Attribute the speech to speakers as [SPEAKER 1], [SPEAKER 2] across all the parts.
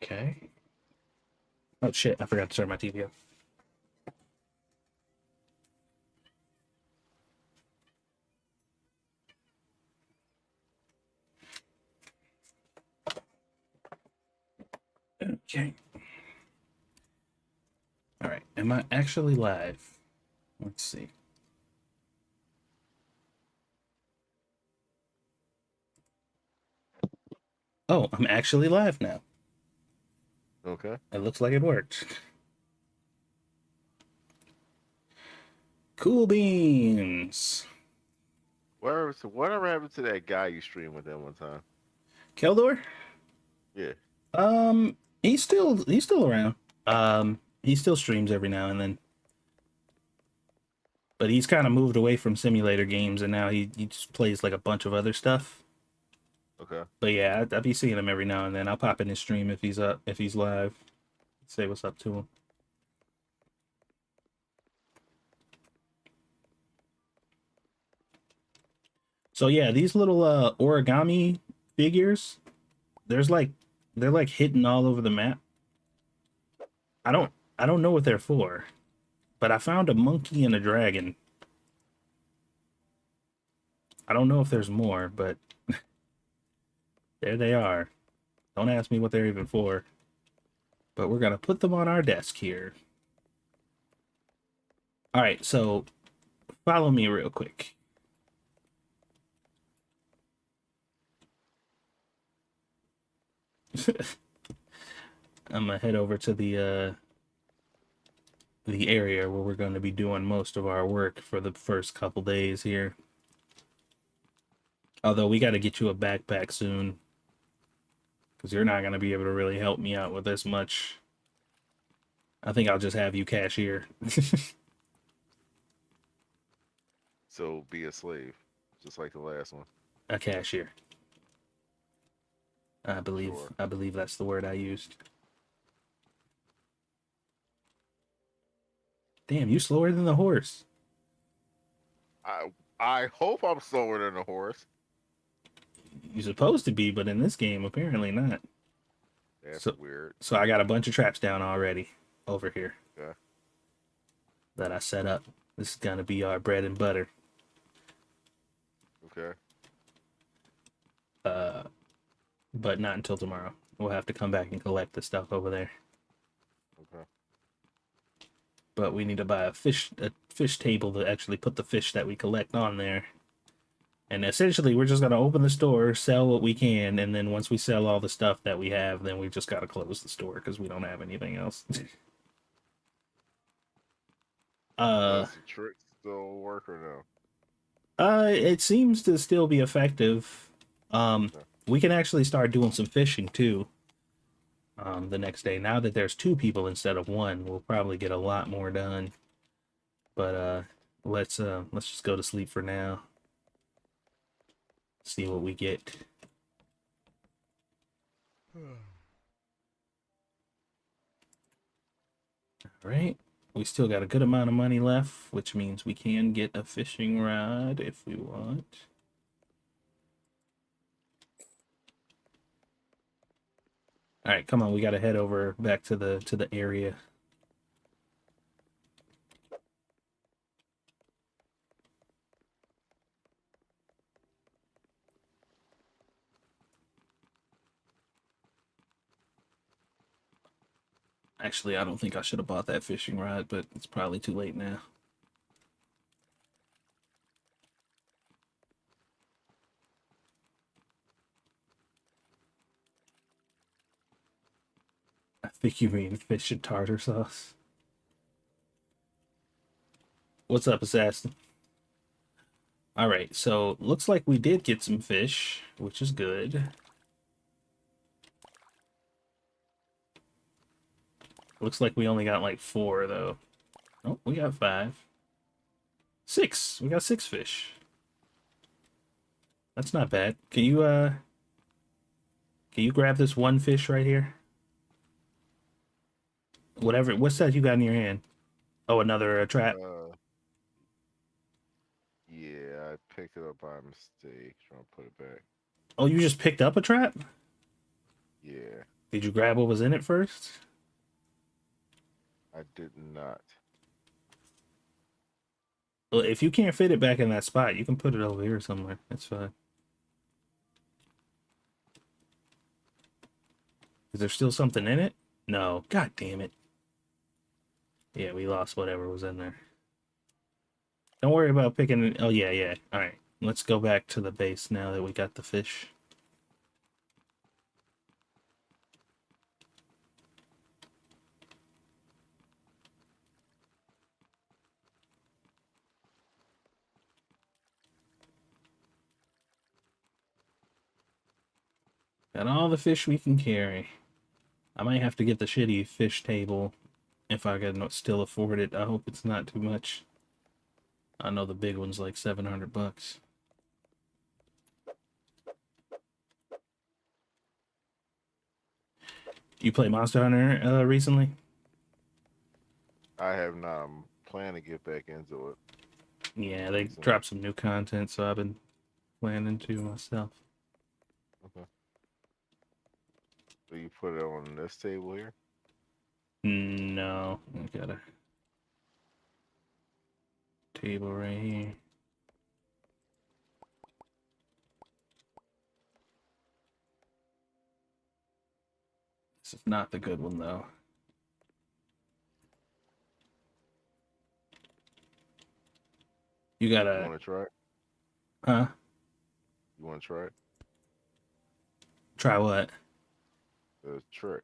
[SPEAKER 1] Okay. Oh shit, I forgot to turn my TV off. Okay. All right. Am I actually live? Let's see. Oh, I'm actually live now.
[SPEAKER 2] Okay.
[SPEAKER 1] It looks like it worked. Cool beans.
[SPEAKER 2] Whatever happened to that guy you streamed with that one time?
[SPEAKER 1] Keldor?
[SPEAKER 2] Yeah.
[SPEAKER 1] He's still around. He still streams every now and then, but he's kind of moved away from simulator games and now he just plays like a bunch of other stuff.
[SPEAKER 2] Okay.
[SPEAKER 1] But yeah, I be seeing him every now and then. I'll pop in his stream if he's live. Say what's up to him. So yeah, these little origami figures, there's like they're like hidden all over the map. I
[SPEAKER 2] Okay.
[SPEAKER 1] don't I don't know what they're for, but I found a monkey and a dragon. I don't know if there's more, but there they are. Don't ask me what they're even for, but we're gonna put them on our desk here. All right, so follow me real quick. I'm gonna head over to the area where we're going to be doing most of our work for the first couple days here. Although we got to get you a backpack soon, because you're not going to be able to really help me out with this much. I think I'll just have you cashier.
[SPEAKER 2] So be a slave, just like the last one.
[SPEAKER 1] A cashier. I believe
[SPEAKER 2] Sure.
[SPEAKER 1] I believe that's the word I used. Damn, you slower than the horse.
[SPEAKER 2] I I hope I'm slower than a horse.
[SPEAKER 1] You're supposed to be, but in this game apparently not.
[SPEAKER 2] That's
[SPEAKER 1] So
[SPEAKER 2] weird.
[SPEAKER 1] so I got a bunch of traps down already over here
[SPEAKER 2] Okay.
[SPEAKER 1] that I set up. This is gonna be our bread and butter.
[SPEAKER 2] Okay.
[SPEAKER 1] Uh but not until tomorrow. We'll have to come back and collect the stuff over there.
[SPEAKER 2] Okay.
[SPEAKER 1] But we need to buy a fish table to actually put the fish that we collect on there. And essentially, we're just gonna open the store, sell what we can, and then once we sell all the stuff that we have, then we just gotta close the store because we don't have anything else. uh,
[SPEAKER 2] Does the trick still work or no?
[SPEAKER 1] it seems to still be effective.
[SPEAKER 2] Okay.
[SPEAKER 1] We can actually start doing some fishing too. The next day, now that there's two people instead of one, we'll probably get a lot more done. But let's just go to sleep for now. See what we get. All right. We still got a good amount of money left, which means we can get a fishing rod if we want. All right, come on. We got to head over back to the area. Actually, I don't think I should have bought that fishing rod, but it's probably too late now. I think you mean fish and tartar sauce. What's up, assassin? All right, so looks like we did get some fish, which is good. Looks like we only got like four though. Oh, we got five. Six. We got six fish. That's not bad. Can you grab this one fish right here? Whatever. What's that you got in your hand? Oh, another trap.
[SPEAKER 2] Uh, yeah, I picked it up by mistake. Trying to put it back.
[SPEAKER 1] Oh, you just picked up a trap?
[SPEAKER 2] Yeah.
[SPEAKER 1] Did you grab what was in it first?
[SPEAKER 2] I did not.
[SPEAKER 1] Well, if you can't fit it back in that spot, you can put it over here somewhere. That's fine. Is there still something in it? No. God damn it. Yeah, we lost whatever was in there. Don't worry about picking it. Oh, yeah, yeah. All right. Let's go back to the base now that we got the fish. Got all the fish we can carry. I might have to get the shitty fish table if I can still afford it. I hope it's not too much. I know the big one's like $700. You play Monster Hunter recently?
[SPEAKER 2] I have not. I'm planning to get back into it.
[SPEAKER 1] Yeah, they dropped some new content, so I've been planning to myself.
[SPEAKER 2] Okay. So you put it on this table here?
[SPEAKER 1] No, I got a table right here. This is not the good one, though. You gotta...
[SPEAKER 2] You want to try it?
[SPEAKER 1] Huh?
[SPEAKER 2] You want to try it?
[SPEAKER 1] Try what?
[SPEAKER 2] The trick.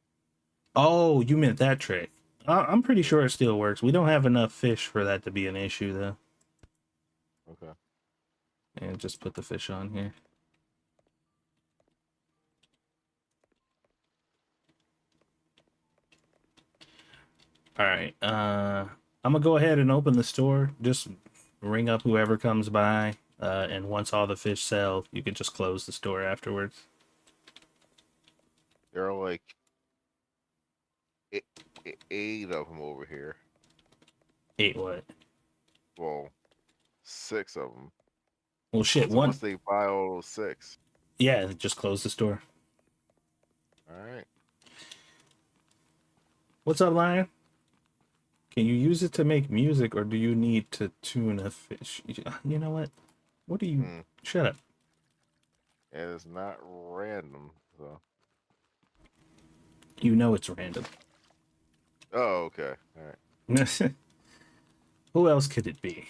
[SPEAKER 1] Oh, you meant that trick. I'm pretty sure it still works. We don't have enough fish for that to be an issue, though.
[SPEAKER 2] Okay.
[SPEAKER 1] And just put the fish on here. All right. I'm gonna go ahead and open the store. Just ring up whoever comes by, and once all the fish sell, you can just close the store afterwards.
[SPEAKER 2] There are like eight of them over here.
[SPEAKER 1] 8 what?
[SPEAKER 2] Well, 6 of them.
[SPEAKER 1] Well, shit.
[SPEAKER 2] So
[SPEAKER 1] One.
[SPEAKER 2] once they buy all those 6.
[SPEAKER 1] Yeah, just close the store.
[SPEAKER 2] All right.
[SPEAKER 1] What's up, Lion? Can you use it to make music, or do you need to tune a fish? You know what? What do you? Shut up.
[SPEAKER 2] And it's not random, so.
[SPEAKER 1] You know it's random.
[SPEAKER 2] Oh, okay. All right.
[SPEAKER 1] Who else could it be?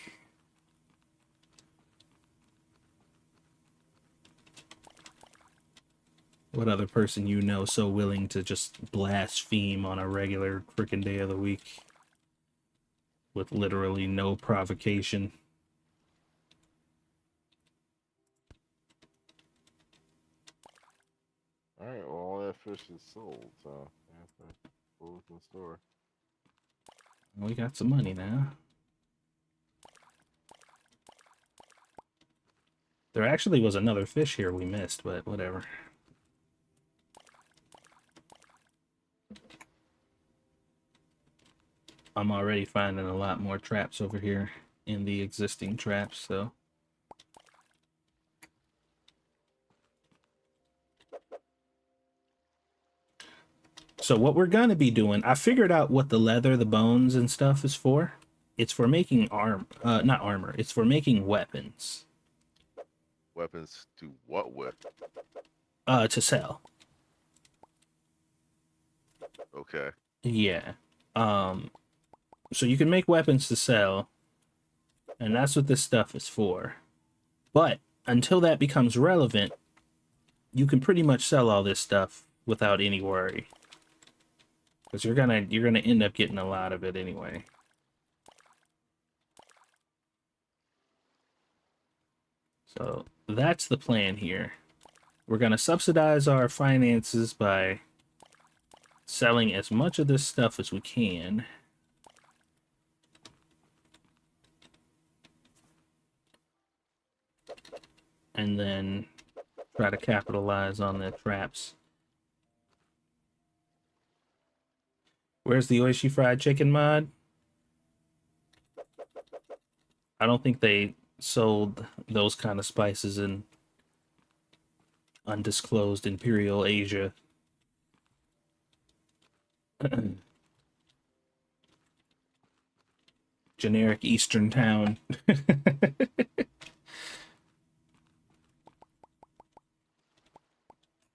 [SPEAKER 1] What other person you know so willing to just blaspheme on a regular freaking day of the week with literally no provocation?
[SPEAKER 2] All right. Well, all that fish is sold, so I have to close the store.
[SPEAKER 1] We got some money now. There actually was another fish here we missed, but whatever. I'm already finding a lot more traps over here in the existing traps, so. So what we're gonna be doing, I figured out what the leather, the bones and stuff is for. It's for making not armor, it's for making weapons.
[SPEAKER 2] Weapons to what with?
[SPEAKER 1] To sell.
[SPEAKER 2] Okay.
[SPEAKER 1] Yeah. So you can make weapons to sell, and that's what this stuff is for. But until that becomes relevant, you can pretty much sell all this stuff without any worry. Because you're gonna end up getting a lot of it anyway. So that's the plan here. We're gonna subsidize our finances by selling as much of this stuff as we can. And then try to capitalize on the traps. Where's the Oishi fried chicken mod? I don't think they sold those kind of spices in undisclosed Imperial Asia. Generic Eastern town.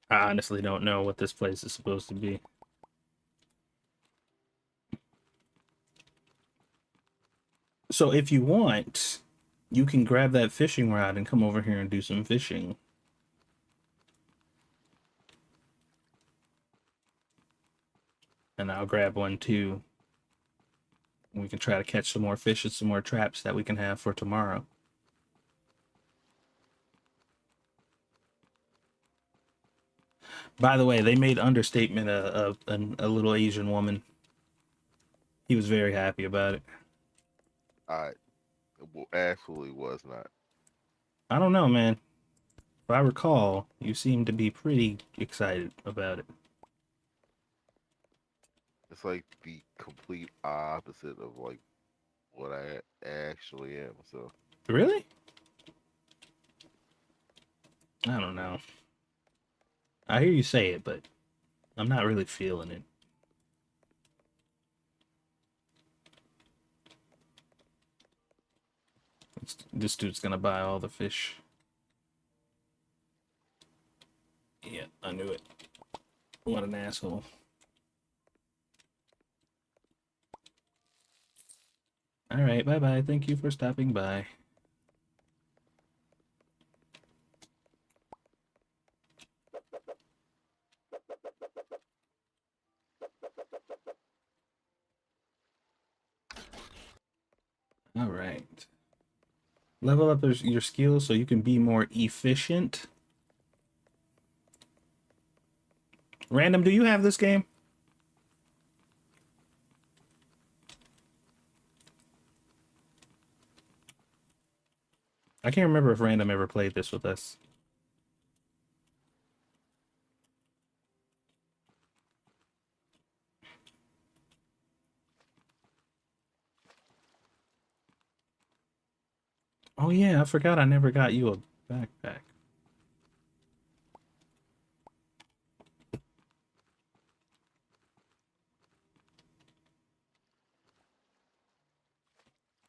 [SPEAKER 1] I honestly don't know what this place is supposed to be. So if you want, you can grab that fishing rod and come over here and do some fishing. And I'll grab one too. We can try to catch some more fish and some more traps that we can have for tomorrow. By the way, they made Understatement a little Asian woman. He was very happy about it.
[SPEAKER 2] I absolutely was not.
[SPEAKER 1] I don't know, man. If I recall, you seem to be pretty excited about it.
[SPEAKER 2] It's like the complete opposite of like what I actually am. So
[SPEAKER 1] Really? I don't know. I hear you say it, but I'm not really feeling it. This dude's gonna buy all the fish. Yeah, I knew it. What an asshole. Alright, bye-bye. Thank you for stopping by. Alright. Level up your skills so you can be more efficient. Random, do you have this game? I can't remember if Random ever played this with us. Oh yeah, I forgot I never got you a backpack.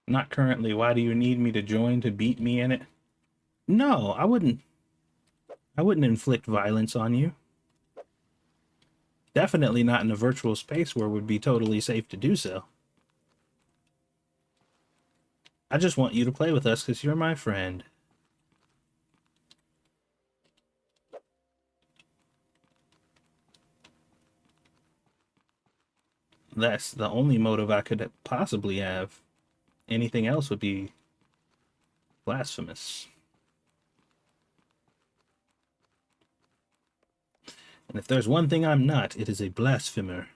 [SPEAKER 1] Not currently. Why do you need me to join to beat me in it? No, I wouldn't. I wouldn't inflict violence on you. Definitely not in a virtual space where it would be totally safe to do so. I just want you to play with us because you're my friend. That's the only motive I could possibly have. Anything else would be blasphemous. And if there's one thing I'm not, it is a blasphemer.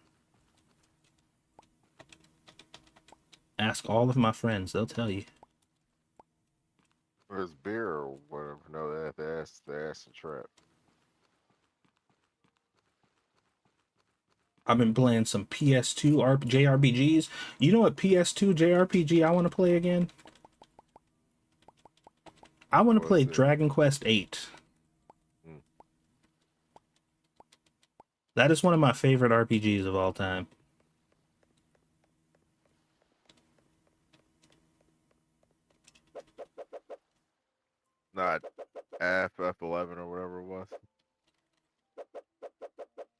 [SPEAKER 1] Ask all of my friends, they'll tell you.
[SPEAKER 2] or his beer or whatever. No, that's the acid trap.
[SPEAKER 1] I've been playing some PS2 JRPGs. You know what PS2 JRPG I want to play again? I want to play Dragon Quest VIII. That is one of my favorite RPGs of all time.
[SPEAKER 2] Not FF11 or whatever it was.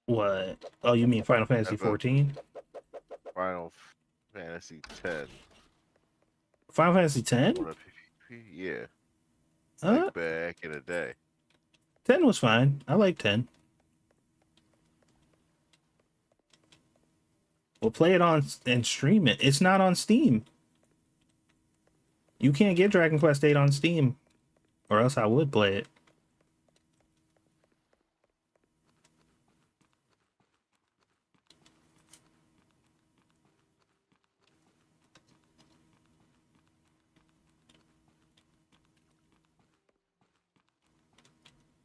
[SPEAKER 1] What? Oh, you mean Final Fantasy 14?
[SPEAKER 2] Final Fantasy 10.
[SPEAKER 1] Final Fantasy 10?
[SPEAKER 2] Yeah. Like back in the day.
[SPEAKER 1] 10 was fine. I like 10. We'll play it on and stream it. It's not on Steam. You can't get Dragon Quest VIII on Steam, or else I would play it.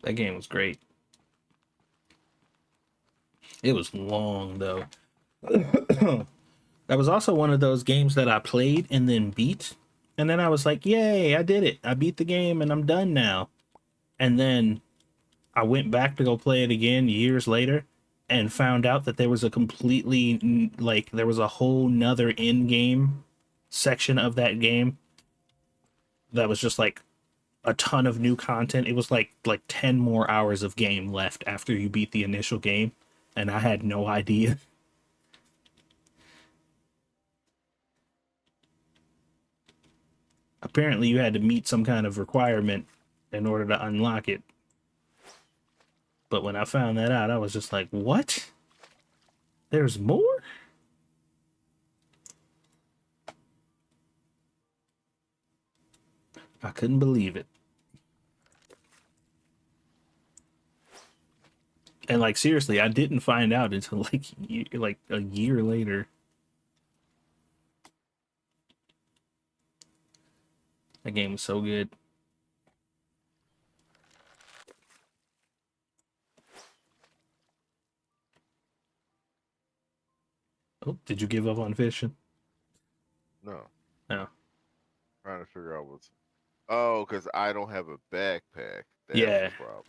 [SPEAKER 1] That game was great. It was long, though. That was also one of those games that I played and then beat. And then I was like, yay, I did it. I beat the game and I'm done now. And then I went back to go play it again years later. and found out that there was a like there was a whole nother in-game section of that game that was just like a ton of new content. It was like 10 more hours of game left after you beat the initial game, and I had no idea. Apparently you had to meet some kind of requirement in order to unlock it. But when I found that out, I was just like, "What? There's more?" I couldn't believe it. And like seriously, I didn't find out until like a year later. That game was so good. Oh, did you give up on fishing?
[SPEAKER 2] No,
[SPEAKER 1] No.
[SPEAKER 2] trying to figure out what's. Oh, because I don't have a backpack. That's the
[SPEAKER 1] Yeah.
[SPEAKER 2] problem.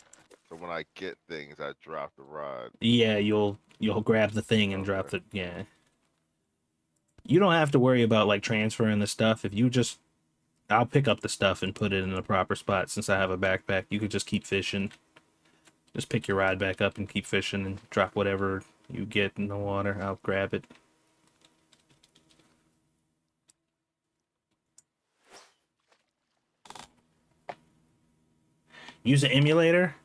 [SPEAKER 2] So when I get things, I drop the rod.
[SPEAKER 1] Yeah, you'll grab the thing and drop
[SPEAKER 2] Okay.
[SPEAKER 1] the yeah. You don't have to worry about like transferring the stuff. If you just I'll pick up the stuff and put it in the proper spot since I have a backpack. You could just keep fishing. Just pick your rod back up and keep fishing and drop whatever you get in the water. I'll grab it. Use an emulator?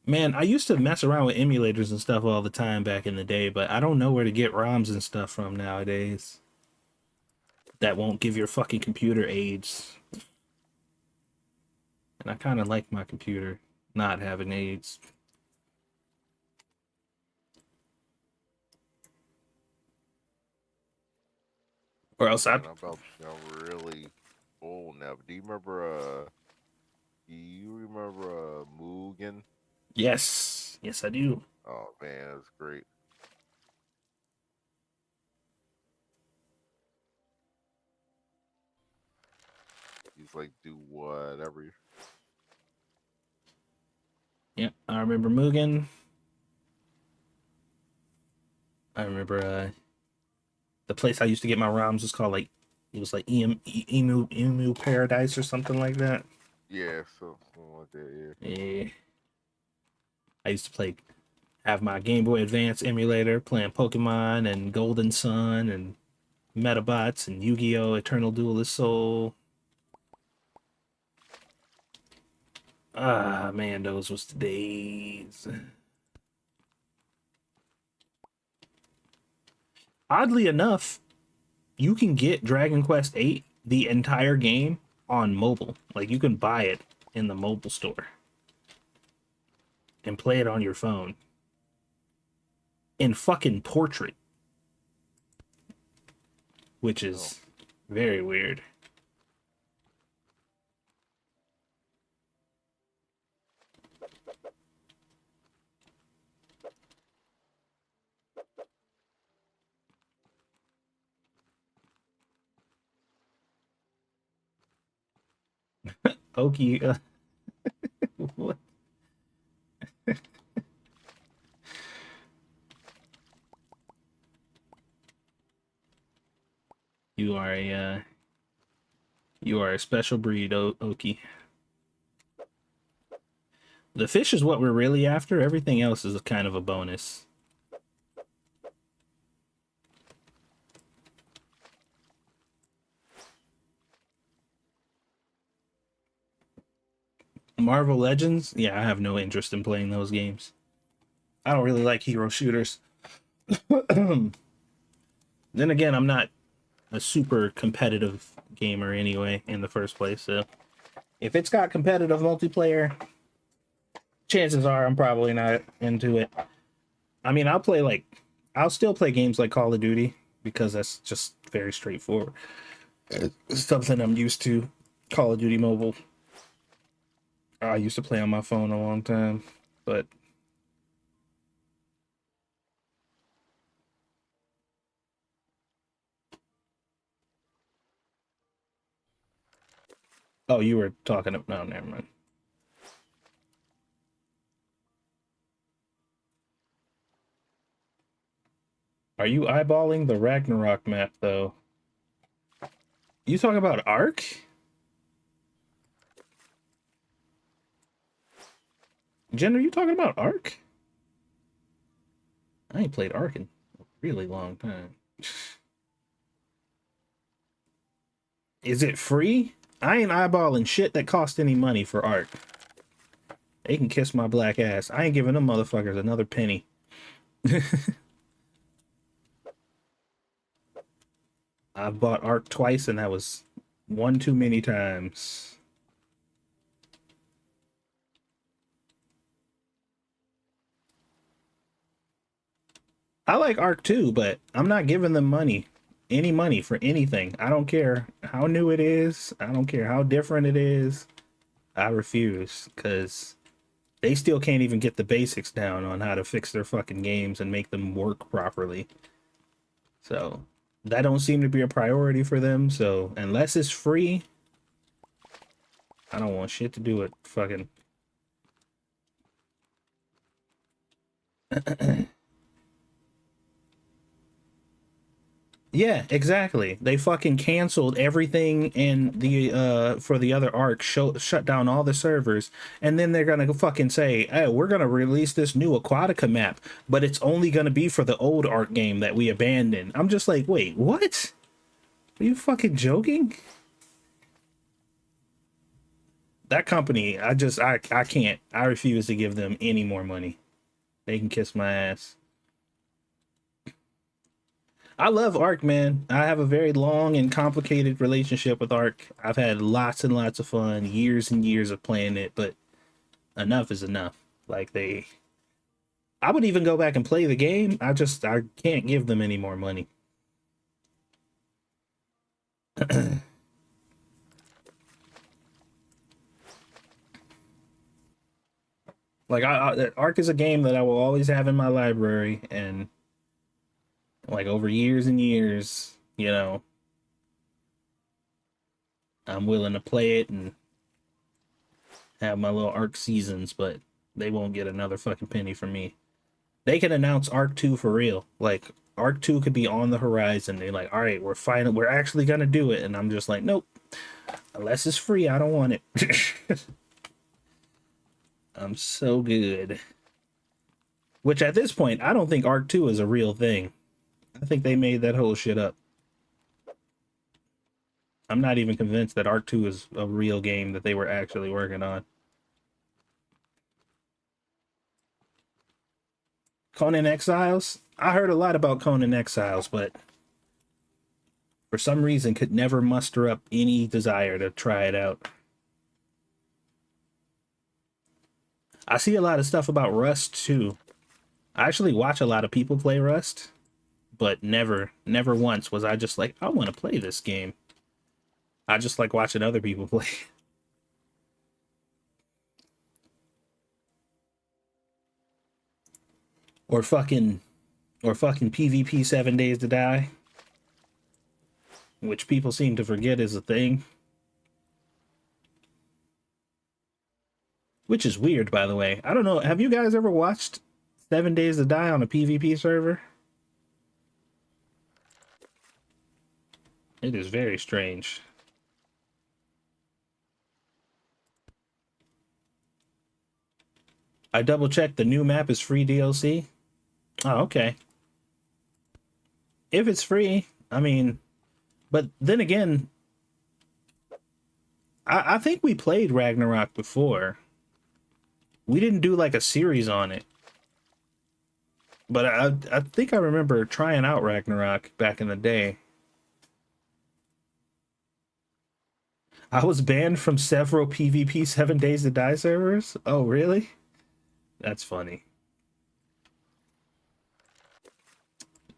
[SPEAKER 1] Man, I used to mess around with emulators and stuff all the time back in the day, but I don't know where to get ROMs and stuff from nowadays. That won't give your fucking computer AIDS. And I kind of like my computer not having AIDS. Or else
[SPEAKER 2] Man,
[SPEAKER 1] I'd.
[SPEAKER 2] I'm about to become really old now. But do you remember Mugen?
[SPEAKER 1] Yes. Yes, I do.
[SPEAKER 2] Oh man, that's great. He's like do whatever.
[SPEAKER 1] Yeah, I remember Mugen. I remember the place I used to get my ROMs was called like it was like Emu Paradise or something like that.
[SPEAKER 2] Yeah, so something like that.
[SPEAKER 1] Yeah. I used to play have my Game Boy Advance emulator playing Pokemon and Golden Sun and Metabots and Yu-Gi-Oh! Eternal Duelist Soul. Ah man, those was the days. Oddly enough, you can get Dragon Quest VIII, the entire game, on mobile. Like you can buy it in the mobile store and play it on your phone in fucking portrait, which
[SPEAKER 2] Yeah. Oh,
[SPEAKER 1] is very weird. Okie, what? You are a you are a special breed, Okie. The fish is what we're really after. Everything else is kind of a bonus. Marvel Legends, yeah, I have no interest in playing those games. I don't really like hero shooters. Then again, I'm not a super competitive gamer anyway in the first place. So if it's got competitive multiplayer, chances are I'm probably not into it. I mean, I'll still play games like Call of Duty because that's just very straightforward. It's something I'm used to. Call of Duty Mobile. I used to play on my phone a long time, but oh, you were talking. No, never mind. Are you eyeballing the Ragnarok map though? You talking about Ark? Jen, are you talking about Ark? I ain't played Ark in a really long time. Is it free? I ain't eyeballing shit that cost any money for Ark. They can kiss my black ass. I ain't giving them motherfuckers another penny. I've bought Ark twice and that was one too many times. I like Ark too, but I'm not giving them any money for anything. I don't care how new it is. I don't care how different it is. I refuse because they still can't even get the basics down on how to fix their fucking games and make them work properly. So that don't seem to be a priority for them. So unless it's free, I don't want shit to do with fucking. Yeah, exactly. They fucking canceled everything in the for the other Ark, shut down all the servers, and then they're gonna fucking say, "Hey, we're gonna release this new Aquatica map, but it's only gonna be for the old Ark game that we abandoned." I'm just like, wait, what? Are you fucking joking? That company, I can't. I refuse to give them any more money. They can kiss my ass. I love Ark, man. I have a very long and complicated relationship with Ark. I've had lots and lots of fun, years and years of playing it, but enough is enough. Like I would even go back and play the game. I can't give them any more money. Like Ark is a game that I will always have in my library, and like over years and years, I'm willing to play it and have my little Ark seasons, but they won't get another fucking penny from me. They can announce Ark 2 for real. Like Ark 2 could be on the horizon. They're like, all right, we're actually gonna do it. And I'm just like, nope. Unless it's free, I don't want it. I'm so good. Which at this point, I don't think Ark 2 is a real thing. I think they made that whole shit up. I'm not even convinced that Ark 2 is a real game that they were actually working on. Conan Exiles? I heard a lot about Conan Exiles, but for some reason could never muster up any desire to try it out. I see a lot of stuff about Rust too. I actually watch a lot of people play Rust, but never once was I just like, I want to play this game. I just like watching other people play. or fucking PvP 7 Days to Die, which people seem to forget is a thing. Which is weird, by the way. I don't know. Have you guys ever watched 7 Days to Die on a PvP server? It is very strange. I double checked. The new map is free DLC. Oh, okay. If it's free, I mean, but then again, I think we played Ragnarok before. We didn't do like a series on it. But I think I remember trying out Ragnarok back in the day. I was banned from several PvP 7 Days to Die servers? Oh, really? That's funny.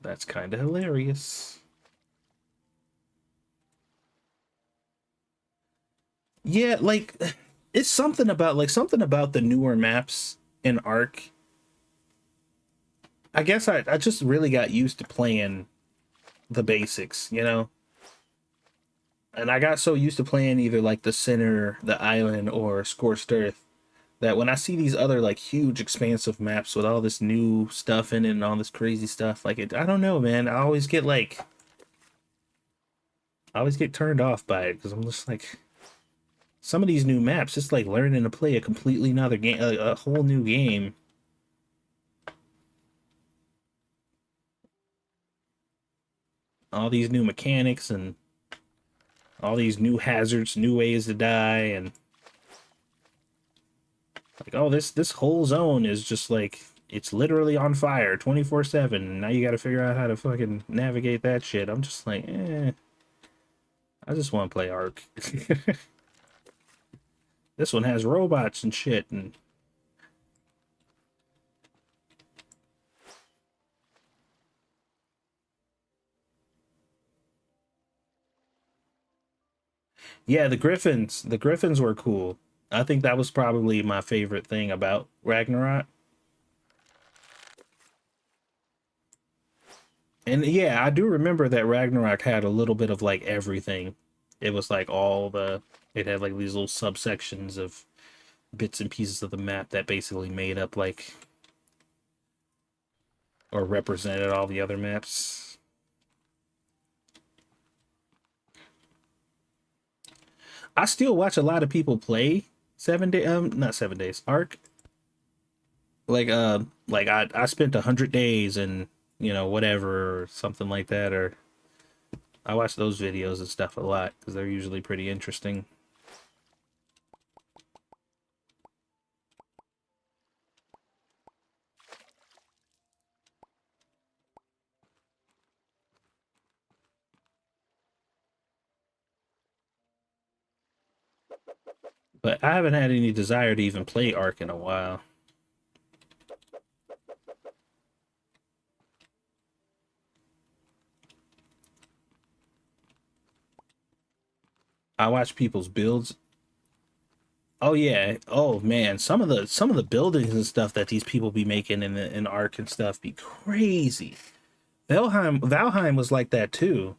[SPEAKER 1] That's kind of hilarious. Yeah, like it's something about the newer maps in Ark. I guess I just really got used to playing the basics. And I got so used to playing either like the center, the island, or scorched earth that when I see these other like huge expansive maps with all this new stuff in it and all this crazy stuff, like I don't know, man. I always get turned off by it because I'm just like some of these new maps, it's like learning to play a completely another game, a whole new game. All these new mechanics and all these new hazards, new ways to die, and like, oh, this whole zone is just like it's literally on fire 24/7. Now you got to figure out how to fucking navigate that shit. I'm just like, I just want to play Ark. This one has robots and shit, and yeah, the Griffins were cool. I think that was probably my favorite thing about Ragnarok. And yeah, I do remember that Ragnarok had a little bit of like everything. It was like it had like these little subsections of bits and pieces of the map that basically made up like or represented all the other maps. I still watch a lot of people play 7 day not 7 days Ark. Like I spent 100 days and whatever or something like that, or I watch those videos and stuff a lot because they're usually pretty interesting. But I haven't had any desire to even play Ark in a while. I watch people's builds. Oh yeah. Oh man, some of the buildings and stuff that these people be making in Ark and stuff be crazy. Valheim was like that too.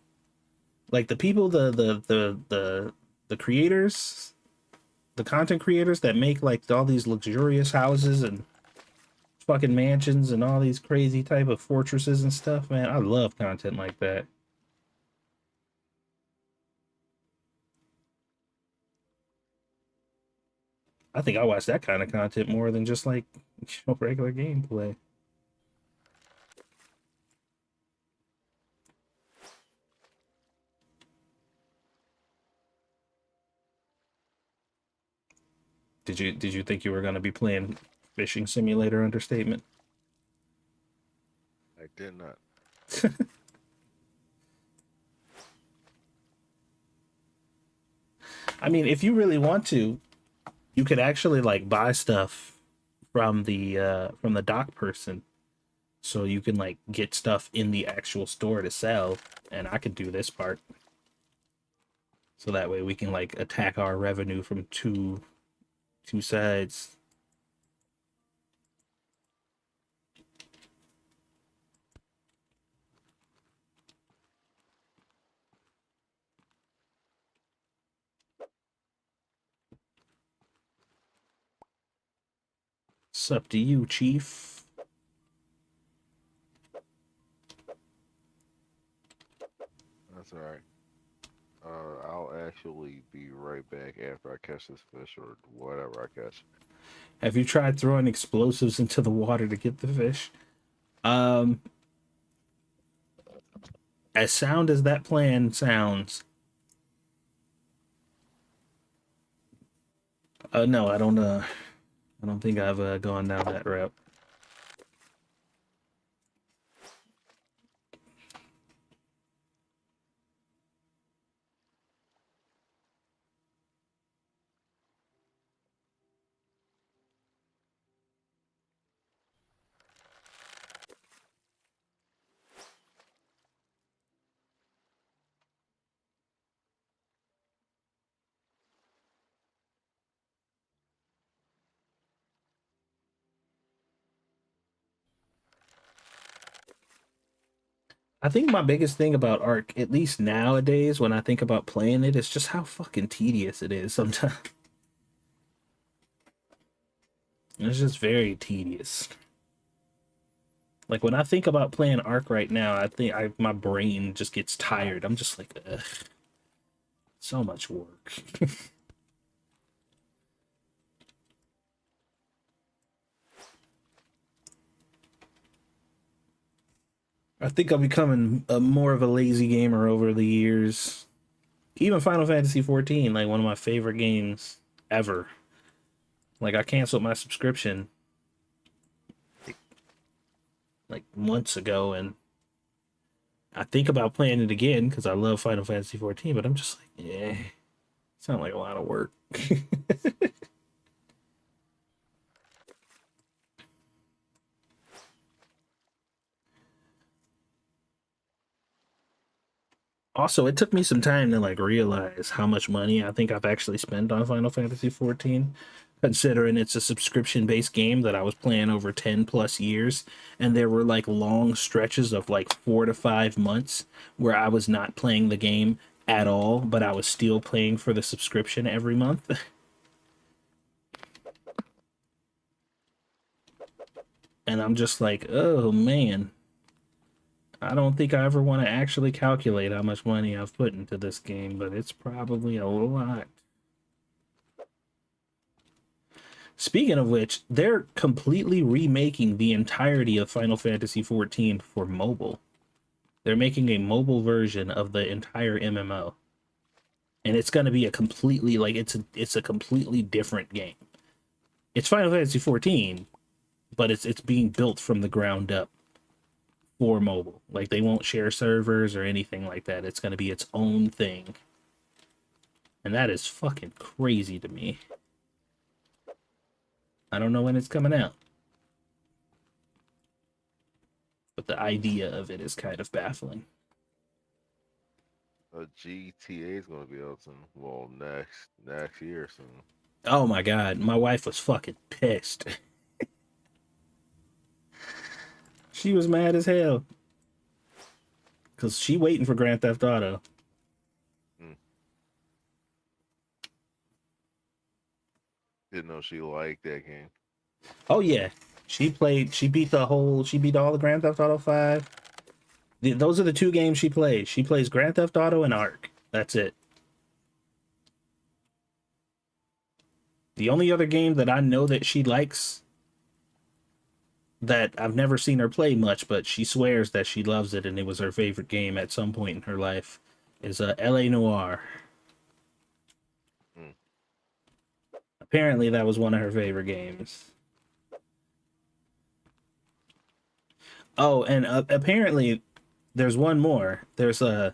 [SPEAKER 1] Like the people, the creators, the content creators that make like all these luxurious houses and fucking mansions and all these crazy type of fortresses and stuff, man. I love content like that. I think I watch that kind of content more than just like regular gameplay. Did you think you were gonna be playing Fishing Simulator? Understatement.
[SPEAKER 2] I did not.
[SPEAKER 1] I mean, if you really want to, you could actually like buy stuff from the dock person, so you can like get stuff in the actual store to sell, and I could do this part, so that way we can like attack our revenue from two sides. It's up to you, Chief.
[SPEAKER 2] That's all right. I'll actually be right back after I catch this fish or whatever I catch.
[SPEAKER 1] Have you tried throwing explosives into the water to get the fish? Um, as sound as that plan sounds, no, I don't. I don't think I've gone down that route. I think my biggest thing about Ark, at least nowadays, when I think about playing it, is just how fucking tedious it is sometimes. It's just very tedious. Like when I think about playing Ark right now, my brain just gets tired. I'm just like, ugh, so much work. I think I'm becoming more of a lazy gamer over the years. Even Final Fantasy 14, like one of my favorite games ever. Like I canceled my subscription like months ago, and I think about playing it again because I love Final Fantasy 14, but I'm just like, yeah, sounds like a lot of work. Also, it took me some time to like realize how much money I think I've actually spent on Final Fantasy 14, considering it's a subscription-based game that I was playing over 10 plus years, and there were like long stretches of like 4 to 5 months where I was not playing the game at all, but I was still paying for the subscription every month. And I'm just like, oh man, I don't think I ever want to actually calculate how much money I've put into this game, but it's probably a lot. Speaking of which, they're completely remaking the entirety of Final Fantasy XIV for mobile. They're making a mobile version of the entire MMO. And it's going to be a completely like it's a completely different game. It's Final Fantasy XIV, but it's being built from the ground up for mobile. Like they won't share servers or anything like that. It's going to be its own thing. And that is fucking crazy to me. I don't know when it's coming out, but the idea of it is kind of baffling.
[SPEAKER 2] GTA is gonna be out soon. Well, next year soon.
[SPEAKER 1] Oh my god, my wife was fucking pissed. She was mad as hell because she waiting for Grand Theft Auto.
[SPEAKER 2] Hmm. Didn't know she liked that game.
[SPEAKER 1] Oh yeah, she beat all the Grand Theft Auto 5. Those are the two games she plays. She plays Grand Theft Auto and Ark. That's it. The only other game that I know that she likes, that I've never seen her play much, but she swears that she loves it and it was her favorite game at some point in her life, is L.A. Noire.
[SPEAKER 2] Hmm.
[SPEAKER 1] Apparently, that was one of her favorite games. Oh, and apparently, there's one more. There's a.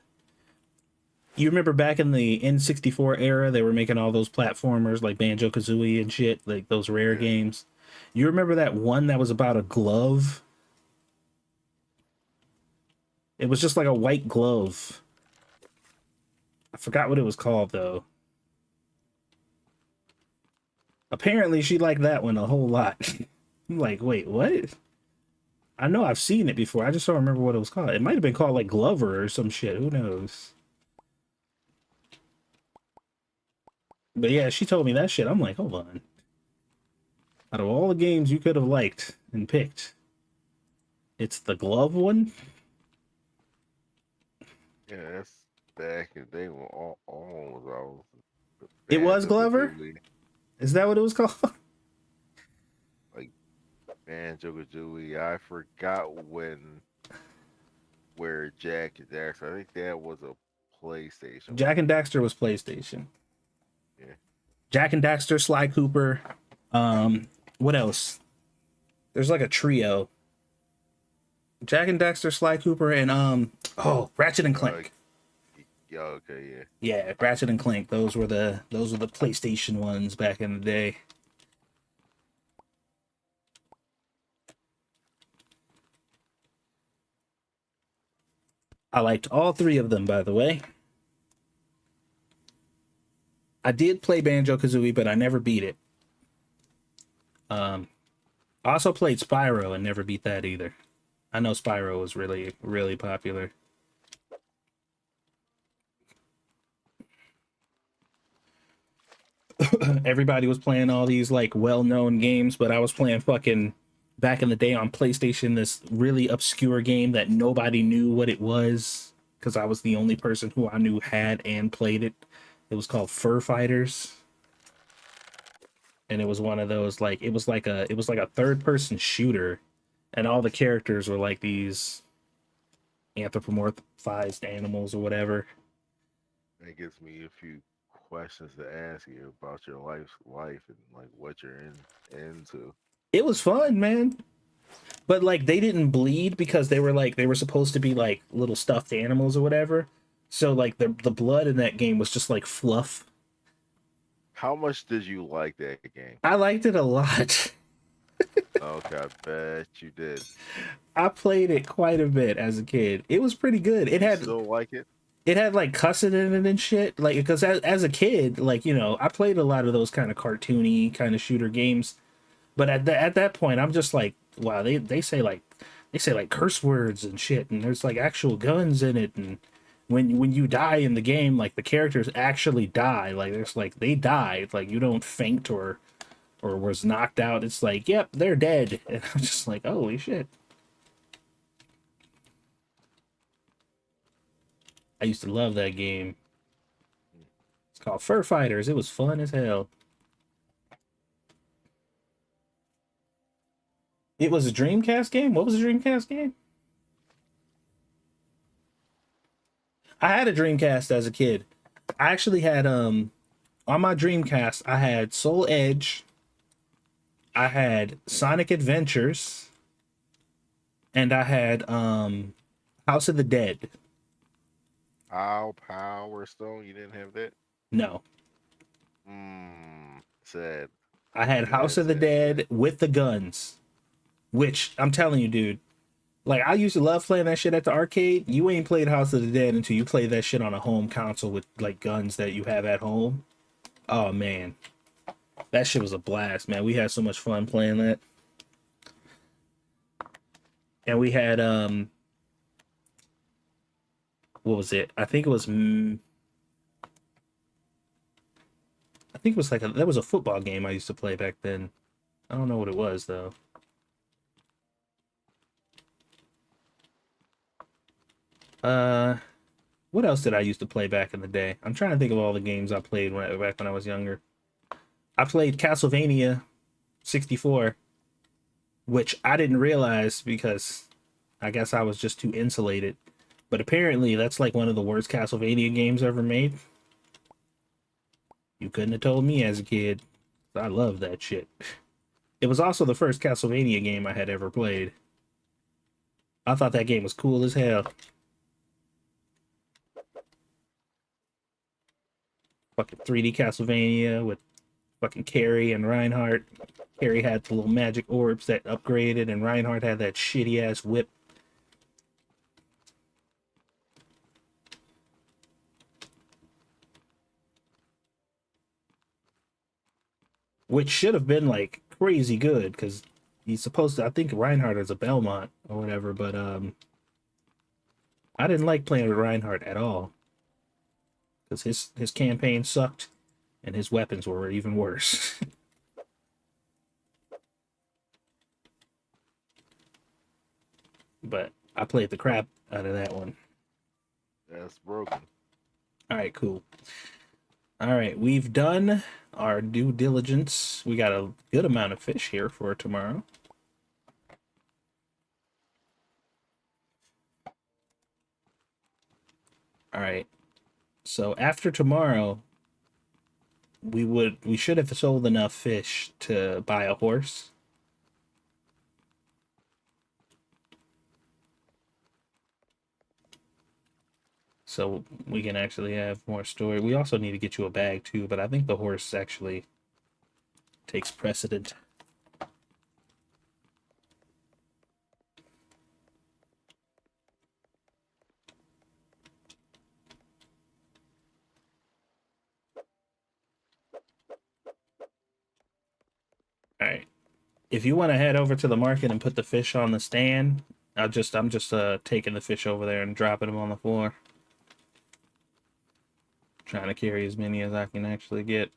[SPEAKER 1] You remember back in the N64 era, they were making all those platformers like Banjo Kazooie and shit, like those rare
[SPEAKER 2] Yeah.
[SPEAKER 1] games. You remember that one that was about a glove? It was just like a white glove. I forgot what it was called though. Apparently, she liked that one a whole lot. I'm like, wait, what? I know I've seen it before. I just don't remember what it was called. It might have been called like Glover or some shit. Who knows? But yeah, she told me that shit. I'm like, hold on. Out of all the games you could have liked and picked, it's the glove one?
[SPEAKER 2] Yeah, that's back in the day when all was out.
[SPEAKER 1] It was
[SPEAKER 2] Banjo
[SPEAKER 1] Glover?
[SPEAKER 2] Kazooie,
[SPEAKER 1] Is that what it was called?
[SPEAKER 2] like Banjo Kazooie. I forgot where Jack and Daxter. I think that was a PlayStation
[SPEAKER 1] Jack
[SPEAKER 2] one.
[SPEAKER 1] and Daxter was PlayStation.
[SPEAKER 2] Yeah.
[SPEAKER 1] Jack and Daxter, Sly Cooper. What else? There's like a trio. Jack and Daxter, Sly Cooper, and Ratchet and Clank.
[SPEAKER 2] Yeah. Okay. Yeah.
[SPEAKER 1] Yeah, Ratchet and Clank. Those were the PlayStation ones back in the day. I liked all three of them, by the way. I did play Banjo Kazooie, but I never beat it. I also played Spyro and never beat that either. I know Spyro was really, really popular. Everybody was playing all these like well-known games, but I was playing fucking back in the day on PlayStation this really obscure game that nobody knew what it was because I was the only person who I knew had and played it. It was called Fur Fighters, and it was one of those like it was like a third-person shooter, and all the characters were like these anthropomorphized animals or whatever.
[SPEAKER 2] That gives me a few questions to ask you about your life and like what you're into.
[SPEAKER 1] It was fun, man. But like they didn't bleed because they were supposed to be like little stuffed animals or whatever. So like the blood in that game was just like fluff.
[SPEAKER 2] How much did you like that game?
[SPEAKER 1] I liked it a lot.
[SPEAKER 2] Okay, I bet you did.
[SPEAKER 1] I played it quite a bit as a kid. It was pretty good.
[SPEAKER 2] Do you still like it?
[SPEAKER 1] It had like cussing in it and shit. Like because as a kid, like you know, I played a lot of those kind of cartoony kind of shooter games. But at that point, I'm just like, wow, they say like curse words and shit, and there's like actual guns in it, and when you die in the game, like the characters actually die, like there's like they died, like you don't faint or was knocked out. It's like, yep, they're dead, and I'm just like, holy shit. I used to love that game. It's called Fur Fighters. It was fun as hell. It was a Dreamcast game. What was a Dreamcast game? I had a Dreamcast as a kid. I actually had on my Dreamcast I had Soul Edge, I had Sonic Adventures, and I had House of the Dead.
[SPEAKER 2] Power Stone, you didn't have that?
[SPEAKER 1] No.
[SPEAKER 2] Sad.
[SPEAKER 1] I had House of the Dead with the guns, which I'm telling you, dude, like I used to love playing that shit at the arcade. You ain't played House of the Dead until you play that shit on a home console with like guns that you have at home. Oh man. That shit was a blast, man. We had so much fun playing that. And we had what was it? I think it was like that was a football game I used to play back then. I don't know what it was though. Uh what else did I used to play back in the day? I'm trying to think of all the games I played back when I was younger. I played Castlevania 64, which I didn't realize because I guess I was just too insulated. But apparently that's like one of the worst Castlevania games ever made. You couldn't have told me as a kid. I love that shit. It was also the first Castlevania game I had ever played. I thought that game was cool as hell. Fucking 3D Castlevania with fucking Carrie and Reinhardt. Carrie had the little magic orbs that upgraded, and Reinhardt had that shitty ass whip. Which should have been like crazy good because he's supposed to. I think Reinhardt is a Belmont or whatever, but I didn't like playing with Reinhardt at all because his campaign sucked, and his weapons were even worse. But I played the crap out of that one.
[SPEAKER 2] That's broken.
[SPEAKER 1] All right, cool. All right, we've done our due diligence. We got a good amount of fish here for tomorrow. All right. So after tomorrow, we should have sold enough fish to buy a horse. So we can actually have more storage. We also need to get you a bag too, but I think the horse actually takes precedent. All right. If you want to head over to the market and put the fish on the stand, I'm just taking the fish over there and dropping them on the floor. Trying to carry as many as I can actually get.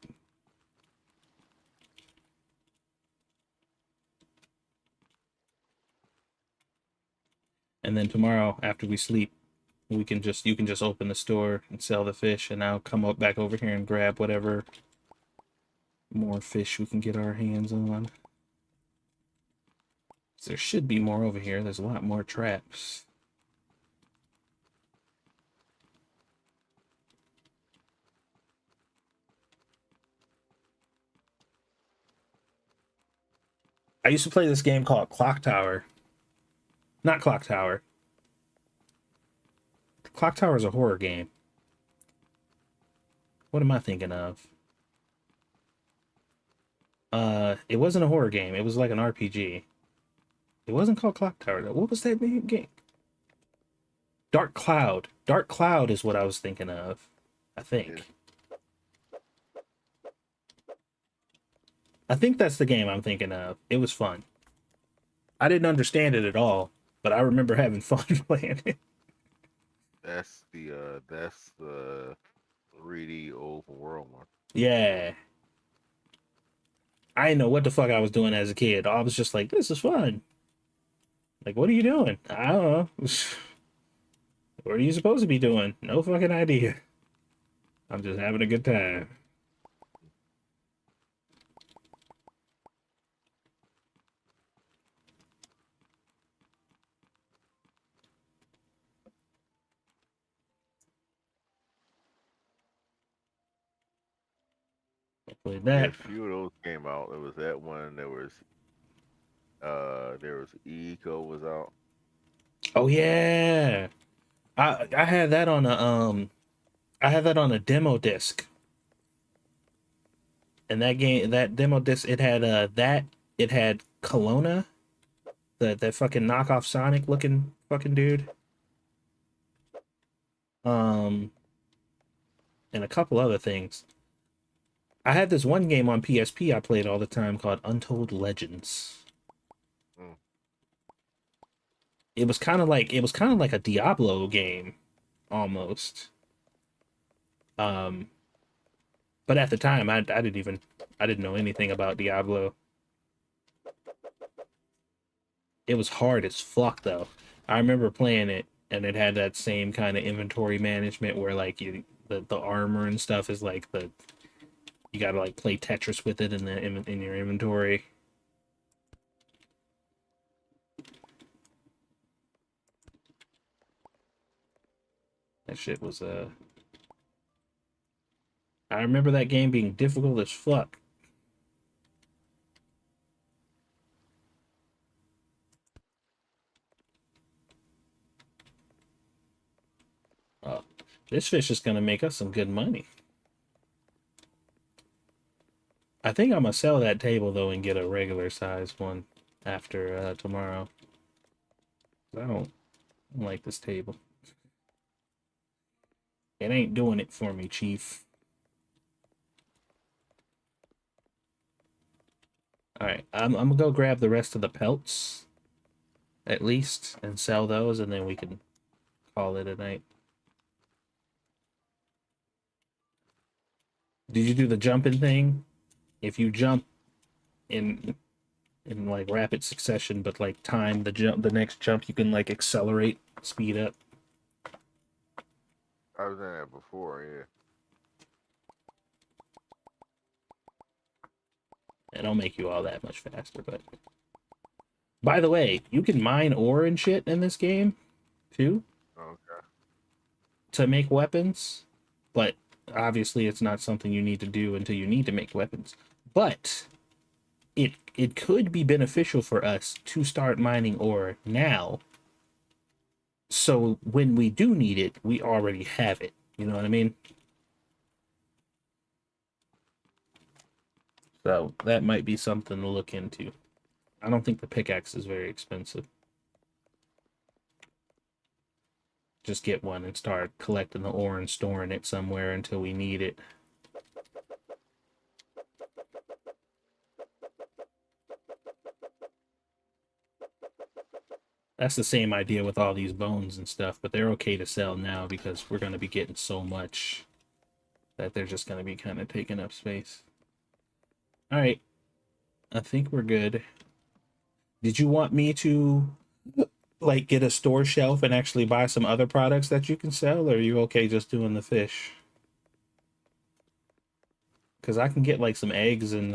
[SPEAKER 1] And then tomorrow after we sleep, we can just you can just open the store and sell the fish, and I'll come up back over here and grab whatever more fish we can get our hands on. There should be more over here. There's a lot more traps. I used to play this game called Clock Tower. Not Clock Tower. Clock Tower is a horror game. What am I thinking of? It wasn't a horror game. It was like an RPG. It wasn't called Clock Tower though. What was that name game? Dark Cloud. Dark Cloud is what I was thinking of. I think. I think that's the game I'm thinking of. It was fun. I didn't understand it at all, but I remember having fun playing it.
[SPEAKER 2] That's the 3D open world one.
[SPEAKER 1] Yeah. I didn't know what the fuck I was doing as a kid. I was just like, this is fun. Like, what are you doing? I don't know. What are you supposed to be doing? No fucking idea. I'm just having a good time. Played
[SPEAKER 2] Yeah,
[SPEAKER 1] that.
[SPEAKER 2] a few of those came out. There was that one. There was Eco was out.
[SPEAKER 1] Oh yeah. I had that on a demo disc. And that demo disc, it had it had Kelowna, that fucking knockoff Sonic looking fucking dude. Um and a couple other things. I had this one game on PSP I played all the time called Untold Legends.
[SPEAKER 2] Mm.
[SPEAKER 1] It was kind of like a Diablo game almost. Um but at the time I didn't know anything about Diablo. It was hard as fuck though. I remember playing it and it had that same kind of inventory management where like the armor and stuff is like you gotta like play Tetris with it in your inventory. That shit was I remember that game being difficult as fuck. Oh, this fish is gonna make us some good money. I think I'm gonna sell that table though and get a regular size one after tomorrow. I don't like this table. It ain't doing it for me, Chief. Alright, I'm gonna go grab the rest of the pelts, at least, and sell those, and then we can call it a night. Did you do the jumping thing? If you jump in like rapid succession, but like time the next jump, you can like accelerate, speed up.
[SPEAKER 2] I was in that before, yeah.
[SPEAKER 1] And I'll make you all that much faster. But by the way, you can mine ore and shit in this game too
[SPEAKER 2] Okay.
[SPEAKER 1] to make weapons, but obviously it's not something you need to do until you need to make weapons. But it could be beneficial for us to start mining ore now, so when we do need it, we already have it. You know what I mean? So that might be something to look into. I don't think the pickaxe is very expensive. Just get one and start collecting the ore and storing it somewhere until we need it. That's the same idea with all these bones and stuff, but they're okay to sell now because we're going to be getting so much that they're just going to be kind of taking up space. All right. I think we're good. Did you want me to like get a store shelf and actually buy some other products that you can sell, or are you okay just doing the fish? Because I can get like some eggs and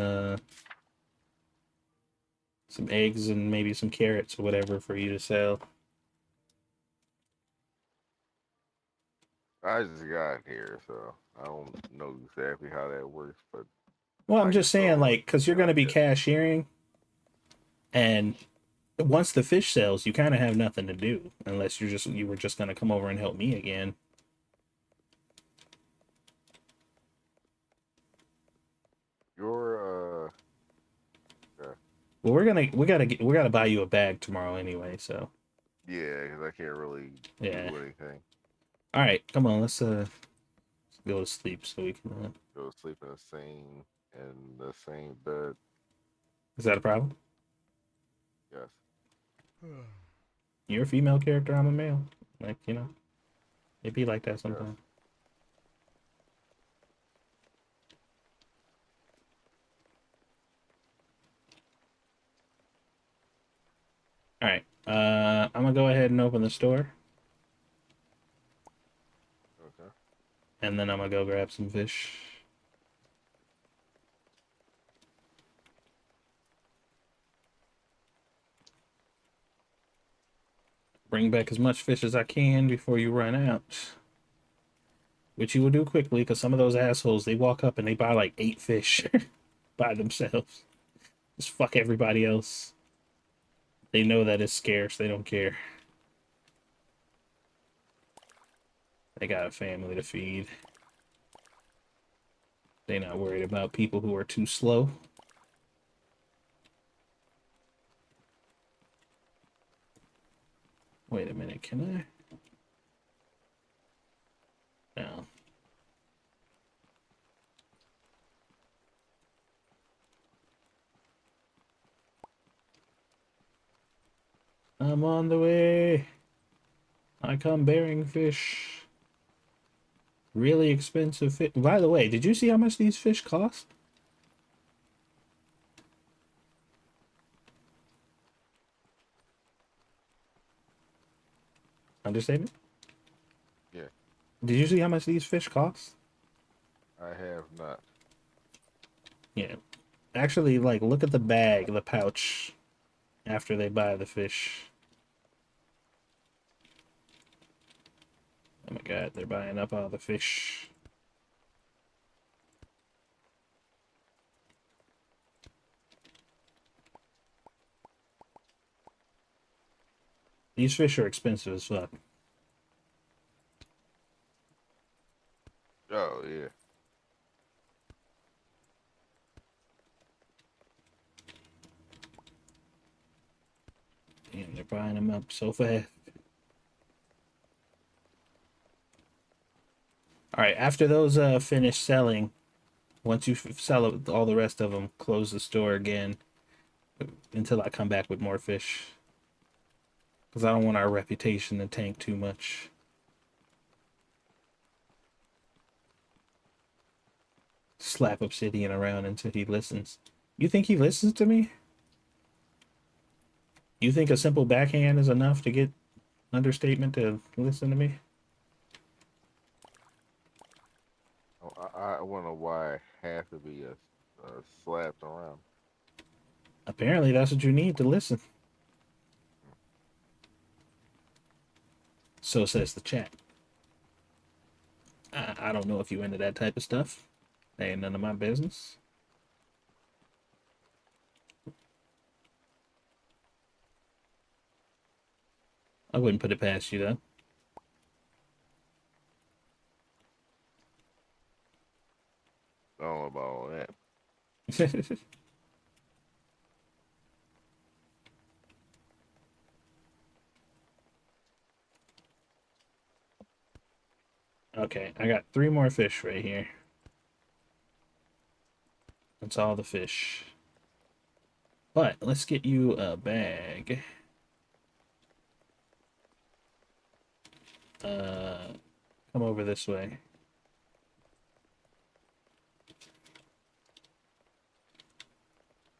[SPEAKER 1] maybe some carrots or whatever for you to sell.
[SPEAKER 2] I just got here, so I don't know exactly how that works, but
[SPEAKER 1] Well, I'm
[SPEAKER 2] I can
[SPEAKER 1] just saying,
[SPEAKER 2] sell
[SPEAKER 1] like,
[SPEAKER 2] like
[SPEAKER 1] because you're going to
[SPEAKER 2] like
[SPEAKER 1] be
[SPEAKER 2] that.
[SPEAKER 1] cashiering, and once the fish sells, you kind of have nothing to do unless you were just going to come over and help me again.
[SPEAKER 2] Your uh,
[SPEAKER 1] Well, we gotta buy you a bag tomorrow anyway. So
[SPEAKER 2] yeah, because I can't really
[SPEAKER 1] yeah.
[SPEAKER 2] do anything.
[SPEAKER 1] All right, come on, let's go to sleep so we can.
[SPEAKER 2] Go sleep in the same bed.
[SPEAKER 1] Is that a problem?
[SPEAKER 2] Yes.
[SPEAKER 1] You're a female character. I'm a male. Like it'd be like that
[SPEAKER 2] Yes.
[SPEAKER 1] sometimes. All right. I'm gonna go ahead and open the store,
[SPEAKER 2] Okay.
[SPEAKER 1] and then I'm gonna go grab some fish. Bring back as much fish as I can before you run out. Which you will do quickly, because some of those assholes they walk up and they buy like 8 fish by themselves. Just fuck everybody else. They know that it's scarce. They don't care. They got a family to feed. They not worried about people who are too slow. Wait a minute, can I? No. I'm on the way. I come bearing fish. Really expensive fish. By the way, did you see how much these fish cost? Understatement?
[SPEAKER 2] Yeah,
[SPEAKER 1] Did you see how much these fish cost?
[SPEAKER 2] I have not.
[SPEAKER 1] Yeah. Actually, like, look at the bag, the pouch, after they buy the fish. Oh my god, they're buying up all the fish. These fish are expensive as fuck.
[SPEAKER 2] Oh yeah.
[SPEAKER 1] Damn, they're buying them up so fast. All right, after those finish selling, once you sell all the rest of them, close the store again until I come back with more fish. Because I don't want our reputation to tank too much. Slap Obsidian around until he listens. You think he listens to me? You think a simple backhand is enough to get Understatement to listen to me?
[SPEAKER 2] Oh, I wonder why it has to be slapped around.
[SPEAKER 1] Apparently, that's what you need to listen. So says the chat. I don't know if you into that type of stuff. That ain't none of my business. I wouldn't put it past you though.
[SPEAKER 2] I don't know about all that.
[SPEAKER 1] Okay, I got 3 more fish right here. That's all the fish. But let's get you a bag. Uh, Come over this way.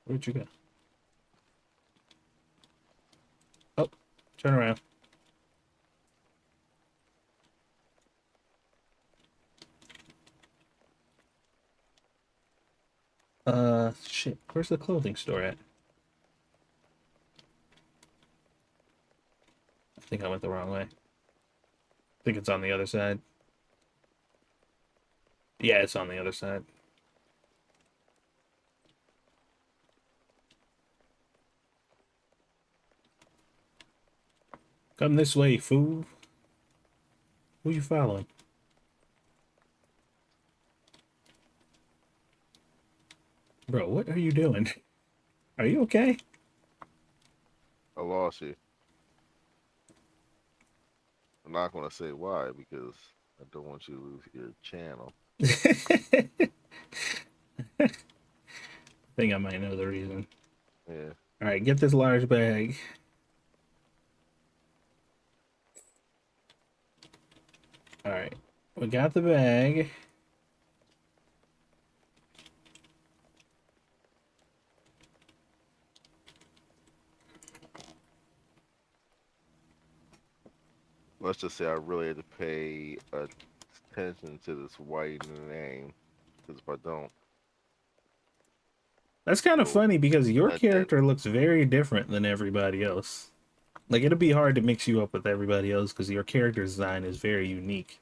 [SPEAKER 1] Where'd you go? Oh, Turn around. Shit. Where's the clothing store at? I think I went the wrong way. I think it's on the other side. Yeah, it's on the other side. Come this way, fool. Who you following? Bro, what are you doing? Are you okay?
[SPEAKER 2] I lost you. I'm not gonna say why because I don't want you to lose your channel.
[SPEAKER 1] I think I might know the reason.
[SPEAKER 2] Yeah.
[SPEAKER 1] Alright, get this large bag. Alright. We got the bag.
[SPEAKER 2] Let's just say I really had to pay attention to this white name. Because if I don't,
[SPEAKER 1] That's kind of
[SPEAKER 2] oh,
[SPEAKER 1] funny because your
[SPEAKER 2] that
[SPEAKER 1] character looks very different than everybody else. Like, it'll be hard to mix you up with everybody else because your character design is very unique.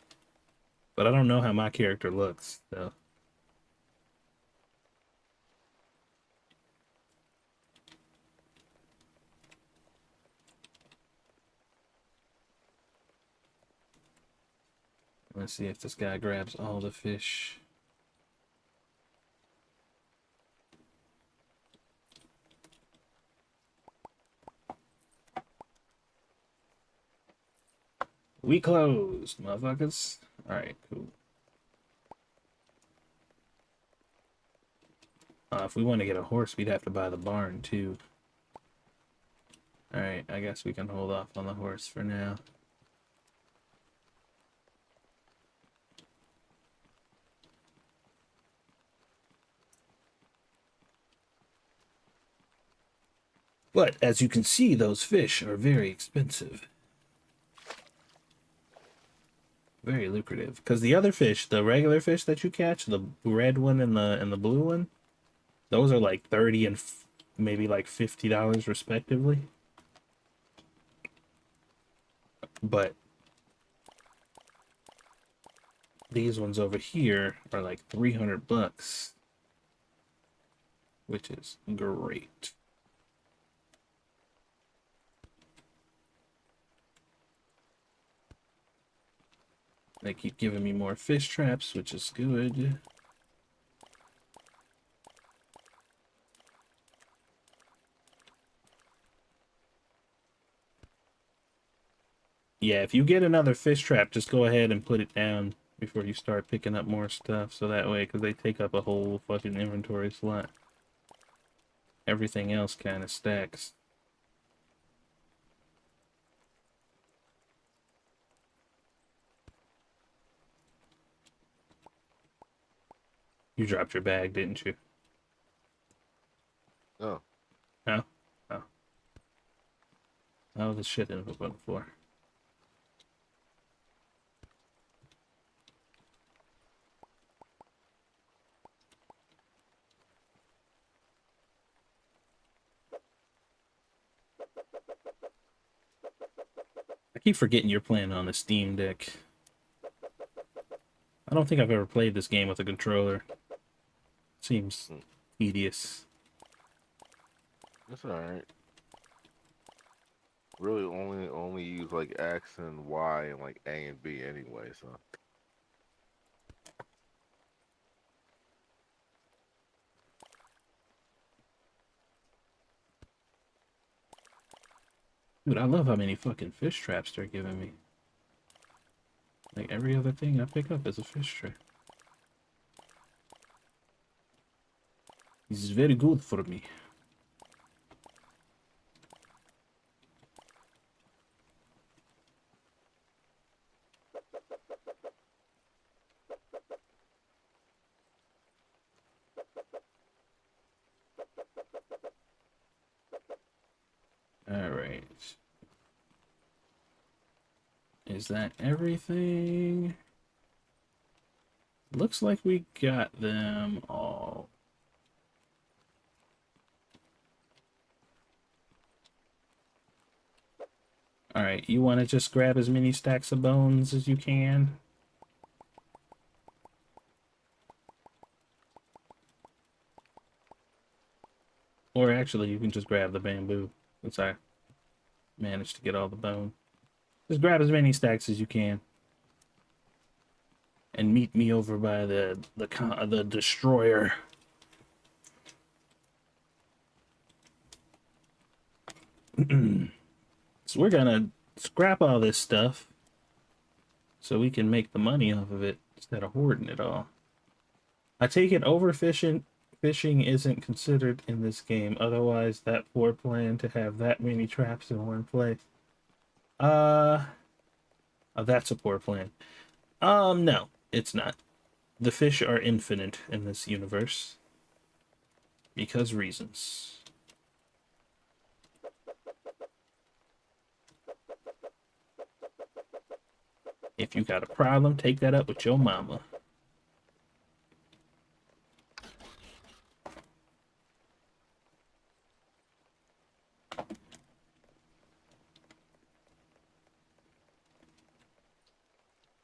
[SPEAKER 1] But I don't know how my character looks, so. Let's see if this guy grabs all the fish. We closed, motherfuckers. Alright, cool. If we want to get a horse, we'd have to buy the barn, too. Alright, I guess we can hold off on the horse for now. But, as you can see, those fish are very expensive. Very lucrative. Because the other fish, the regular fish that you catch, the red one and the blue one, those are like 30 and maybe like $50 respectively. But these ones over here are like 300 bucks, which is great. They keep giving me more fish traps, which is good. Yeah, if you get another fish trap, just go ahead and put it down before you start picking up more stuff. So that way, because they take up a whole fucking inventory slot. Everything else kind of stacks. You dropped your bag, didn't you?
[SPEAKER 2] no.
[SPEAKER 1] No? Oh. Oh, the shit ended up on the floor. I keep forgetting you're playing on the Steam Deck. I don't think I've ever played this game with a controller. Seems
[SPEAKER 2] Mm,
[SPEAKER 1] tedious.
[SPEAKER 2] That's alright. Really only use like X and Y and like A and B anyway, so
[SPEAKER 1] Dude, I love how many fucking fish traps they're giving me. Like every other thing I pick up is a fish trap. This is very good for me. Alright. Is that everything? Looks like we got them all. Alright, you want to just grab as many stacks of bones as you can? Or actually, you can just grab the bamboo, since I managed to get all the bone. Just grab as many stacks as you can. And meet me over by the destroyer. So we're gonna scrap all this stuff so we can make the money off of it instead of hoarding it all. I take it fishing isn't considered in this game. Otherwise, that poor plan to have that many traps in one place. Oh, that's a poor plan. No, it's not. The fish are infinite in this universe. Because reasons. If you got a problem, take that up with your mama.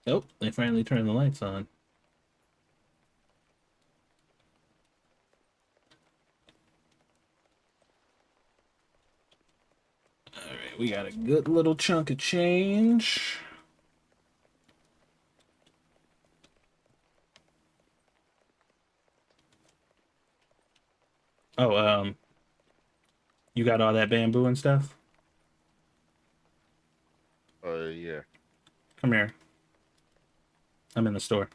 [SPEAKER 1] Oh, they finally turned the lights on. Alright, we got a good little chunk of change. Oh, you got all that bamboo and stuff?
[SPEAKER 2] Yeah.
[SPEAKER 1] Come here. I'm in the store.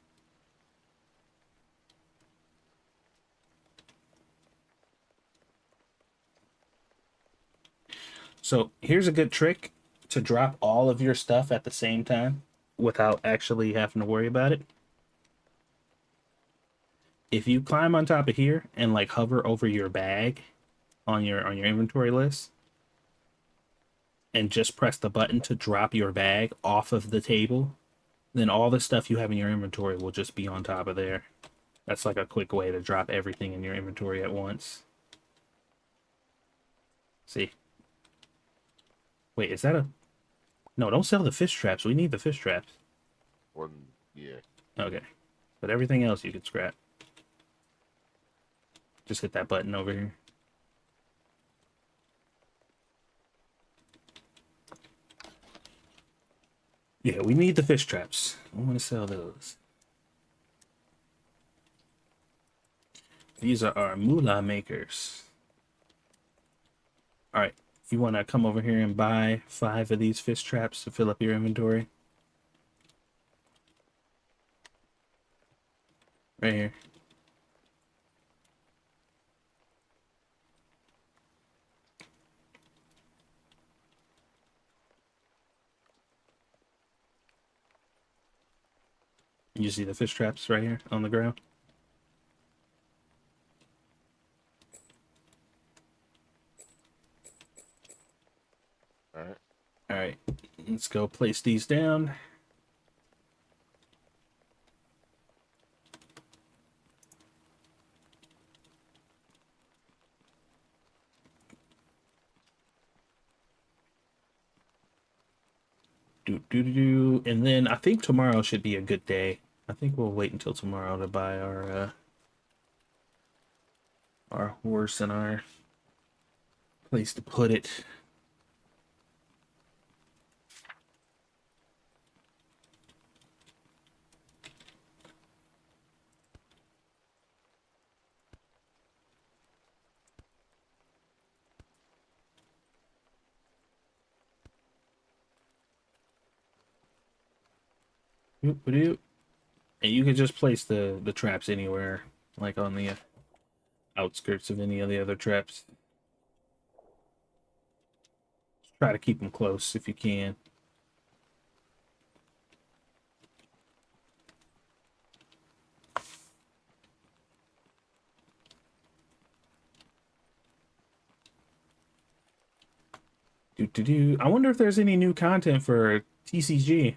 [SPEAKER 1] So here's a good trick to drop all of your stuff at the same time without actually having to worry about it. If you climb on top of here and like hover over your bag on your inventory list and just press the button to drop your bag off of the table, then all the stuff you have in your inventory will just be on top of there. That's like a quick way to drop everything in your inventory at once. See? Wait, is that a... No, don't sell the fish traps. We need the fish traps.
[SPEAKER 2] One, yeah.
[SPEAKER 1] Okay. But everything else you could scrap. Just hit that button over here. Yeah, we need the fish traps. I want to sell those. These are our moolah makers. All right. You want to come over here and buy 5 of these fish traps to fill up your inventory? Right here. You see the fish traps right here on the ground?
[SPEAKER 2] Alright.
[SPEAKER 1] All right. Let's go place these down. And then I think tomorrow should be a good day. I think we'll wait until tomorrow to buy our horse and our place to put it. And you can just place the traps anywhere, like on the outskirts of any of the other traps. Just try to keep them close if you can. I wonder if there's any new content for TCG.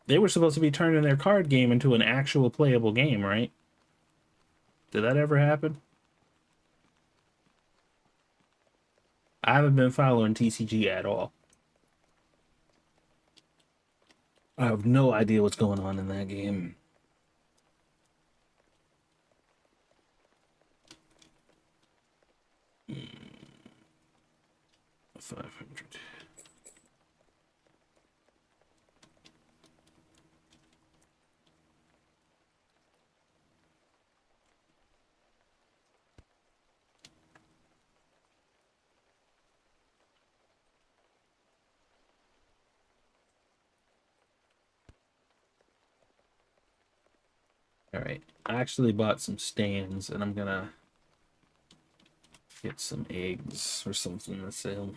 [SPEAKER 1] They were supposed to be turning their card game into an actual playable game, right? Did that ever happen? I haven't been following TCG at all. I have no idea what's going on in that game. Hmm, 500. All right. I actually bought some stands and I'm gonna get some eggs or something to sell.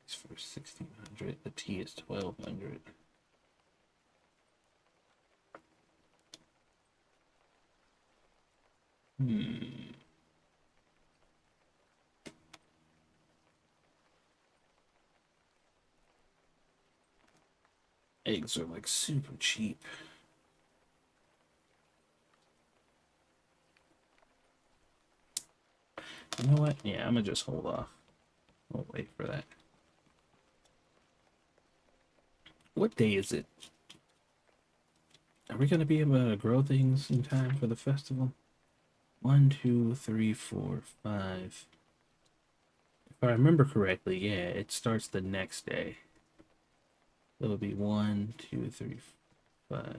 [SPEAKER 1] It's for 1600. The tea is 1200. Hmm. Eggs are like super cheap. You know what? Yeah, I'm gonna just hold off. We'll wait for that. What day is it? Are we gonna be able to grow things in time for the festival? 1, 2, 3, 4, 5. If I remember correctly, yeah, it starts the next day. So it'll be 1, 2, 3, 5.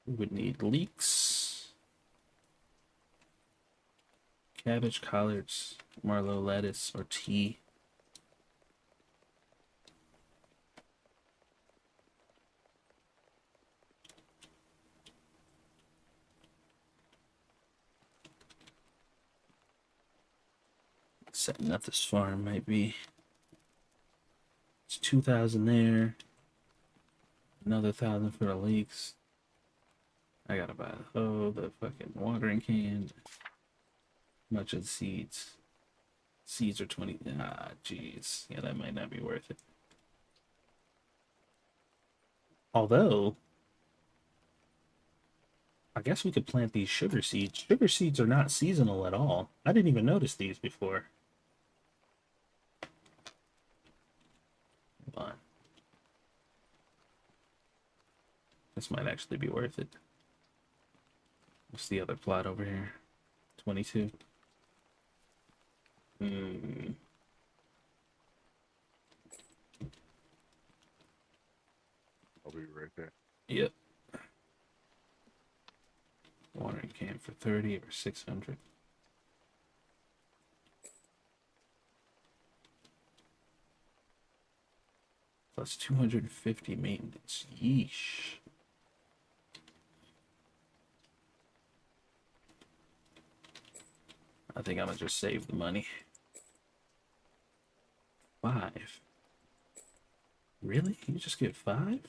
[SPEAKER 1] We would need leeks, cabbage, collards, marlow lettuce, or tea. Setting up this farm might be. It's 2,000 there. Another 1,000 for the leeks. I gotta buy the fucking watering can. Much of the seeds. Seeds are 20. Ah, jeez. Yeah, that might not be worth it. Although, I guess we could plant these sugar seeds. Sugar seeds are not seasonal at all. I didn't even notice these before. Hold on. This might actually be worth it. What's the other plot over here? 22. Hmm.
[SPEAKER 2] I'll be right there.
[SPEAKER 1] Yep. Watering can for 30 or 600. Plus 250 maintenance. Yeesh. I think I'm gonna just save the money. 5. Really? You just get 5?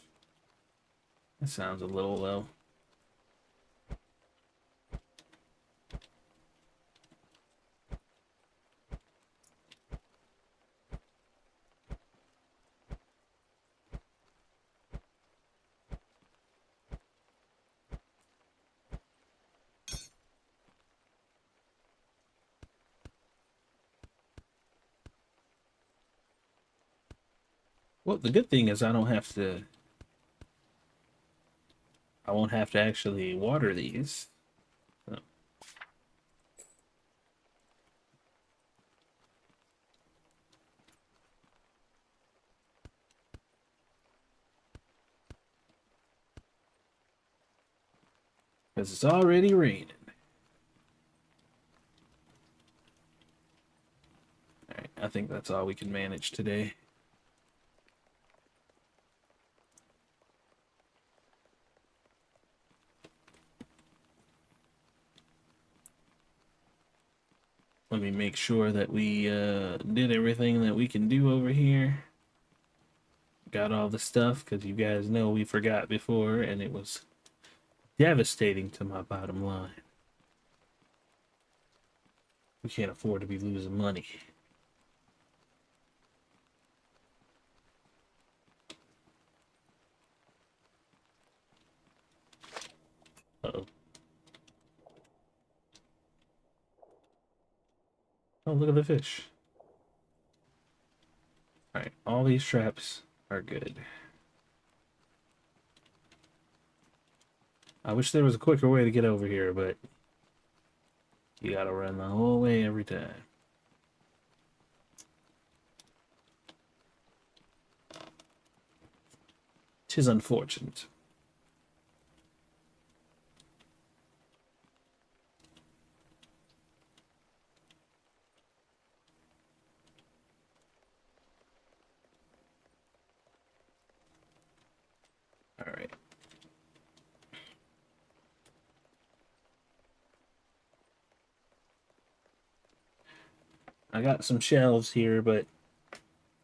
[SPEAKER 1] That sounds a little low. Well, the good thing is I don't have to. I won't have to actually water these. So. Because it's already raining. Alright, I think that's all we can manage today. Let me make sure that we did everything that we can do over here. Got all the stuff, because you guys know we forgot before, and it was devastating to my bottom line. We can't afford to be losing money. Uh-oh. Oh, look at the fish. Alright, all these traps are good. I wish there was a quicker way to get over here, but you gotta run the whole way every time. Tis unfortunate. Alright. I got some shelves here, but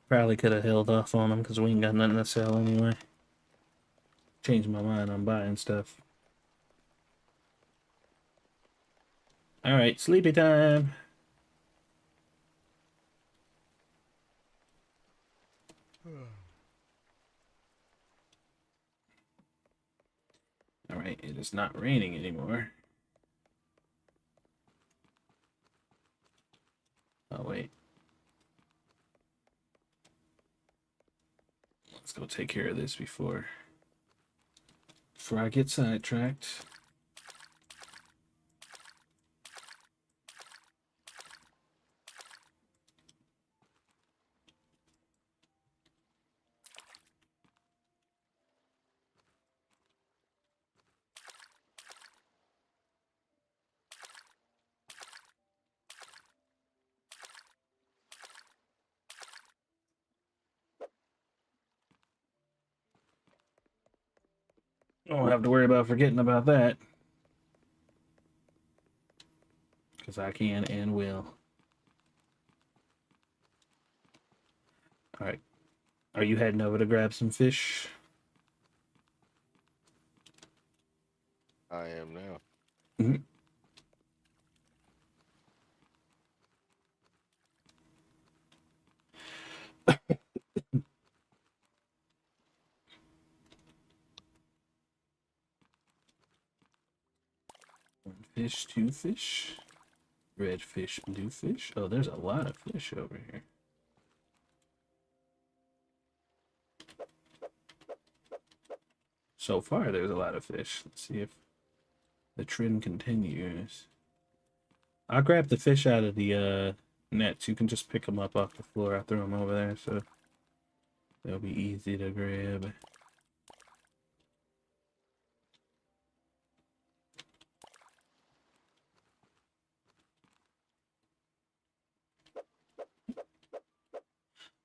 [SPEAKER 1] probably could have held off on them because we ain't got nothing to sell anyway. Changed my mind on buying stuff. Alright, sleepy time. Alright, it is not raining anymore. Oh, wait. Let's go take care of this before I get sidetracked. Don't have to worry about forgetting about that. Because I can and will. Alright. Are you heading over to grab some fish?
[SPEAKER 2] I am now.
[SPEAKER 1] Mhm. One fish, two fish. Red fish, blue fish. Oh, there's a lot of fish over here. So far, there's a lot of fish. Let's see if the trend continues. I'll grab the fish out of the nets. You can just pick them up off the floor. I threw them over there, so they'll be easy to grab.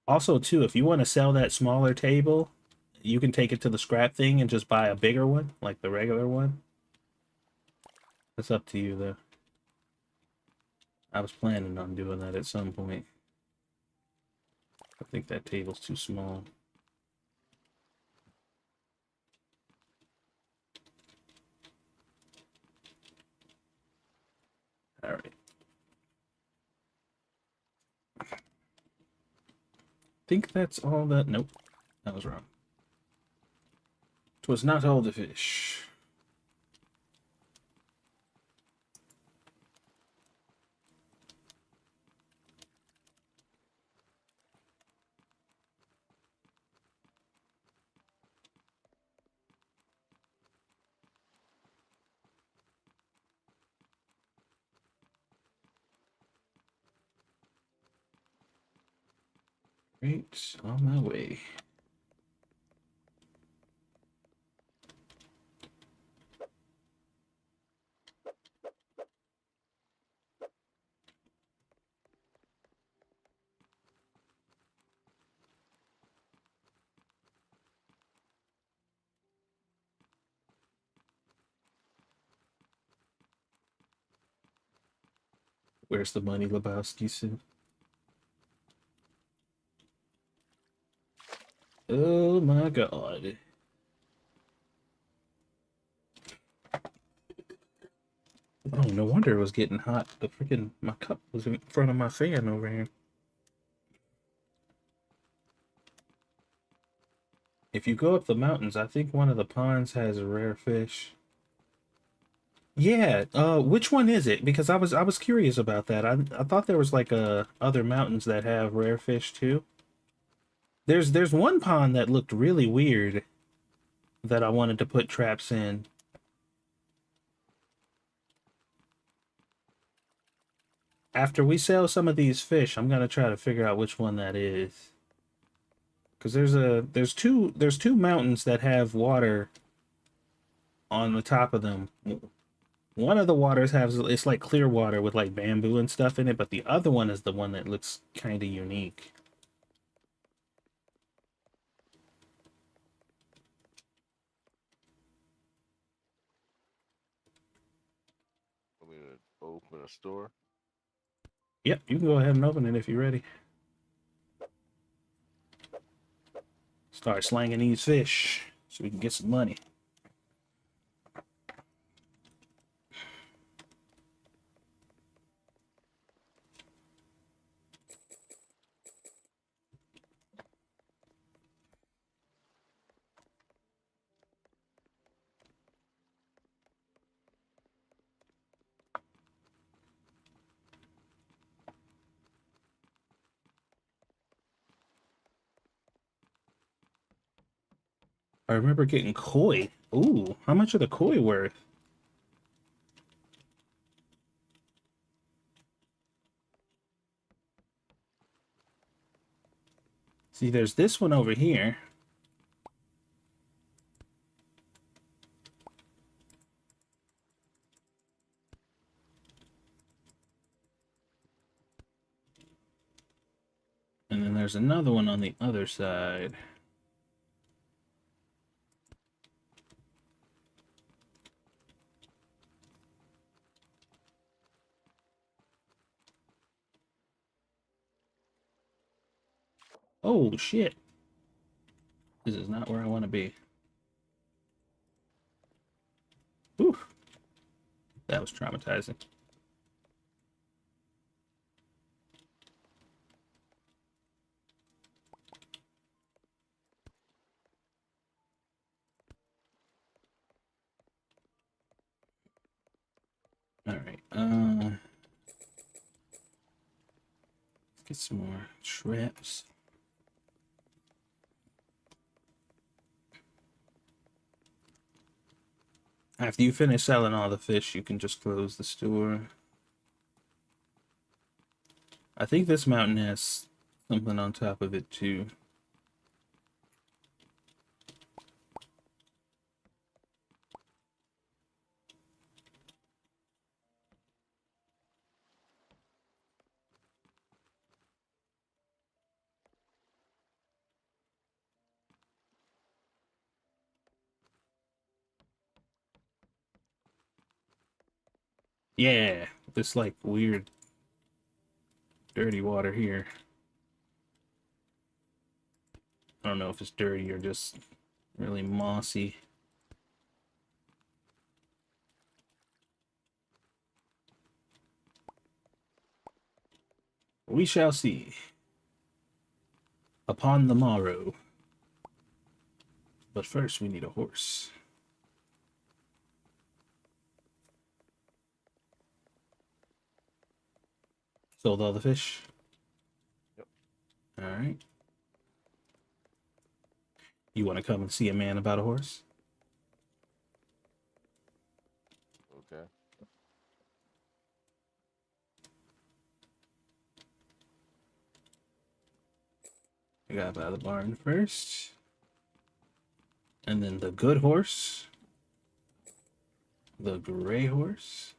[SPEAKER 1] Also, too, if you want to sell that smaller table, you can take it to the scrap thing and just buy a bigger one, like the regular one. That's up to you, though. I was planning on doing that at some point. I think that table's too small. All right. Think that's all that. Nope, that was wrong. 'Twas not all the fish. Great, on my way. Where's the money, Lebowski suit? Oh my god. Oh, no wonder it was getting hot. The freaking my cup was in front of my fan over here. If you go up the mountains, I think one of the ponds has a rare fish. Yeah, which one is it? Because I was curious about that. I thought there was like other mountains that have rare fish too. There's one pond that looked really weird that I wanted to put traps in. After we sell some of these fish, I'm gonna try to figure out which one that is. Because there's two mountains that have water on the top of them. One of the waters has it's like clear water with like bamboo and stuff in it, but the other one is the one that looks kind of unique.
[SPEAKER 2] I'm gonna open a store.
[SPEAKER 1] Yep, you can go ahead and open it if you're ready. Start slanging these fish so we can get some money. I remember getting koi. Ooh, how much are the koi worth? See, there's this one over here. And then there's another one on the other side. Oh, shit. This is not where I want to be. Ooh, that was traumatizing. All right. Let's get some more traps. After you finish selling all the fish, you can just close the store. I think this mountain has something on top of it too. Yeah, this like weird dirty water here. I don't know if it's dirty or just really mossy. We shall see. Upon the morrow. But first we need a horse. Sold all the fish?
[SPEAKER 2] Yep.
[SPEAKER 1] Alright. You want to come and see a man about a horse?
[SPEAKER 2] Okay.
[SPEAKER 1] I got by the barn first. And then the good horse. The gray horse.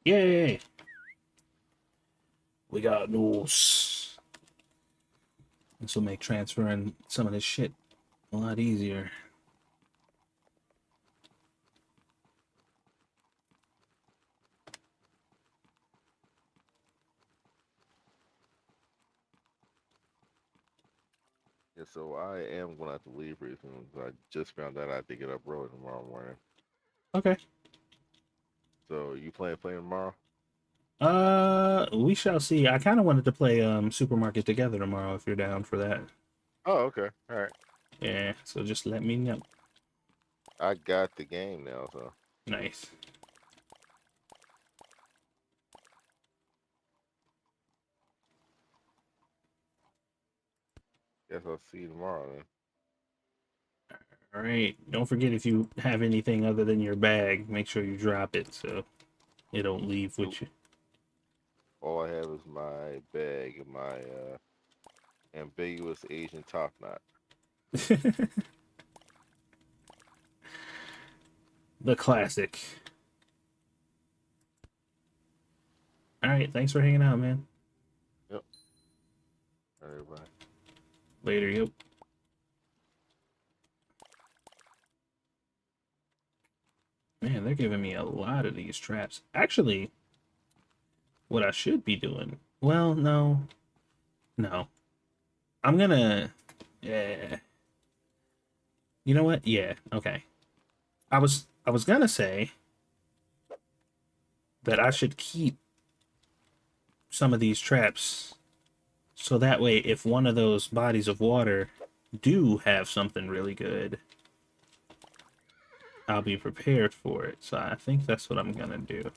[SPEAKER 1] Yay! We got news. This will make transferring some of this shit a lot easier.
[SPEAKER 2] Yeah, so I am gonna have to leave pretty soon. 'Cause I just found out I have to get up early tomorrow morning.
[SPEAKER 1] Okay.
[SPEAKER 2] So you playing tomorrow?
[SPEAKER 1] We shall see. I kind of wanted to play Supermarket Together tomorrow if you're down for that.
[SPEAKER 2] Oh, okay. All right.
[SPEAKER 1] Yeah, so just let me know.
[SPEAKER 2] I got the game now, so
[SPEAKER 1] Nice.
[SPEAKER 2] guess I'll see you tomorrow then.
[SPEAKER 1] All right. Don't forget if you have anything other than your bag, make sure you drop it so it don't leave
[SPEAKER 2] Nope.
[SPEAKER 1] with you.
[SPEAKER 2] All I have is my bag and my ambiguous Asian top knot.
[SPEAKER 1] The classic. All right. Thanks for hanging out, man.
[SPEAKER 2] Yep. All right, bye.
[SPEAKER 1] Later. Yep. Man, they're giving me a lot of these traps. Actually, what I should be doing. Well, no. No. I'm gonna. Yeah. You know what? Yeah. Okay. I was gonna say that I should keep some of these traps so that way if one of those bodies of water do have something really good, I'll be prepared for it. So I think that's what I'm gonna do.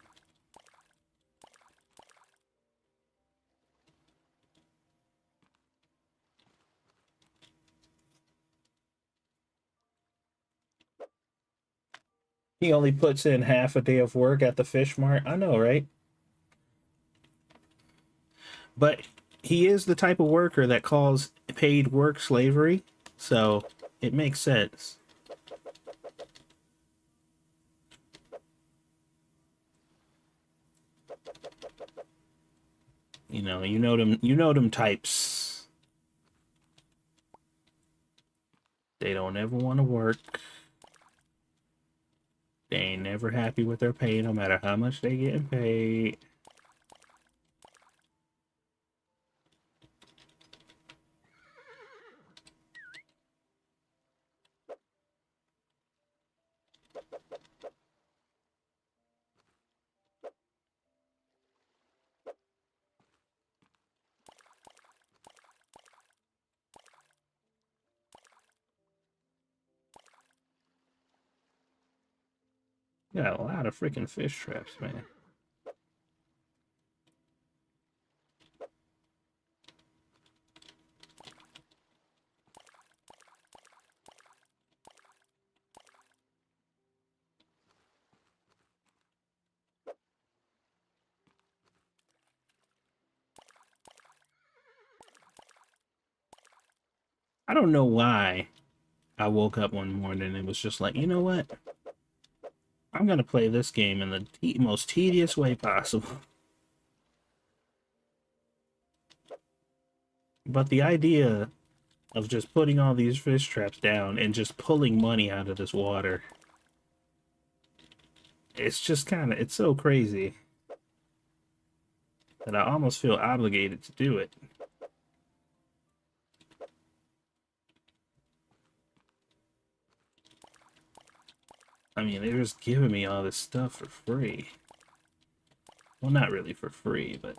[SPEAKER 1] He only puts in half a day of work at the fish mart. I know, right? But he is the type of worker that calls paid work slavery, so it makes sense. You know them types. They don't ever want to work. They ain't never happy with their pay, no matter how much they getting paid. Got a lot of freaking fish traps, man. I don't know why I woke up one morning and was just like, you know what? I'm gonna play this game in the most tedious way possible. But the idea of just putting all these fish traps down and just pulling money out of this water, it's just it's so crazy that I almost feel obligated to do it. I mean, they're just giving me all this stuff for free. Well, not really for free, but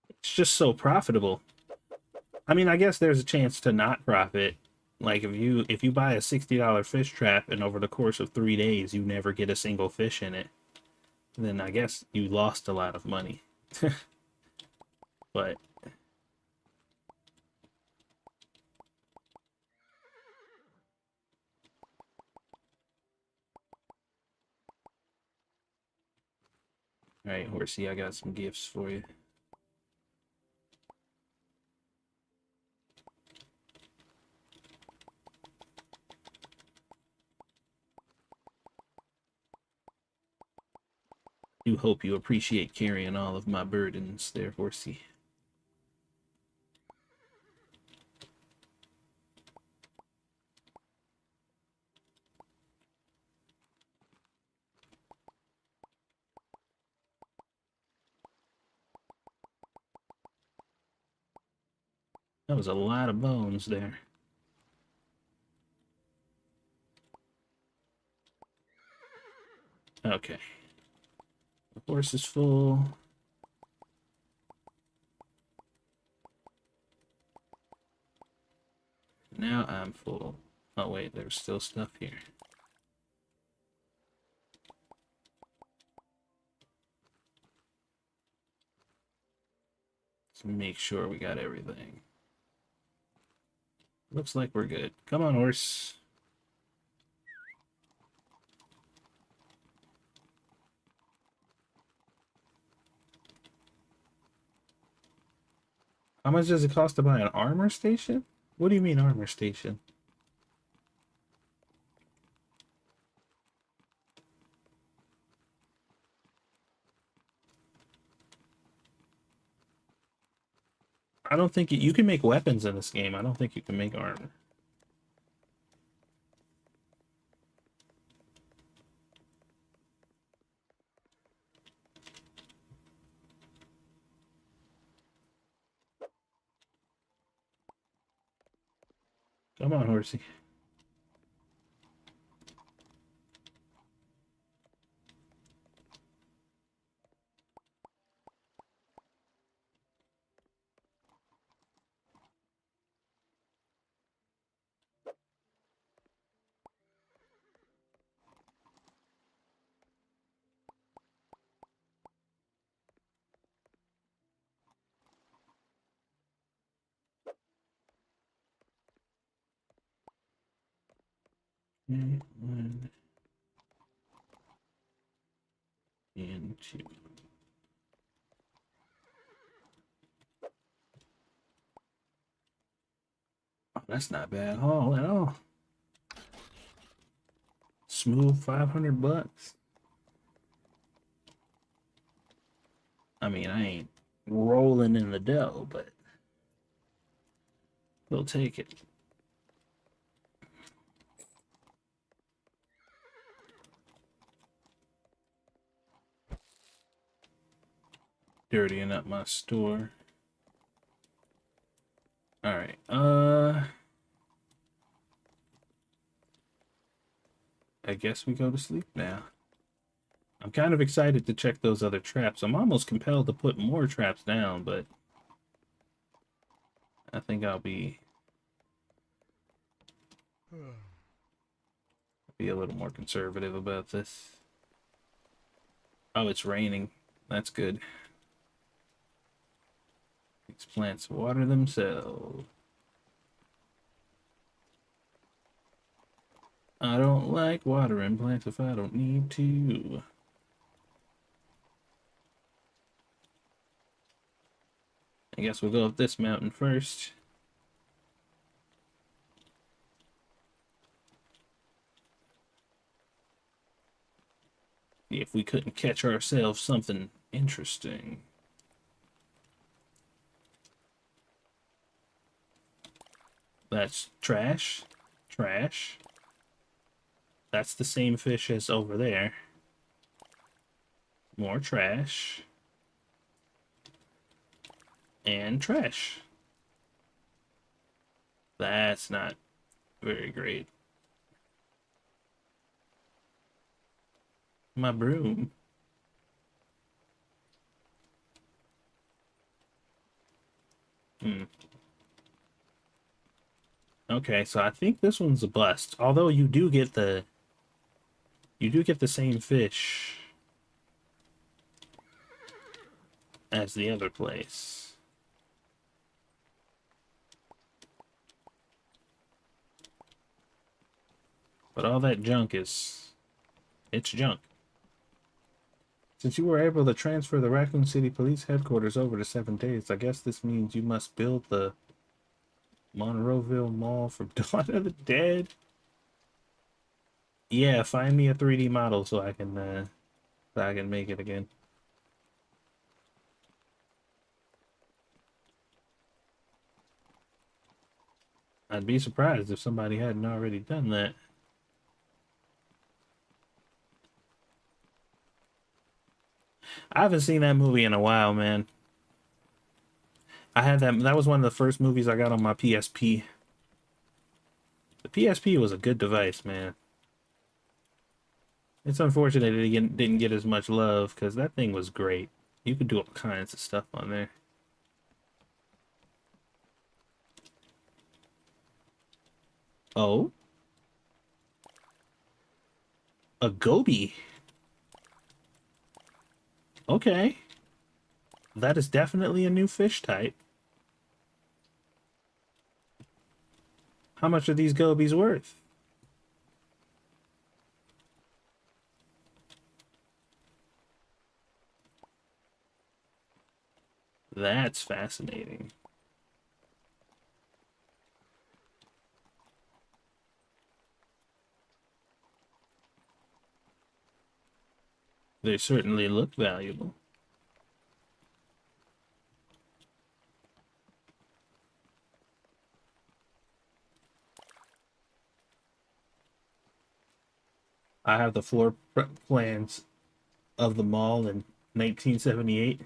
[SPEAKER 1] it's just so profitable. I mean, I guess there's a chance to not profit. Like if you buy a $60 fish trap and over the course of 3 days you never get a single fish in it, then I guess you lost a lot of money. But All right, Horsey, I got some gifts for you. Do hope you appreciate carrying all of my burdens there, Horsey. That was a lot of bones there. Okay. The horse is full. Now I'm full. Oh wait, there's still stuff here. Let's make sure we got everything. Looks like we're good. Come on, horse. How much does it cost to buy an armor station? What do you mean armor station? I don't think you can make weapons in this game. I don't think you can make armor. Come on, horsey. Okay, 1 and 2. Oh, that's not bad haul at all. Smooth $500. I mean, I ain't rolling in the dough, but we'll take it. Dirtying up my store. All right. I guess we go to sleep now. I'm kind of excited to check those other traps. I'm almost compelled to put more traps down, but I think I'll be a little more conservative about this. Oh, it's raining. That's good. These plants water themselves. I don't like watering plants if I don't need to. I guess we'll go up this mountain first. See if we couldn't catch ourselves something interesting. That's trash. Trash. That's the same fish as over there. More trash. And trash. That's not very great. My broom. Okay, so I think this one's a bust. Although you do get the same fish as the other place. But all that junk it's junk. Since you were able to transfer the Raccoon City Police headquarters over to 7 days, I guess this means you must build the Monroeville Mall from Dawn of the Dead. Yeah, find me a 3D model so I can make it again. I'd be surprised if somebody hadn't already done that. I haven't seen that movie in a while, man. I had that was one of the first movies I got on my PSP. The PSP was a good device, man. It's unfortunate it didn't get as much love because that thing was great. You could do all kinds of stuff on there. Oh? A goby. Okay. That is definitely a new fish type. How much are these gobies worth? That's fascinating. They certainly look valuable. I have the floor plans of the mall in 1978.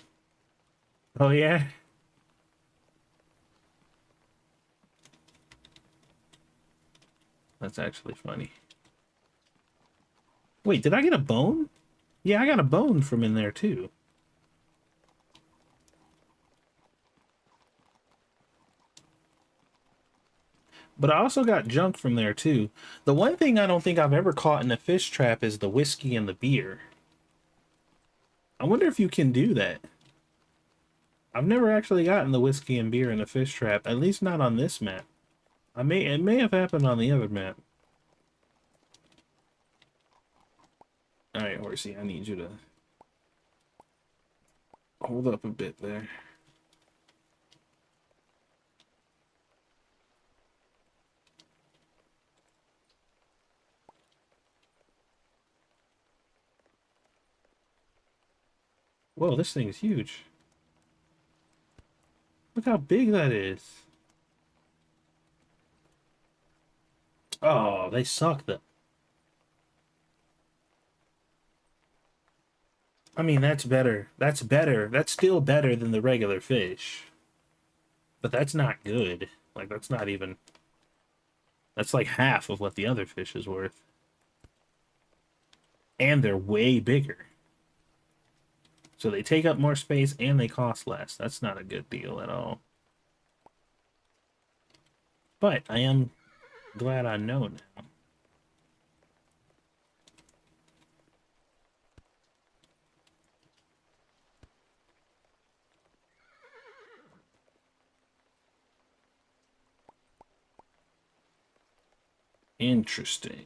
[SPEAKER 1] Oh, yeah? That's actually funny. Wait, did I get a bone? Yeah, I got a bone from in there, too. But I also got junk from there, too. The one thing I don't think I've ever caught in a fish trap is the whiskey and the beer. I wonder if you can do that. I've never actually gotten the whiskey and beer in a fish trap, at least not on this map. It may have happened on the other map. Alright, Horsey, I need you to hold up a bit there. Whoa, this thing is huge. Look how big that is. Oh, they suck though. I mean, that's better. That's better. That's still better than the regular fish. But that's not good. Like, that's not even... That's like half of what the other fish is worth. And they're way bigger. So they take up more space and they cost less. That's not a good deal at all. But I am glad I know now. Interesting.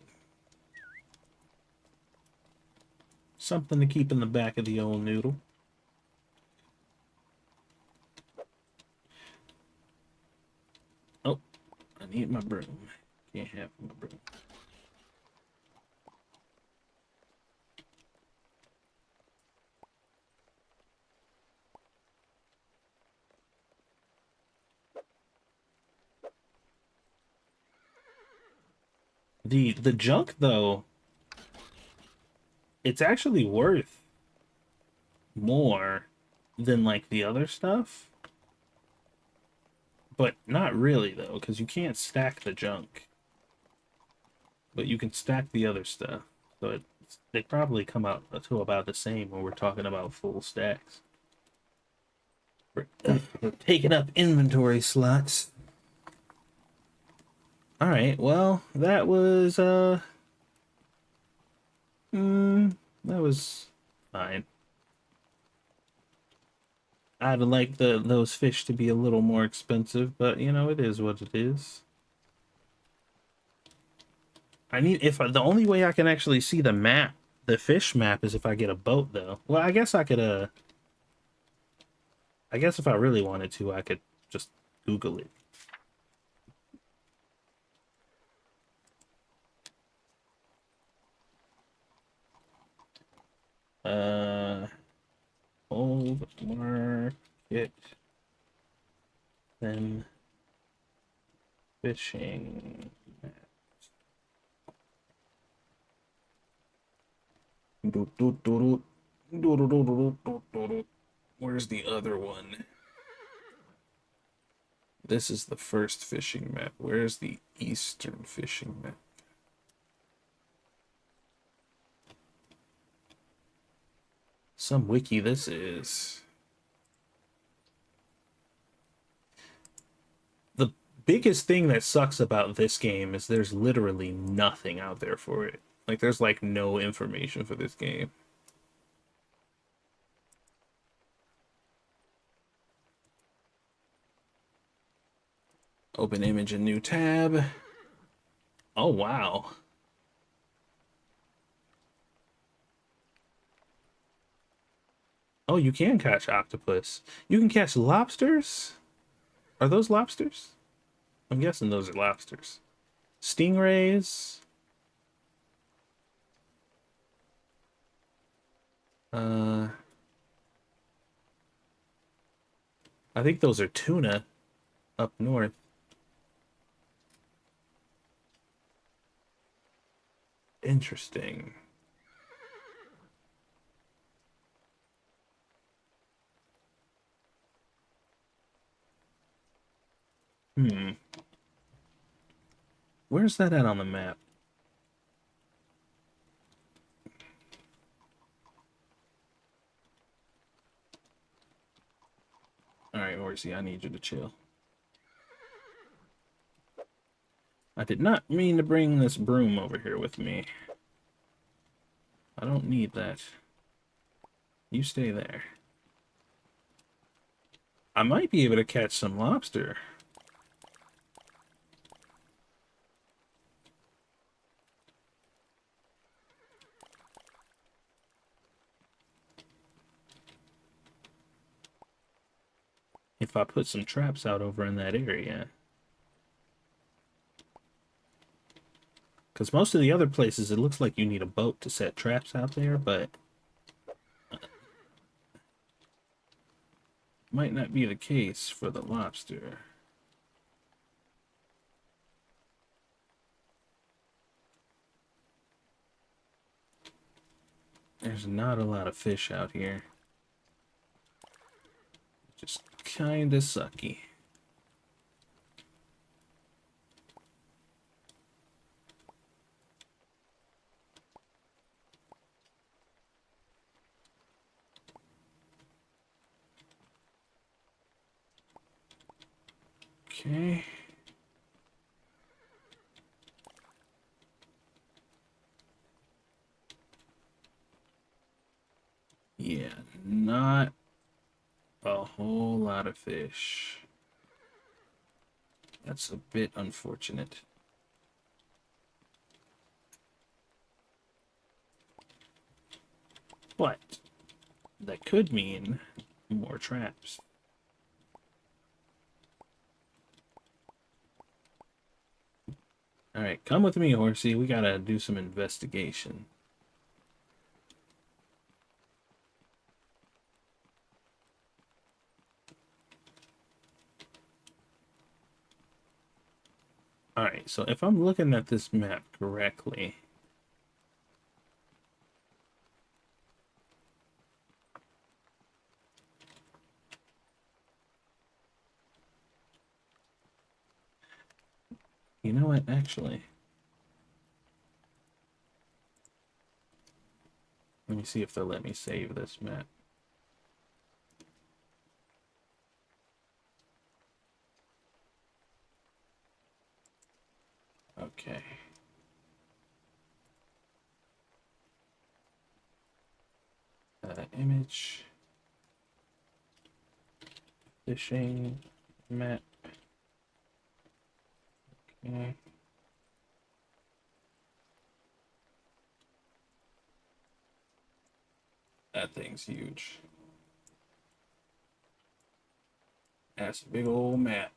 [SPEAKER 1] Something to keep in the back of the old noodle. Oh, I need my broom. Can't have my broom. The junk though, it's actually worth more than like the other stuff. But not really though, because you can't stack the junk. But you can stack the other stuff. So they probably come out to about the same when we're talking about full stacks. We're taking up inventory slots. Alright, well, that was that was fine. I'd like those fish to be a little more expensive, but you know, it is what it is. I need, if the only way I can actually see the map The fish map is if I get a boat, though. Well, I guess I could, I guess if I really wanted to, I could just Google it. Uh, old market, then fishing. Where's the other one? This is the first fishing map. Where's the eastern fishing map? Some wiki this is. The biggest thing that sucks about this game is there's literally nothing out there for it. Like, there's like no information for this game. Open image in new tab. Oh, wow. Oh, you can catch octopus. You can catch lobsters? Are those lobsters? I'm guessing those are lobsters. Stingrays. Uh, I think those are tuna up north. Interesting. Hmm. Where's that at on the map? All right, Horsey, I need you to chill. I did not mean to bring this broom over here with me. I don't need that. You stay there. I might be able to catch some lobster. If I put some traps out over in that area. Because most of the other places, it looks like you need a boat to set traps out there, but might not be the case for the lobster. There's not a lot of fish out here. Just kinda sucky. Okay. Yeah, not a whole lot of fish. That's a bit unfortunate. But that could mean more traps. All right, come with me, Horsey. We gotta do some investigation. All right, so if I'm looking at this map correctly, you know what, actually, let me see if they'll let me save this map. Okay. Image. Fishing map. Okay. That thing's huge. That's a big old map.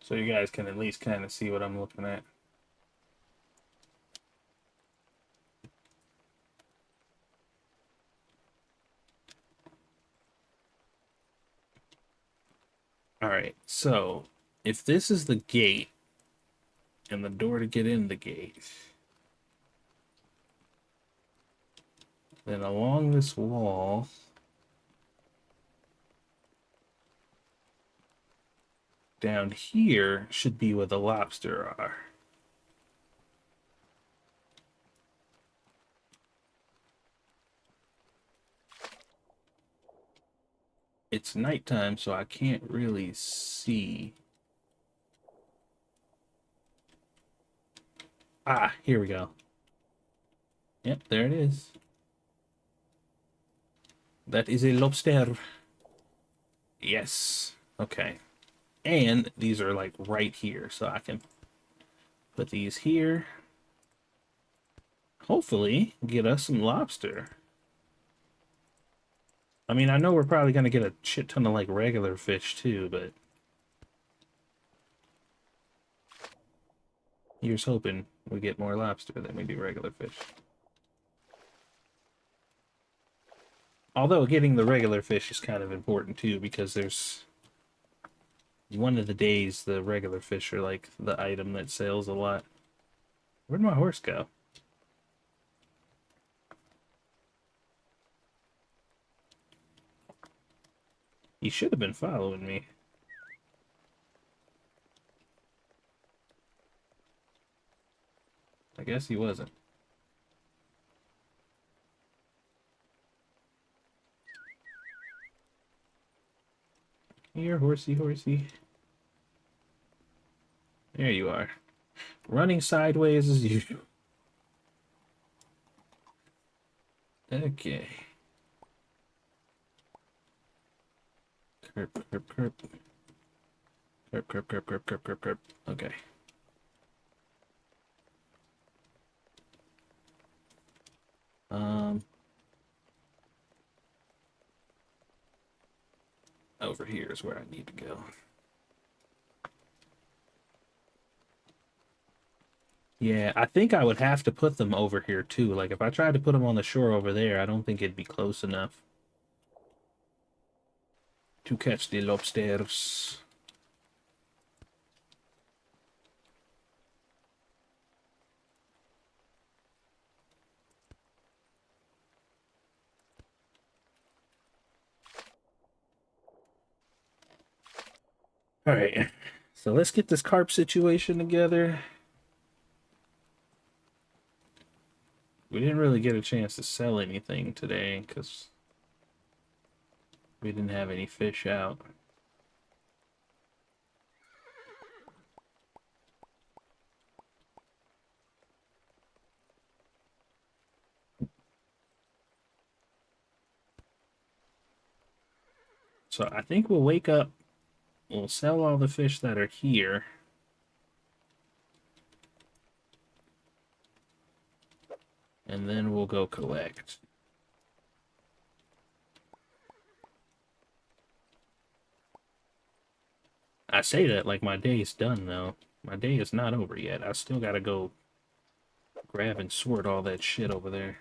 [SPEAKER 1] So you guys can at least kind of see what I'm looking at. All right, so if this is the gate and the door to get in the gate, then along this wall, down here should be where the lobster are. It's nighttime, so I can't really see. Ah, here we go. Yep, there it is. That is a lobster. Yes. Okay. And these are like right here, so I can put these here. Hopefully, get us some lobster. I mean, I know we're probably going to get a shit ton of like regular fish too, but here's hoping we get more lobster than we do regular fish. Although getting the regular fish is kind of important too, because there's one of the days the regular fish are like the item that sells a lot. Where'd my horse go? He should have been following me. I guess he wasn't. Here, horsey, horsey. There you are. Running sideways as usual. Okay. Kerp, kerp, kerp. Kerp, kerp, kerp, kerp, kerp, kerp, kerp. Okay. Over here is where I need to go. Yeah, I think I would have to put them over here too. Like if I tried to put them on the shore over there, I don't think it'd be close enough to catch the lobsters. All right, so let's get this carp situation together. We didn't really get a chance to sell anything today because we didn't have any fish out. So I think we'll wake up, we'll sell all the fish that are here. And then we'll go collect. I say that like my day's done, though. My day is not over yet. I still gotta go grab and sort all that shit over there.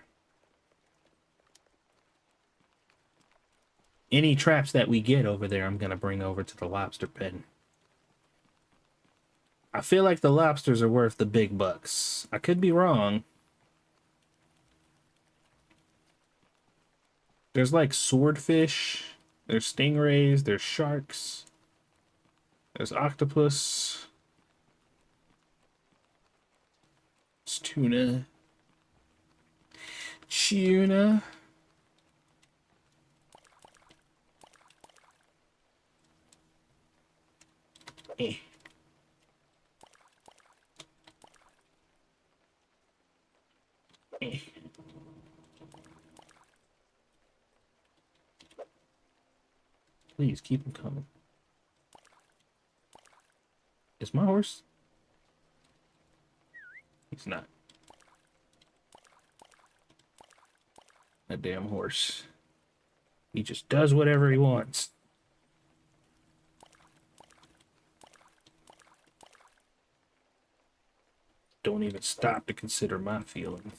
[SPEAKER 1] Any traps that we get over there, I'm gonna bring over to the lobster pen. I feel like the lobsters are worth the big bucks. I could be wrong. There's like swordfish, there's stingrays, there's sharks, there's octopus, there's tuna, tuna. Eh. Eh. Please keep them coming. Is my horse? He's not. That damn horse. He just does whatever he wants. Don't even stop to consider my feelings.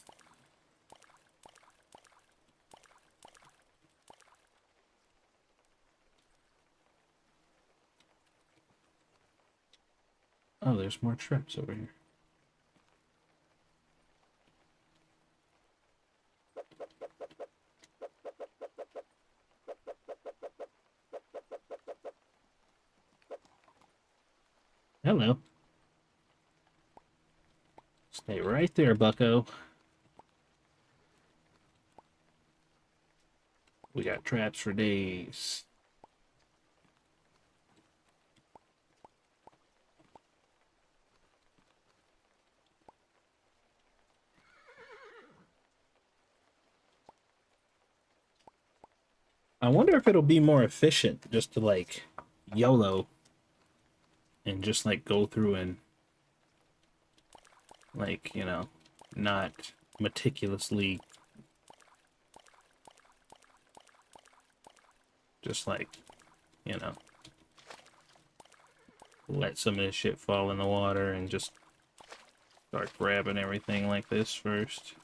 [SPEAKER 1] Oh, there's more traps over here. Hello. Stay right there, bucko. We got traps for days. I wonder if it'll be more efficient just to like YOLO and just like go through and like, you know, not meticulously just like, you know, let some of this shit fall in the water and just start grabbing everything like this first.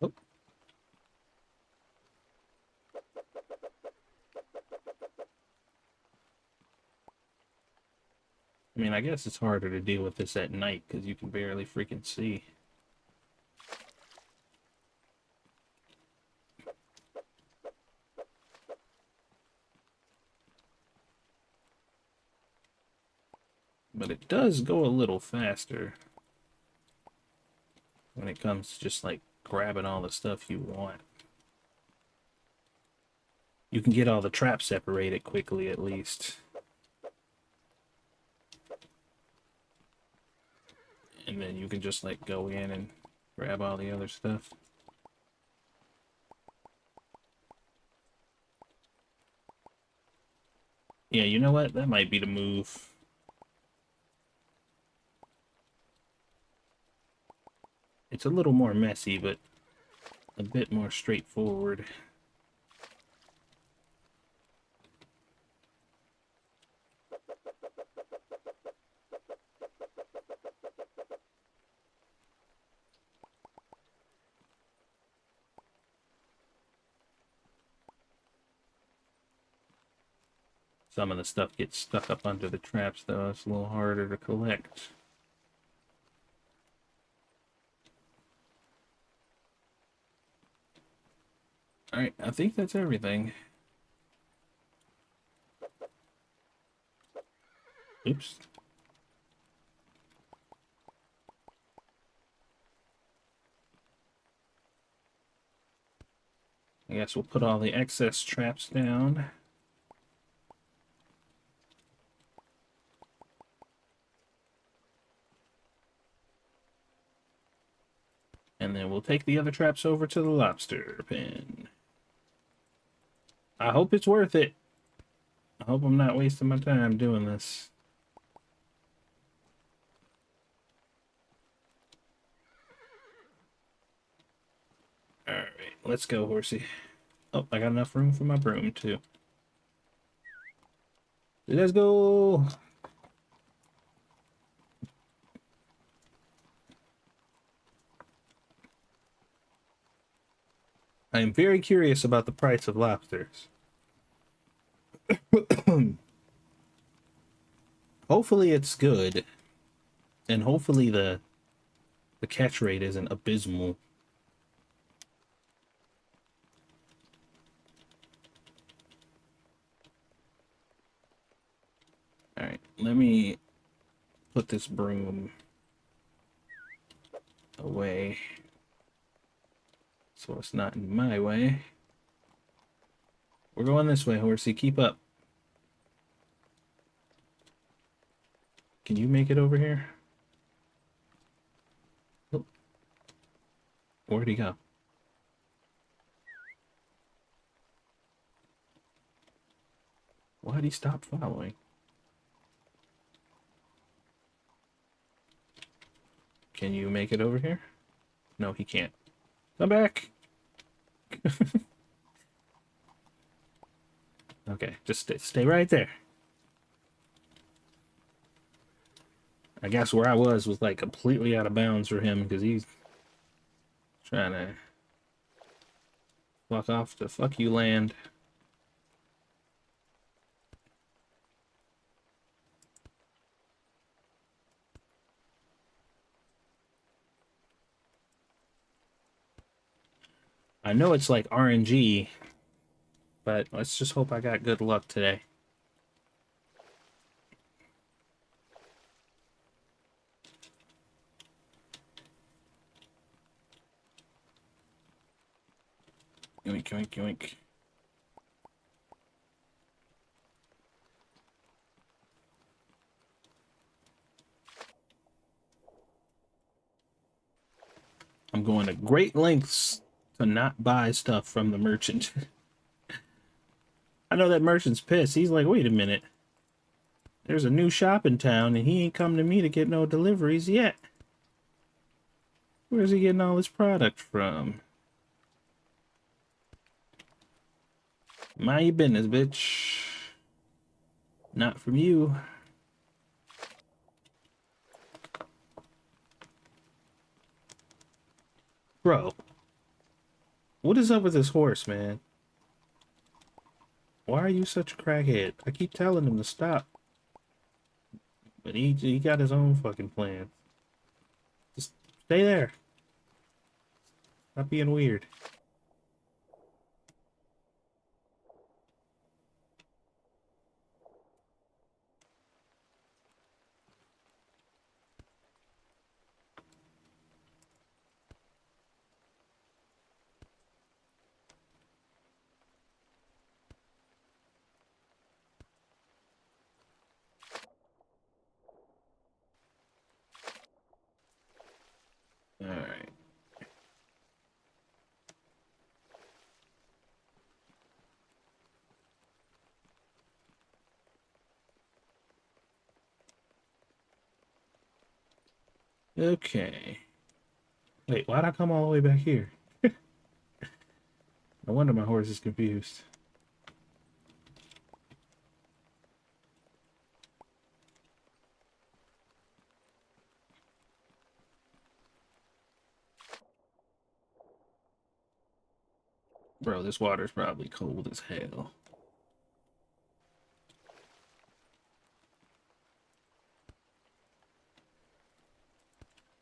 [SPEAKER 1] Oh. I mean, I guess it's harder to deal with this at night because you can barely freaking see. But it does go a little faster when it comes to just like grabbing all the stuff you want. You can get all the traps separated quickly at least. And then you can just like go in and grab all the other stuff. Yeah, you know what? That might be the move. It's a little more messy, but a bit more straightforward. Some of the stuff gets stuck up under the traps, though. It's a little harder to collect. Alright, I think that's everything. Oops. I guess we'll put all the excess traps down. And then we'll take the other traps over to the lobster pen. I hope it's worth it. I hope I'm not wasting my time doing this. Alright, let's go, horsey. Oh, I got enough room for my broom, too. Let's go! I am very curious about the price of lobsters. Hopefully it's good. And hopefully the catch rate isn't abysmal. Alright, let me put this broom away so it's not in my way. We're going this way, horsey. Keep up. Can you make it over here? Oh, where'd he go? Why'd he stop following? Can you make it over here? No, he can't. Come back. Okay, just stay right there. I guess where I was like completely out of bounds for him because he's trying to fuck off to fuck you land. I know it's like RNG, but let's just hope I got good luck today. Yoink, yoink, yoink. I'm going to great lengths to not buy stuff from the merchant. I know that merchant's pissed. He's like, wait a minute. There's a new shop in town and he ain't come to me to get no deliveries yet. Where's he getting all this product from? Mind your business, bitch. Not from you. Bro. What is up with this horse, man? Why are you such a crackhead? I keep telling him to stop. But he got his own fucking plan. Just stay there. Stop being weird. Alright. Okay. Wait, why'd I come all the way back here? No wonder my horse is confused. Bro, this water's probably cold as hell.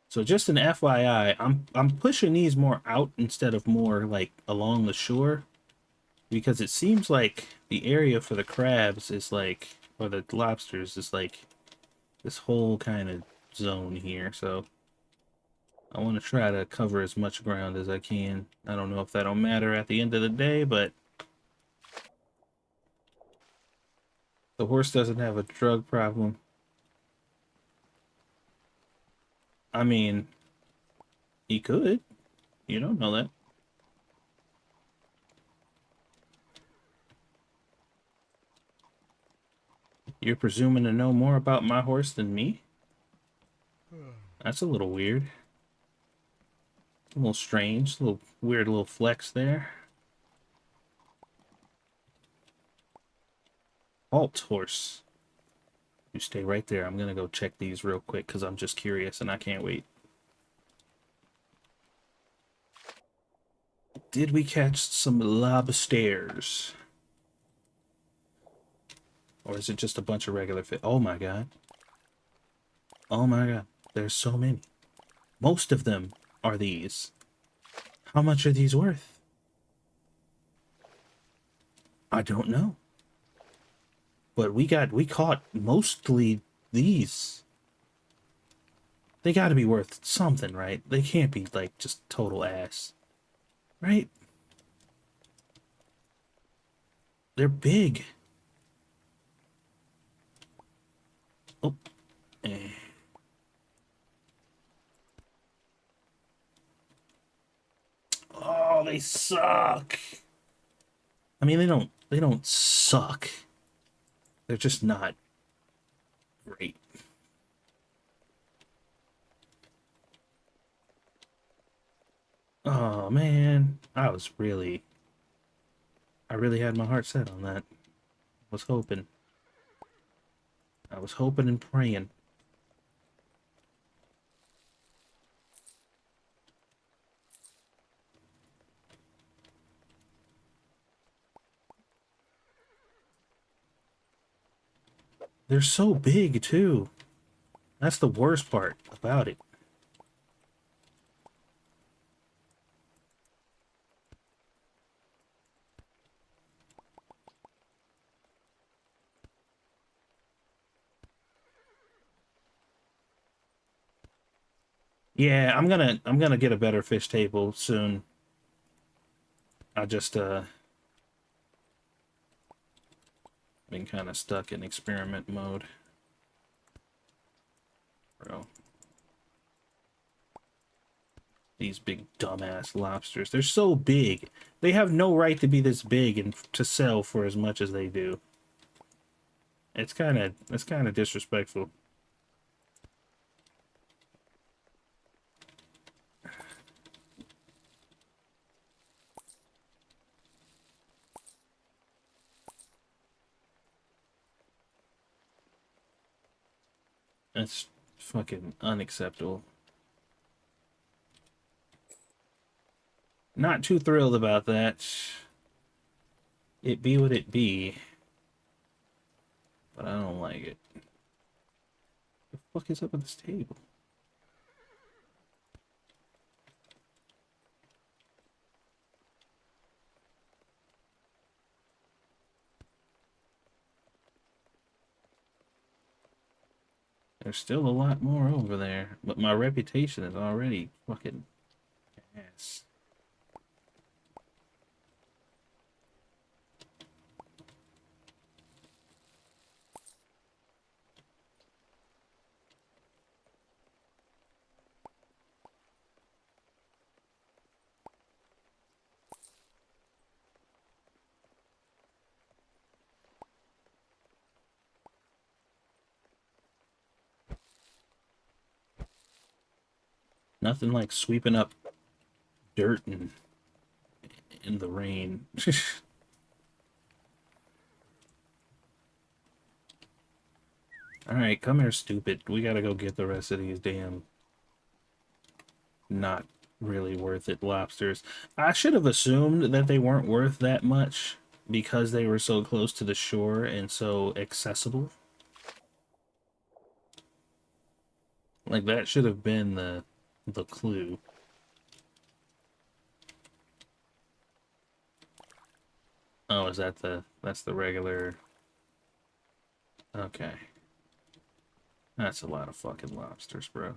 [SPEAKER 1] So just an FYI, I'm pushing these more out instead of more like along the shore because it seems like the area for the crabs is like, or the lobsters is like this whole kind of zone here. So I want to try to cover as much ground as I can. I don't know if that'll matter at the end of the day, but the horse doesn't have a drug problem. I mean, he could. You don't know that. You're presuming to know more about my horse than me? That's a little weird. A little strange. A little weird little flex there. Halt, horse. You stay right there. I'm gonna go check these real quick because I'm just curious and I can't wait. Did we catch some lobsters? Or is it just a bunch of regular fish? Oh my god. Oh my god. There's so many. Most of them are these. How much are these worth? I don't know. But we caught mostly these. They got to be worth something, right? They can't be like just total ass, right? They're big. Oh, eh. Oh, they suck. I mean, they don't suck. They're just not great. Oh man, I really had my heart set on that. Was hoping. I was hoping and praying. They're so big too. That's the worst part about it. Yeah, I'm gonna get a better fish table soon. I just been kind of stuck in experiment mode, bro. These big dumbass lobsters. They're so big. They have no right to be this big and to sell for as much as they do. It's kind of disrespectful. It's fucking unacceptable. Not too thrilled about that. It be what it be, but I don't like it. The fuck is up with this table? There's still a lot more over there, but my reputation is already fucking ass. Nothing like sweeping up dirt and in the rain. Alright, come here, stupid. We gotta go get the rest of these damn not really worth it lobsters. I should have assumed that they weren't worth that much because they were so close to the shore and so accessible. Like that should have been the clue. Oh, is that that's the regular? Okay. That's a lot of fucking lobsters, bro.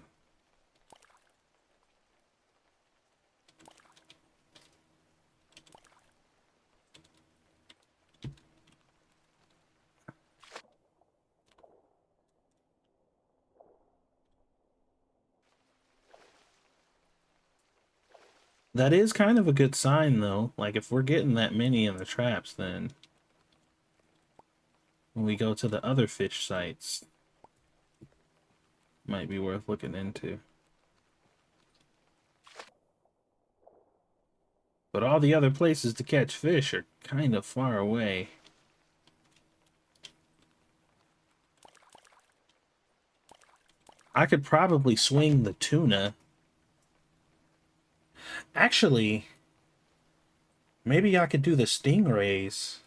[SPEAKER 1] That is kind of a good sign, though. Like, if we're getting that many in the traps, then when we go to the other fish sites, might be worth looking into. But all the other places to catch fish are kind of far away. I could probably swing the tuna. Actually, maybe I could do the stingrays.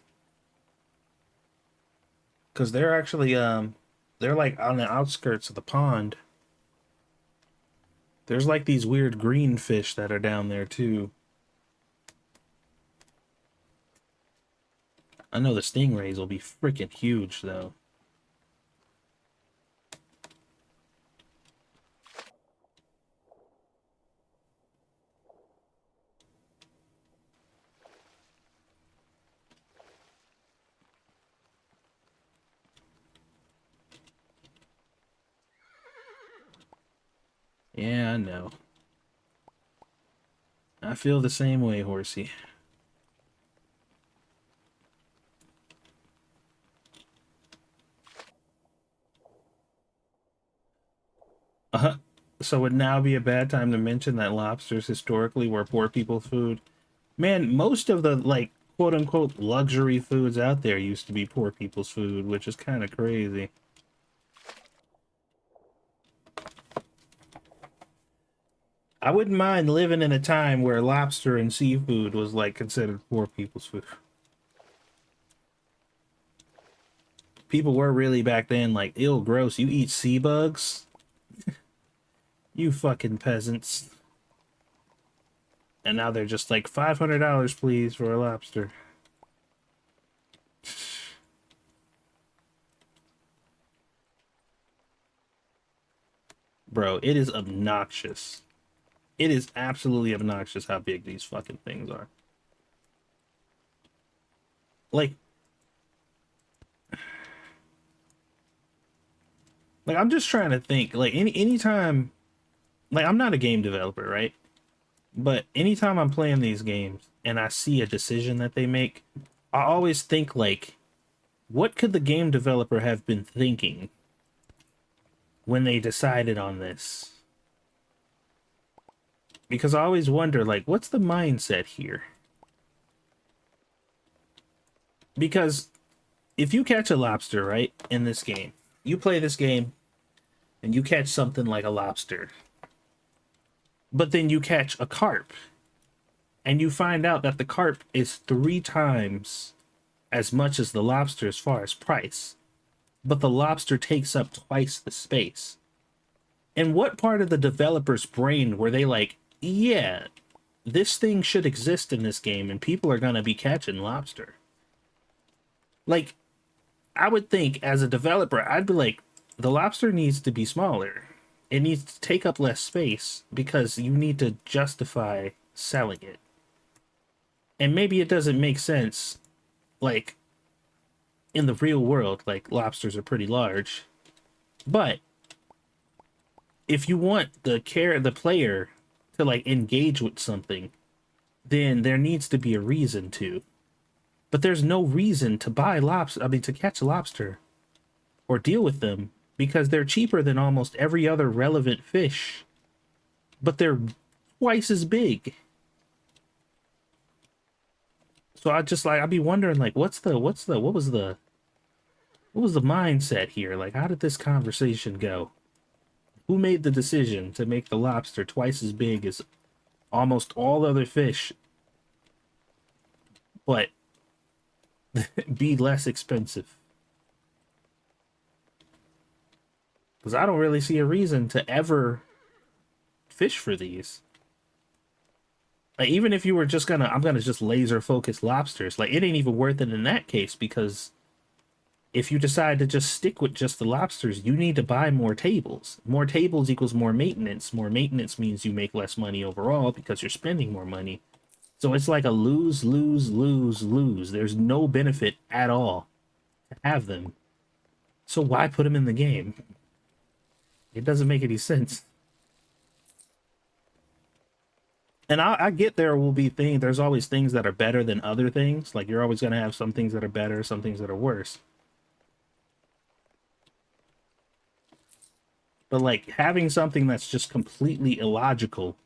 [SPEAKER 1] Because they're actually, they're like on the outskirts of the pond. There's like these weird green fish that are down there too. I know the stingrays will be freaking huge though. Yeah, I know. I feel the same way, Horsey. Uh, so would now be a bad time to mention that lobsters historically were poor people's food? Man, most of the like quote unquote luxury foods out there used to be poor people's food, which is kind of crazy. I wouldn't mind living in a time where lobster and seafood was like considered poor people's food. People were really back then like, ill, gross. You eat sea bugs? You fucking peasants. And now they're just like $500, please, for a lobster. Bro, it is obnoxious. It is absolutely obnoxious how big these fucking things are. Like, I'm just trying to think. Like, anytime, like, I'm not a game developer, right? But anytime I'm playing these games and I see a decision that they make, I always think like, what could the game developer have been thinking when they decided on this? Because I always wonder, like, what's the mindset here? Because if you catch a lobster, right, in this game, you play this game and you catch something like a lobster, but then you catch a carp and you find out that the carp is 3 times as much as the lobster as far as price, but the lobster takes up twice the space. And what part of the developer's brain were they like, yeah, this thing should exist in this game and people are gonna be catching lobster? Like, I would think as a developer, I'd be like, the lobster needs to be smaller. It needs to take up less space because you need to justify selling it. And maybe it doesn't make sense, like, in the real world, like, lobsters are pretty large. But if you want the player to, like, engage with something, then there needs to be a reason to. But there's no reason to buy lobster, I mean, to catch a lobster or deal with them because they're cheaper than almost every other relevant fish, but they're twice as big. So I just like I'd be wondering like what was the mindset here? Like how did this conversation go? Who made the decision to make the lobster twice as big as almost all other fish, but be less expensive? Because I don't really see a reason to ever fish for these. Like even if you were just gonna, I'm gonna just laser focus lobsters. Like it ain't even worth it in that case because if you decide to just stick with just the lobsters, you need to buy more tables. More tables equals more maintenance. More maintenance means you make less money overall because you're spending more money. So it's like a lose, lose, lose, lose. There's no benefit at all to have them. So why put them in the game? It doesn't make any sense. And I get there will be things, there's always things that are better than other things. Like you're always going to have some things that are better, some things that are worse. But like having something that's just completely illogical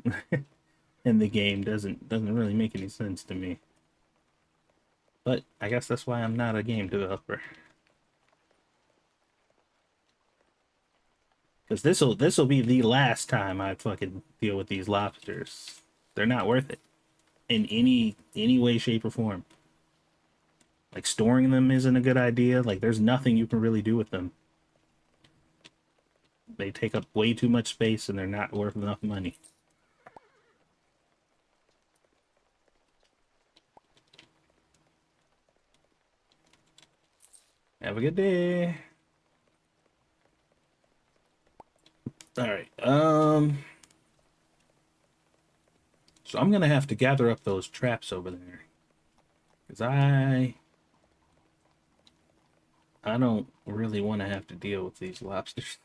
[SPEAKER 1] in the game doesn't really make any sense to me. But I guess that's why I'm not a game developer. Because this'll be the last time I fucking deal with these lobsters. They're not worth it in any way, shape, or form. Like storing them isn't a good idea. Like there's nothing you can really do with them. They take up way too much space and they're not worth enough money. Have a good day. All right. So I'm gonna have to gather up those traps over there, cause I don't really want to have to deal with these lobsters.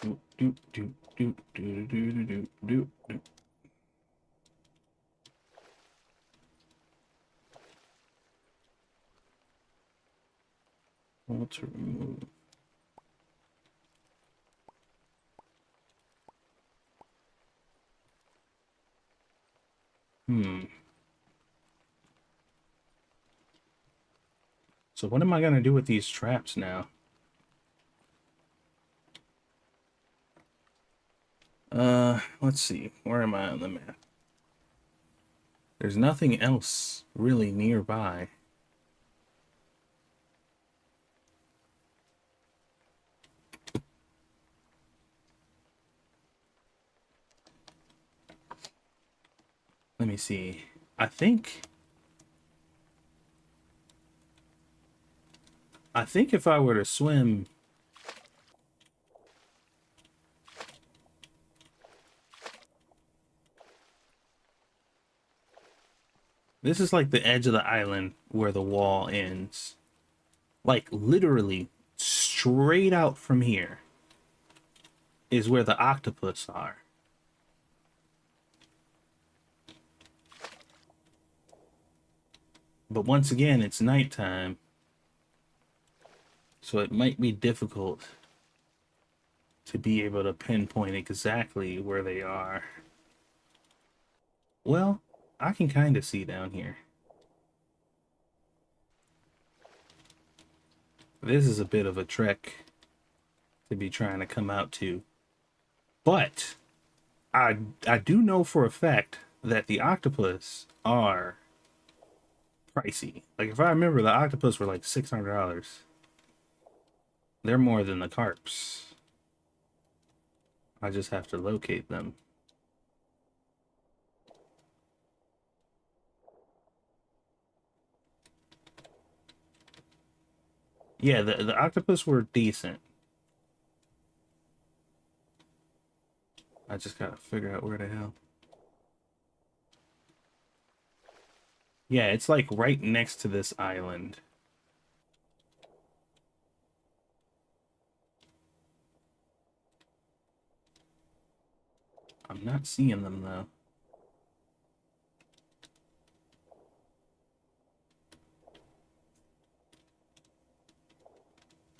[SPEAKER 1] Do, do, do, do, do, do, do, do, do, do. Want to remove. So what am I gonna do with these traps now? Let's see. Where am I on the map? There's nothing else really nearby. Let me see. I think if I were to swim, this is like the edge of the island where the wall ends. Like literally straight out from here is where the octopus are. But once again, it's nighttime, so it might be difficult to be able to pinpoint exactly where they are. Well, I can kind of see down here. This is a bit of a trek to be trying to come out to. But I do know for a fact that the octopus are pricey. Like if I remember, the octopus were like $600. They're more than the carps. I just have to locate them. Yeah, the octopus were decent. I just gotta figure out where the hell. Yeah, it's like right next to this island. I'm not seeing them though.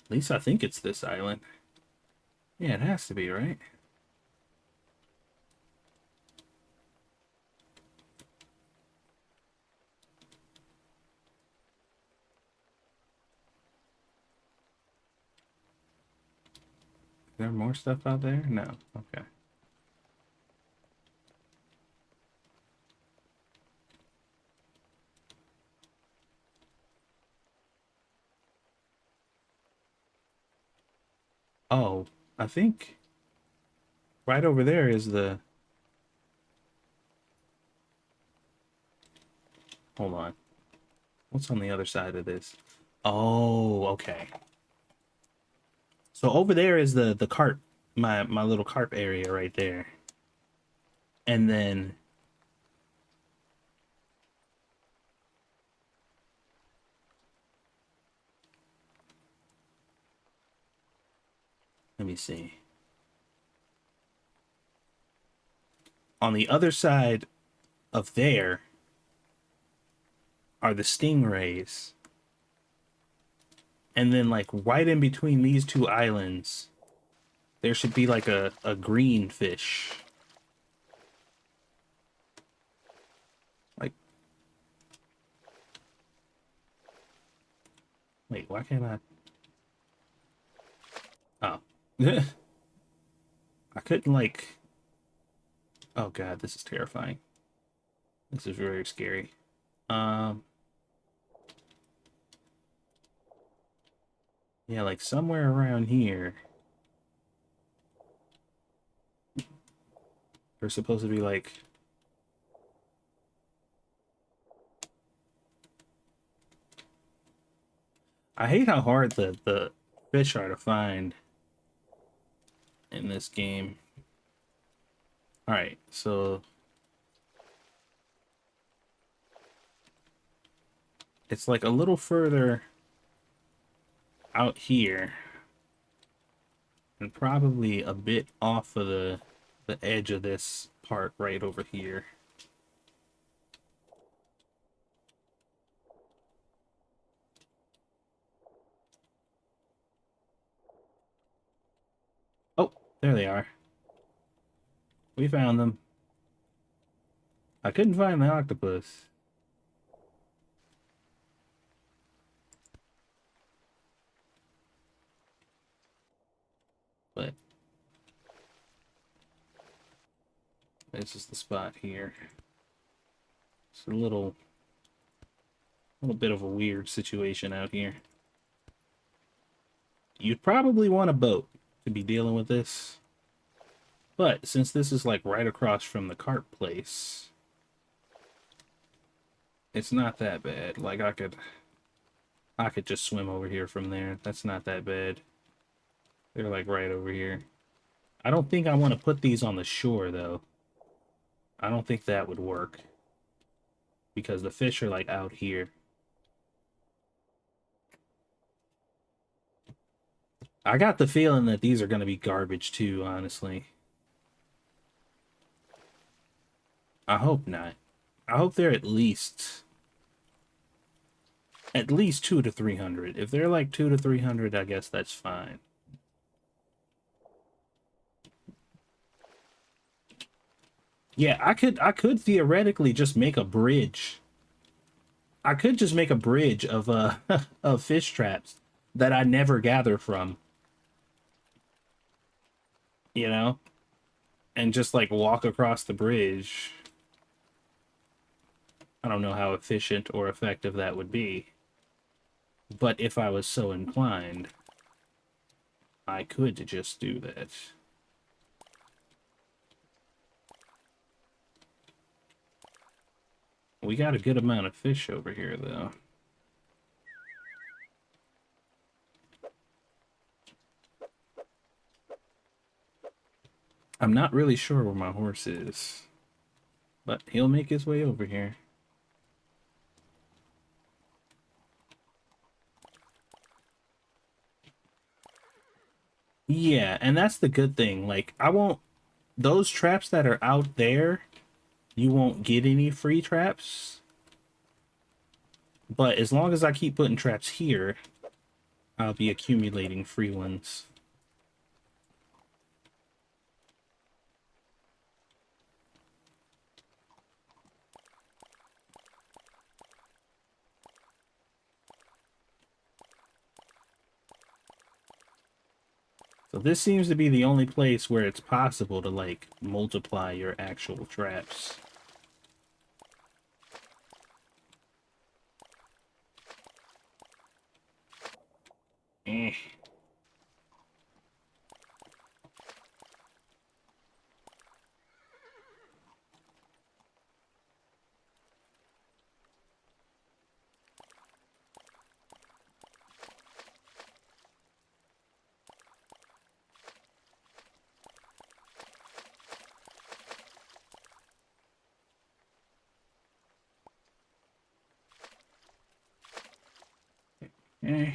[SPEAKER 1] At least I think it's this island. Yeah, it has to be, right? Is there more stuff out there? No. Okay. Oh, I think right over there is the... Hold on. What's on the other side of this? Oh, okay. So over there is the carp, my little carp area right there. And then let me see. On the other side of there are the stingrays. And then like right in between these two islands, there should be like a green fish. Like, wait, why can't I? Oh. I couldn't like... Oh god, this is terrifying. This is very scary. Um, yeah, like somewhere around here. There's supposed to be like... I hate how hard the fish are to find in this game. Alright, so it's like a little further out here. And probably a bit off of the edge of this part right over here. Oh, there they are. We found them. I couldn't find the octopus. But this is the spot here. It's a little bit of a weird situation out here. You'd probably want a boat to be dealing with this. But since this is like right across from the cart place, it's not that bad. Like I could just swim over here from there. That's not that bad. They're like right over here. I don't think I want to put these on the shore though. I don't think that would work. Because the fish are like out here. I got the feeling that these are going to be garbage too, honestly. I hope not. I hope they're at least 2 to 300. If they're like 2 to 300, I guess that's fine. Yeah, I could theoretically just make a bridge. I could just make a bridge of of fish traps that I never gather from. You know? And just like walk across the bridge. I don't know how efficient or effective that would be. But if I was so inclined, I could just do that. We got a good amount of fish over here, though. I'm not really sure where my horse is, but he'll make his way over here. Yeah, and that's the good thing. Like, I won't... Those traps that are out there, you won't get any free traps. But as long as I keep putting traps here, I'll be accumulating free ones. So this seems to be the only place where it's possible to, like, multiply your actual traps. Eh. Eh.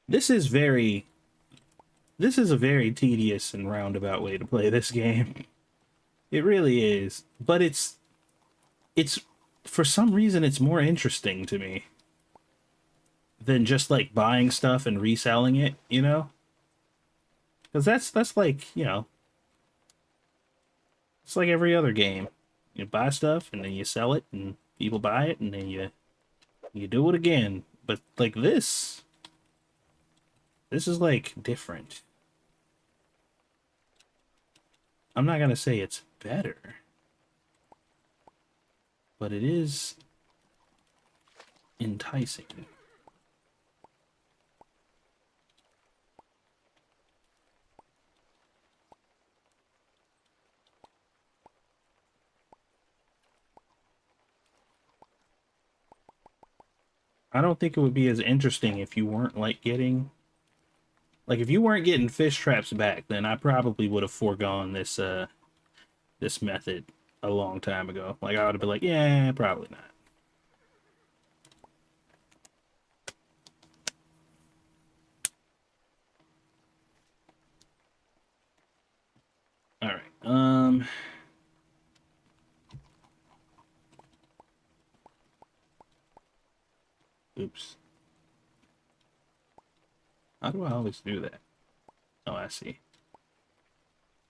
[SPEAKER 1] This is a very tedious and roundabout way to play this game. It really is. But it's for some reason it's more interesting to me than just like buying stuff and reselling it, you know? Because that's like, you know, it's like every other game. You buy stuff and then you sell it and people buy it and then you do it again. But like this is like different. I'm not gonna say it's better, but it is enticing. I don't think it would be as interesting if you weren't like getting... Like, if you weren't getting fish traps back, then I probably would have foregone this this method. a long time ago. Like I would have been like, yeah, probably not. All right. Oops. How do I always do that? Oh, I see.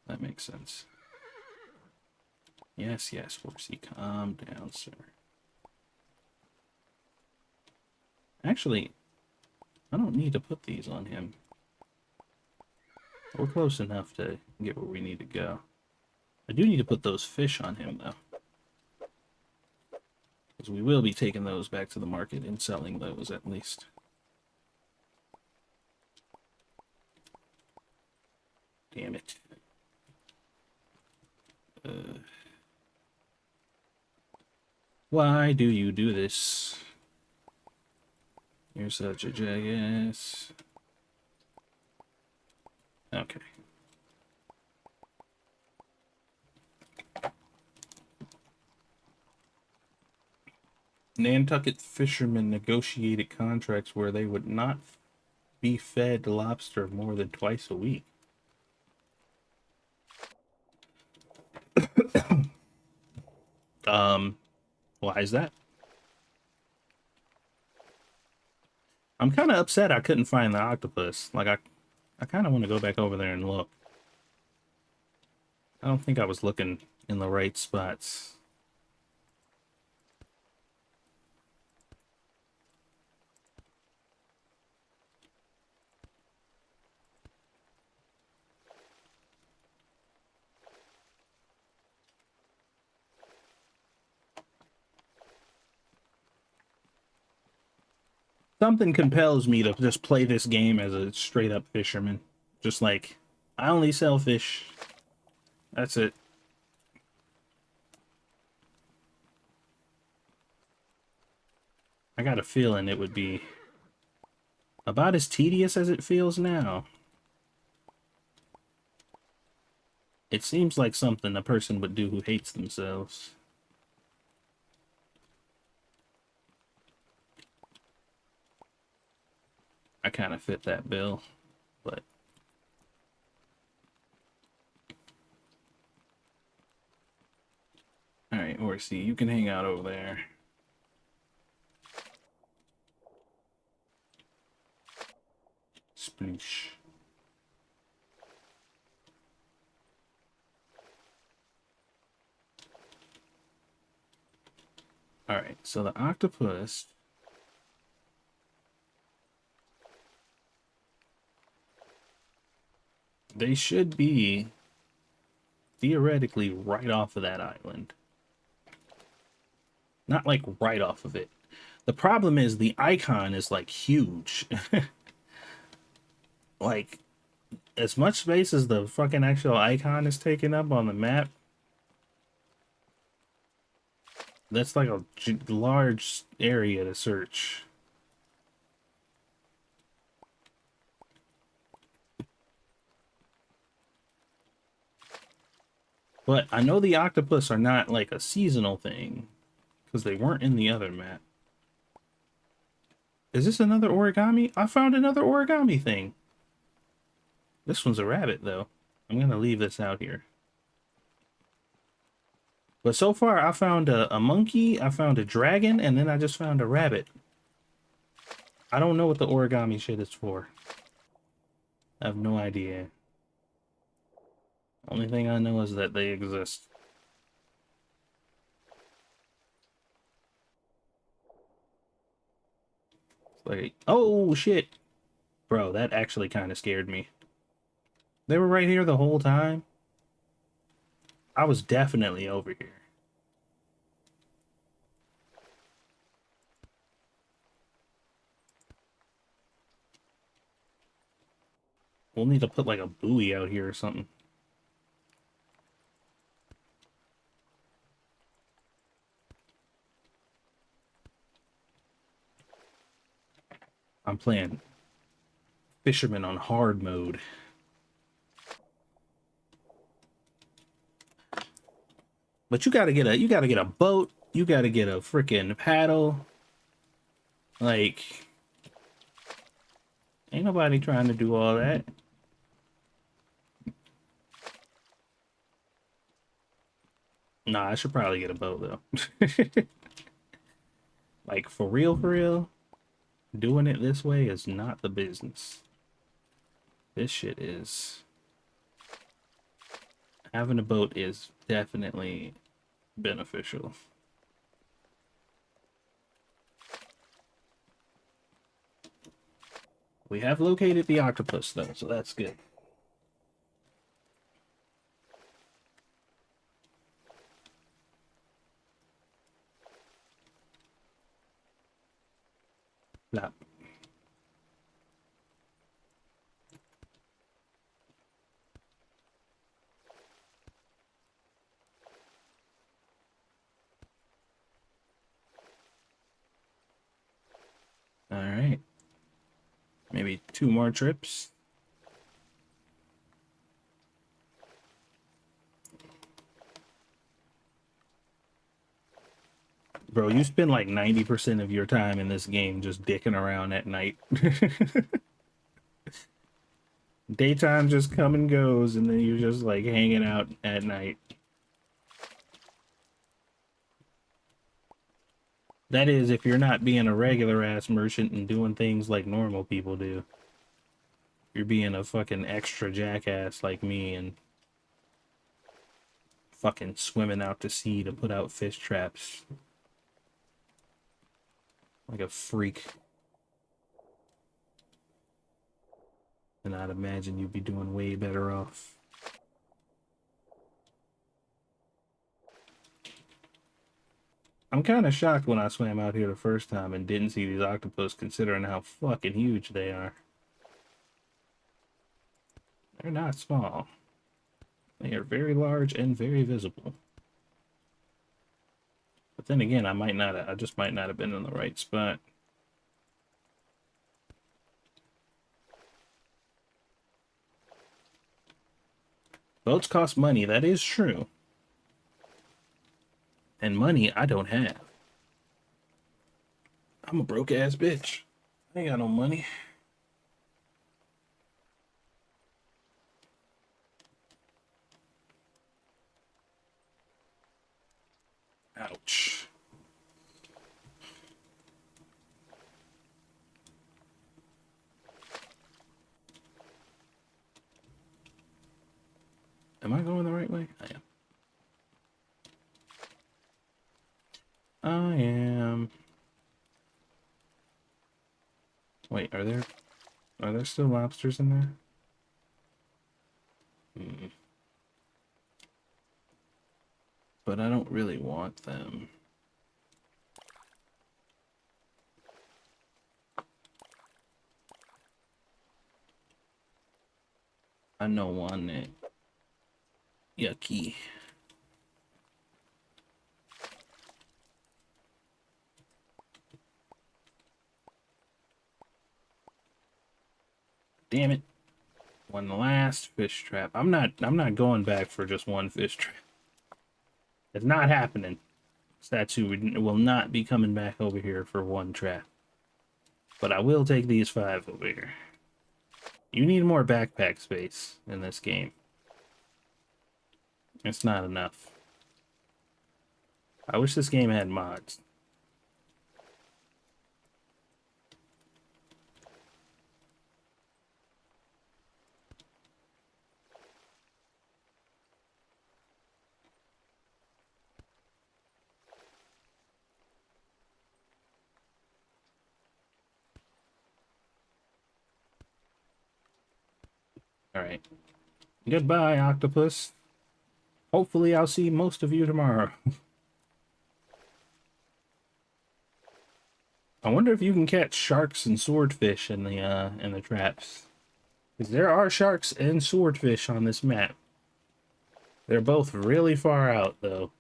[SPEAKER 1] That makes sense. Yes, yes, Horsey, calm down, sir. Actually, I don't need to put these on him. We're close enough to get where we need to go. I do need to put those fish on him, though. Because we will be taking those back to the market and selling those, at least. Damn it. Why do you do this? You're such a jackass. Okay. Nantucket fishermen negotiated contracts where they would not be fed lobster more than twice a week. Why is that? I'm kind of upset I couldn't find the octopus. Like, I kind of want to go back over there and look. I don't think I was looking in the right spots. Something compels me to just play this game as a straight up fisherman. Just like, I only sell fish. That's it. I got a feeling it would be about as tedious as it feels now. It seems like something a person would do who hates themselves. I kind of fit that bill, but... Alright, Horsey, you can hang out over there. Sploosh. Alright, so the octopus... They should be theoretically right off of that island. Not like right off of it. The problem is the icon is like huge. Like as much space as the fucking actual icon is taking up on the map. That's like a large area to search. But I know the octopus are not like a seasonal thing, because they weren't in the other map. Is this another origami? I found another origami thing. This one's a rabbit, though. I'm going to leave this out here. But so far, I found a monkey, I found a dragon, and then I just found a rabbit. I don't know what the origami shit is for. I have no idea. Only thing I know is that they exist. It's like, oh shit! Bro, that actually kind of scared me. They were right here the whole time? I was definitely over here. We'll need to put like a buoy out here or something. I'm playing Fisherman on hard mode. But you gotta get a boat. You gotta get a freaking paddle. Like, ain't nobody trying to do all that. Nah, I should probably get a boat though. Like for real, doing it this way is not the business. This shit is. Having a boat is definitely beneficial. We have located the octopus though, so that's good. Nah. All right. Maybe 2 more trips. Bro, you spend like 90% of your time in this game just dicking around at night. Daytime just come and goes, and then you're just like hanging out at night. That is, if you're not being a regular ass merchant and doing things like normal people do. You're being a fucking extra jackass like me and fucking swimming out to sea to put out fish traps. Like a freak. And I'd imagine you'd be doing way better off. I'm kind of shocked when I swam out here the first time and didn't see these octopus, considering how fucking huge they are. They're not small. They are very large and very visible. But then again, I just might not have been in the right spot. Boats cost money, that is true. And money I don't have. I'm a broke ass bitch. I ain't got no money. Ouch. Am I going the right way? I am. I am. Wait, are there still lobsters in there? Hmm. But I don't really want them. I don't want it. Yucky. Damn it. One last fish trap. I'm not going back for just one fish trap. It's not happening. Statue will not be coming back over here for one trap. But I will take these 5 over here. You need more backpack space in this game. It's not enough. I wish this game had mods. Alright. Goodbye, octopus. Hopefully I'll see most of you tomorrow. I wonder if you can catch sharks and swordfish in the traps. Because there are sharks and swordfish on this map. They're both really far out, though.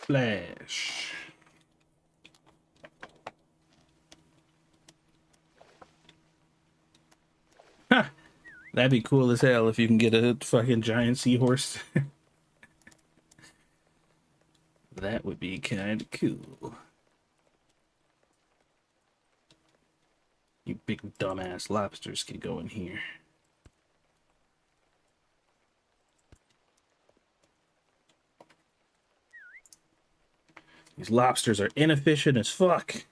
[SPEAKER 1] Flash. Ha! That'd be cool as hell if you can get a fucking giant seahorse. That would be kind of cool. You big dumbass lobsters can go in here. These lobsters are inefficient as fuck.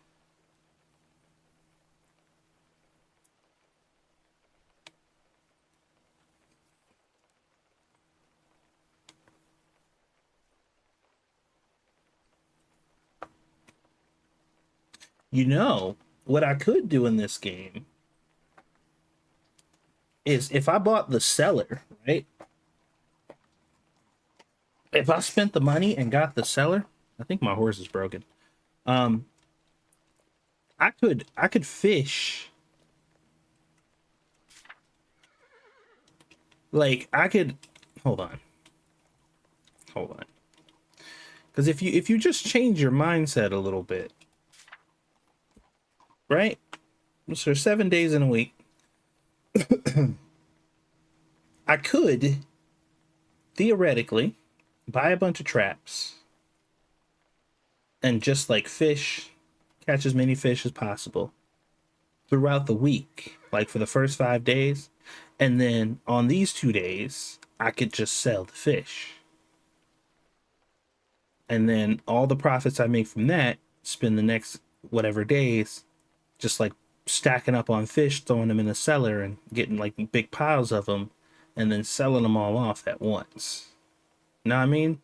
[SPEAKER 1] You know, what I could do in this game is if I bought the cellar, right? If I spent the money and got the cellar, I think my horse is broken. Um, I could fish. Like I could hold on. Because if you just change your mindset a little bit, right? So 7 days in a week, I could theoretically buy a bunch of traps and just like fish, catch as many fish as possible throughout the week, like for the first 5 days. And then on these 2 days, I could just sell the fish. And then all the profits I make from that, spend the next whatever days just like stacking up on fish, throwing them in the cellar and getting like big piles of them and then selling them all off at once. Know what I mean?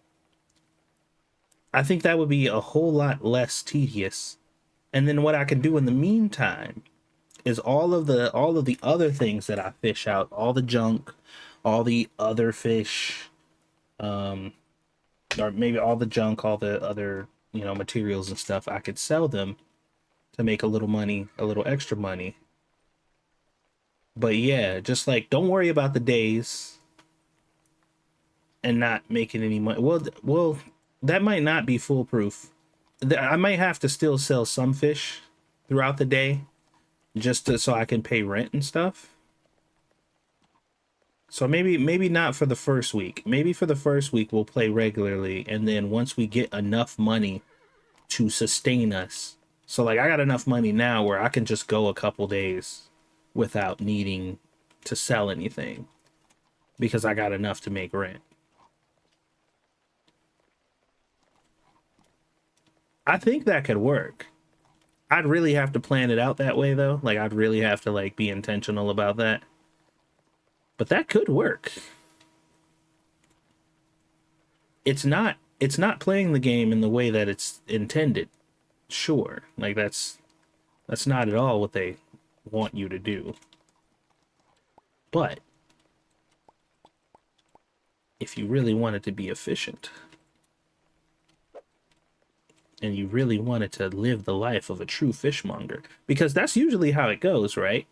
[SPEAKER 1] I think that would be a whole lot less tedious. And then what I can do in the meantime is all of the other things that I fish out, all the junk, all the other fish, um, or maybe all the junk, all the other, materials and stuff, I could sell them to make a little money, a little extra money. But yeah, just like don't worry about the days and not making any money. Well, that might not be foolproof. I might have to still sell some fish throughout the day so I can pay rent and stuff. So maybe not for the first week. Maybe for the first week we'll play regularly, and then once we get enough money to sustain us. So like I got enough money now where I can just go a couple days without needing to sell anything because I got enough to make rent. I think that could work. I'd really have to plan it out that way though. Like I'd really have to like be intentional about that. But that could work. It's not playing the game in the way that it's intended. Sure. Like that's not at all what they want you to do. But if you really wanted to be efficient and you really wanted to live the life of a true fishmonger, because that's usually how it goes, right?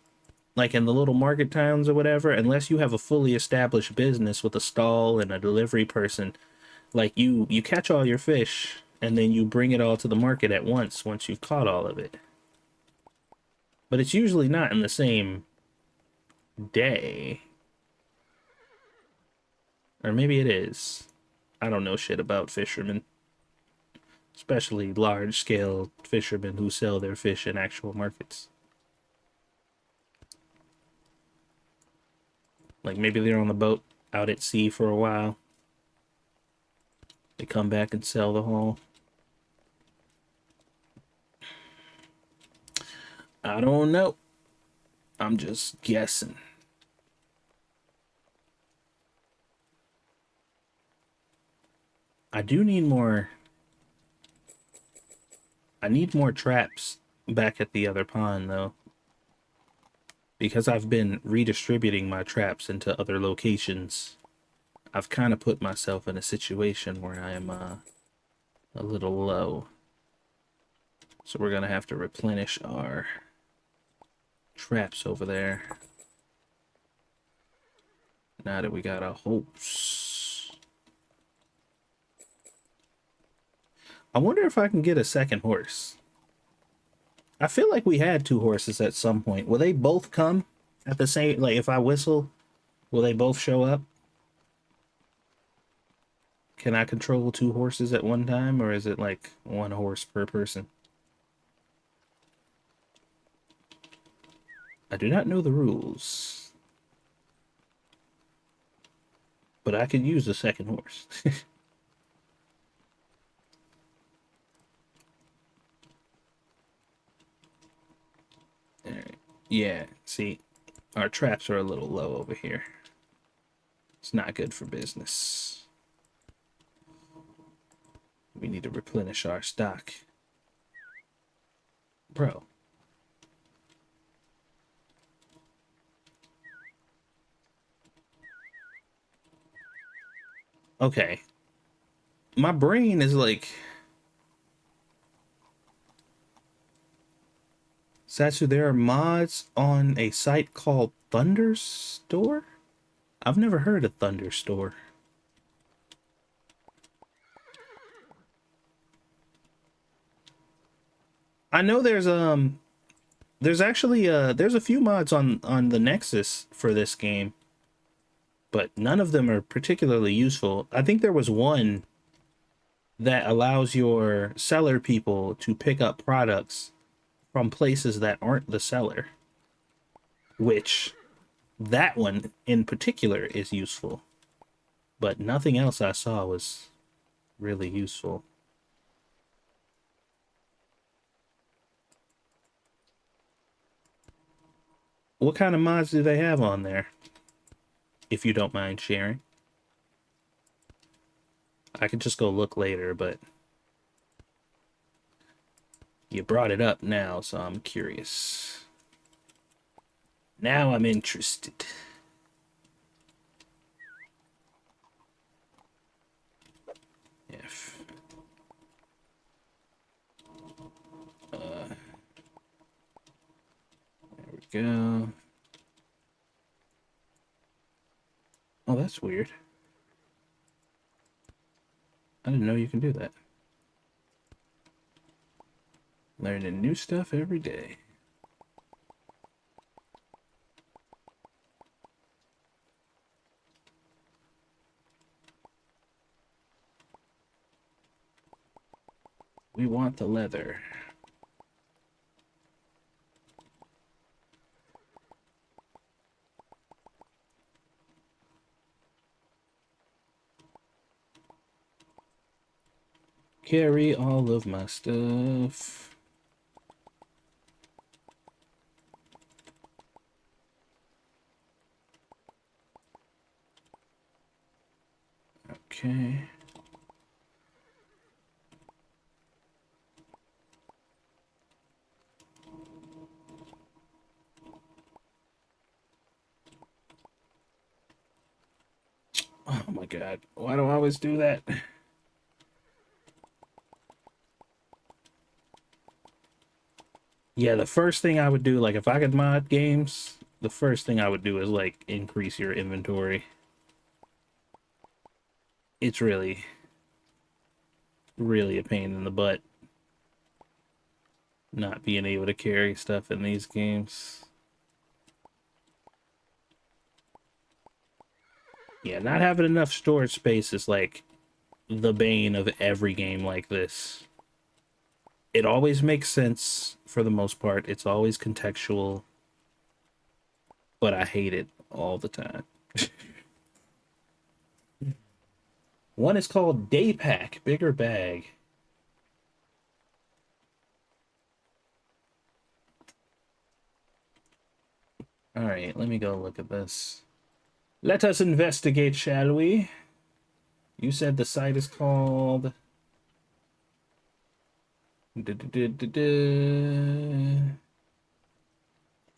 [SPEAKER 1] Like in the little market towns or whatever, unless you have a fully established business with a stall and a delivery person, like you catch all your fish and then you bring it all to the market at once you've caught all of it. But it's usually not in the same day. Or maybe it is. I don't know shit about fishermen, especially large scale fishermen who sell their fish in actual markets. Like maybe they're on the boat out at sea for a while. They come back and sell the haul. I don't know. I'm just guessing. I do need more. I need more traps back at the other pond though. Because I've been redistributing my traps into other locations. I've kind of put myself in a situation where I am a little low. So we're going to have to replenish our traps over there. Now that we got a hose. I wonder if I can get a second horse. I feel like we had two horses at some point. Will they both come at the same, like if I whistle, will they both show up? Can I control two horses at one time, or is it like one horse per person? I do not know the rules, but I could use a second horse. All right. Yeah, see, our traps are a little low over here. It's not good for business. We need to replenish our stock. Bro. Okay. My brain is like, Satsu, there are mods on a site called Thunderstore? I've never heard of Thunderstore. I know there's actually there's a few mods on the Nexus for this game, but none of them are particularly useful. I think there was one that allows your seller people to pick up products from places that aren't the seller, which that one in particular is useful, but nothing else I saw was really useful. What kind of mods do they have on there, if you don't mind sharing? I could just go look later, but you brought it up now, so I'm curious. Now I'm interested. If there we go. Oh, that's weird. I didn't know you can do that. Learning new stuff every day. We want the leather. Carry all of my stuff. Okay. Oh my god. Why do I always do that? Yeah, the first thing I would do, like if I could mod games, the first thing I would do is like increase your inventory. It's really, really a pain in the butt not being able to carry stuff in these games. Yeah, not having enough storage space is like the bane of every game like this. It always makes sense for the most part. It's always contextual, but I hate it all the time. One is called Day Pack, bigger bag. All right, let me go look at this. Let us investigate, shall we? You said the site is called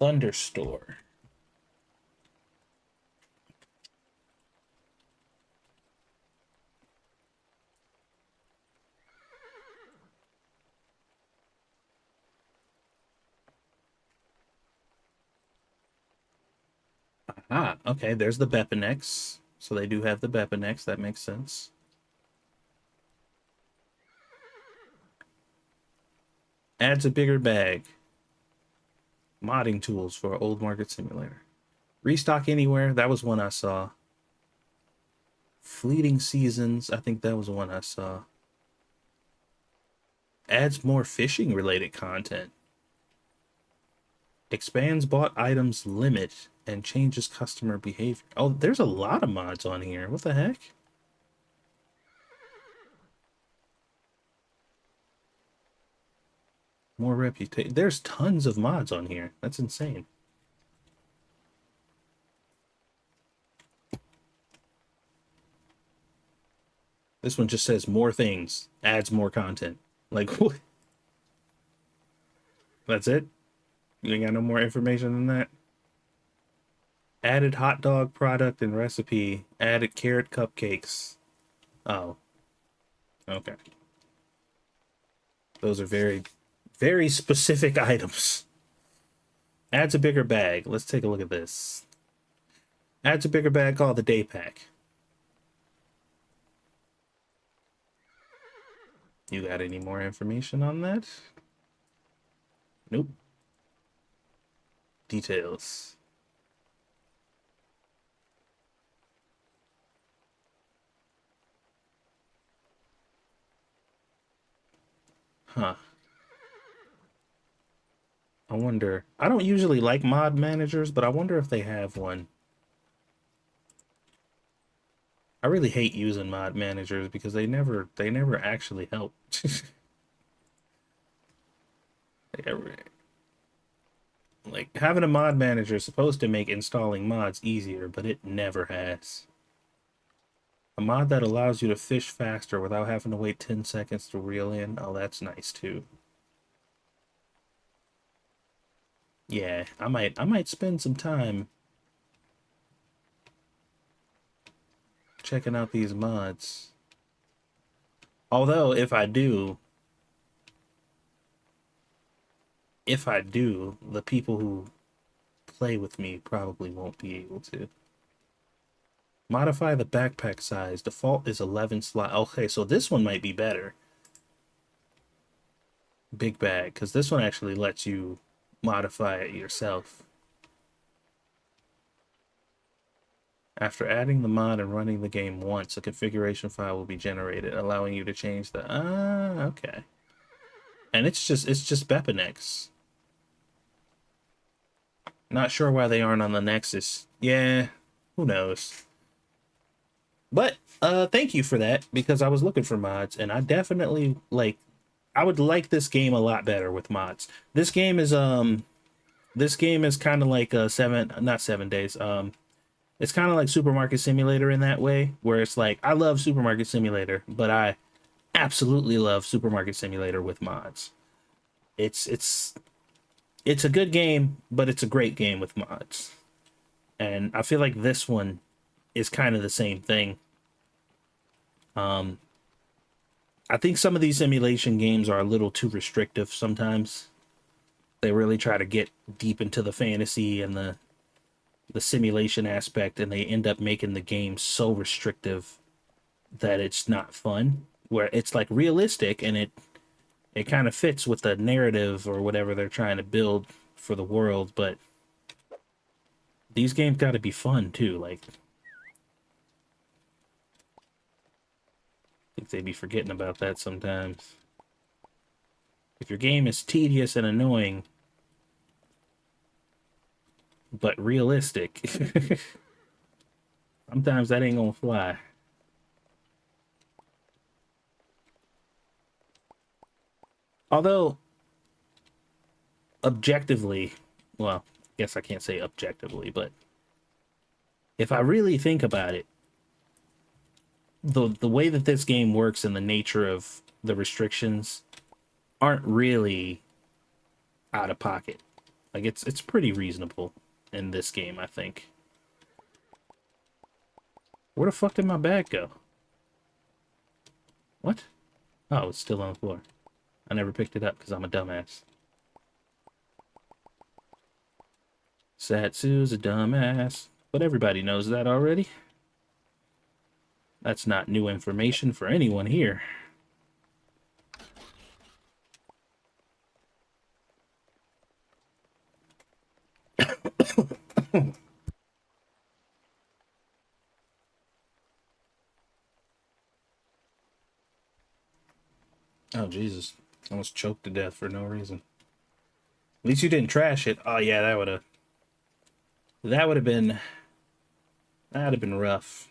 [SPEAKER 1] Thunderstore. Ah, okay, there's the Bepinex. So they do have the Bepinex, that makes sense. Adds a bigger bag. Modding tools for Old Market Simulator. Restock Anywhere, that was one I saw. Fleeting Seasons, I think that was one I saw. Adds more fishing related content. Expands bought items limit and changes customer behavior. Oh, there's a lot of mods on here. What the heck? More reputation. There's tons of mods on here. That's insane. This one just says more things, adds more content. Like, what? That's it? You ain't got no more information than that? Added hot dog product and recipe. Added carrot cupcakes. Oh. Okay. Those are very, very specific items. Adds a bigger bag. Let's take a look at this. Adds a bigger bag called the Day Pack. You got any more information on that? Nope. Details. Huh. I wonder. I don't usually like mod managers, but I wonder if they have one. I really hate using mod managers because they never actually help. Like, having a mod manager is supposed to make installing mods easier, but it never has. A mod that allows you to fish faster without having to wait 10 seconds to reel in. Oh, that's nice too. Yeah, I might spend some time checking out these mods. Although if I do, the people who play with me probably won't be able to. Modify the backpack size. Default is 11 slot. Okay, so this one might be better. Big bag, because this one actually lets you modify it yourself. After adding the mod and running the game once, a configuration file will be generated, allowing you to change the... okay. And it's just Bepinex. Not sure why they aren't on the Nexus. Yeah, who knows? But thank you for that, because I was looking for mods, and I definitely I would like this game a lot better with mods. This game is kind of like not 7 days. It's kind of like Supermarket Simulator in that way, where it's like, I love Supermarket Simulator, but I absolutely love Supermarket Simulator with mods. It's a good game, but it's a great game with mods. And I feel like this one is kind of the same thing. I think some of these simulation games are a little too restrictive sometimes. They really try to get deep into the fantasy and the simulation aspect, and they end up making the game so restrictive that it's not fun. Where it's like realistic and it kind of fits with the narrative or whatever they're trying to build for the world, but these games got to be fun too. Like, I think they be forgetting about that sometimes. If your game is tedious and annoying, but realistic, sometimes that ain't gonna fly. Although, objectively, well, I guess I can't say objectively, but if I really think about it, the way that this game works and the nature of the restrictions aren't really out of pocket. Like, it's pretty reasonable in this game, I think. Where the fuck did my bag go? What? Oh, it's still on the floor. I never picked it up because I'm a dumbass. Satsu's a dumbass. But everybody knows that already. That's not new information for anyone here. Oh Jesus! Almost choked to death for no reason. At least you didn't trash it. Oh yeah, that would have been that'd have been rough.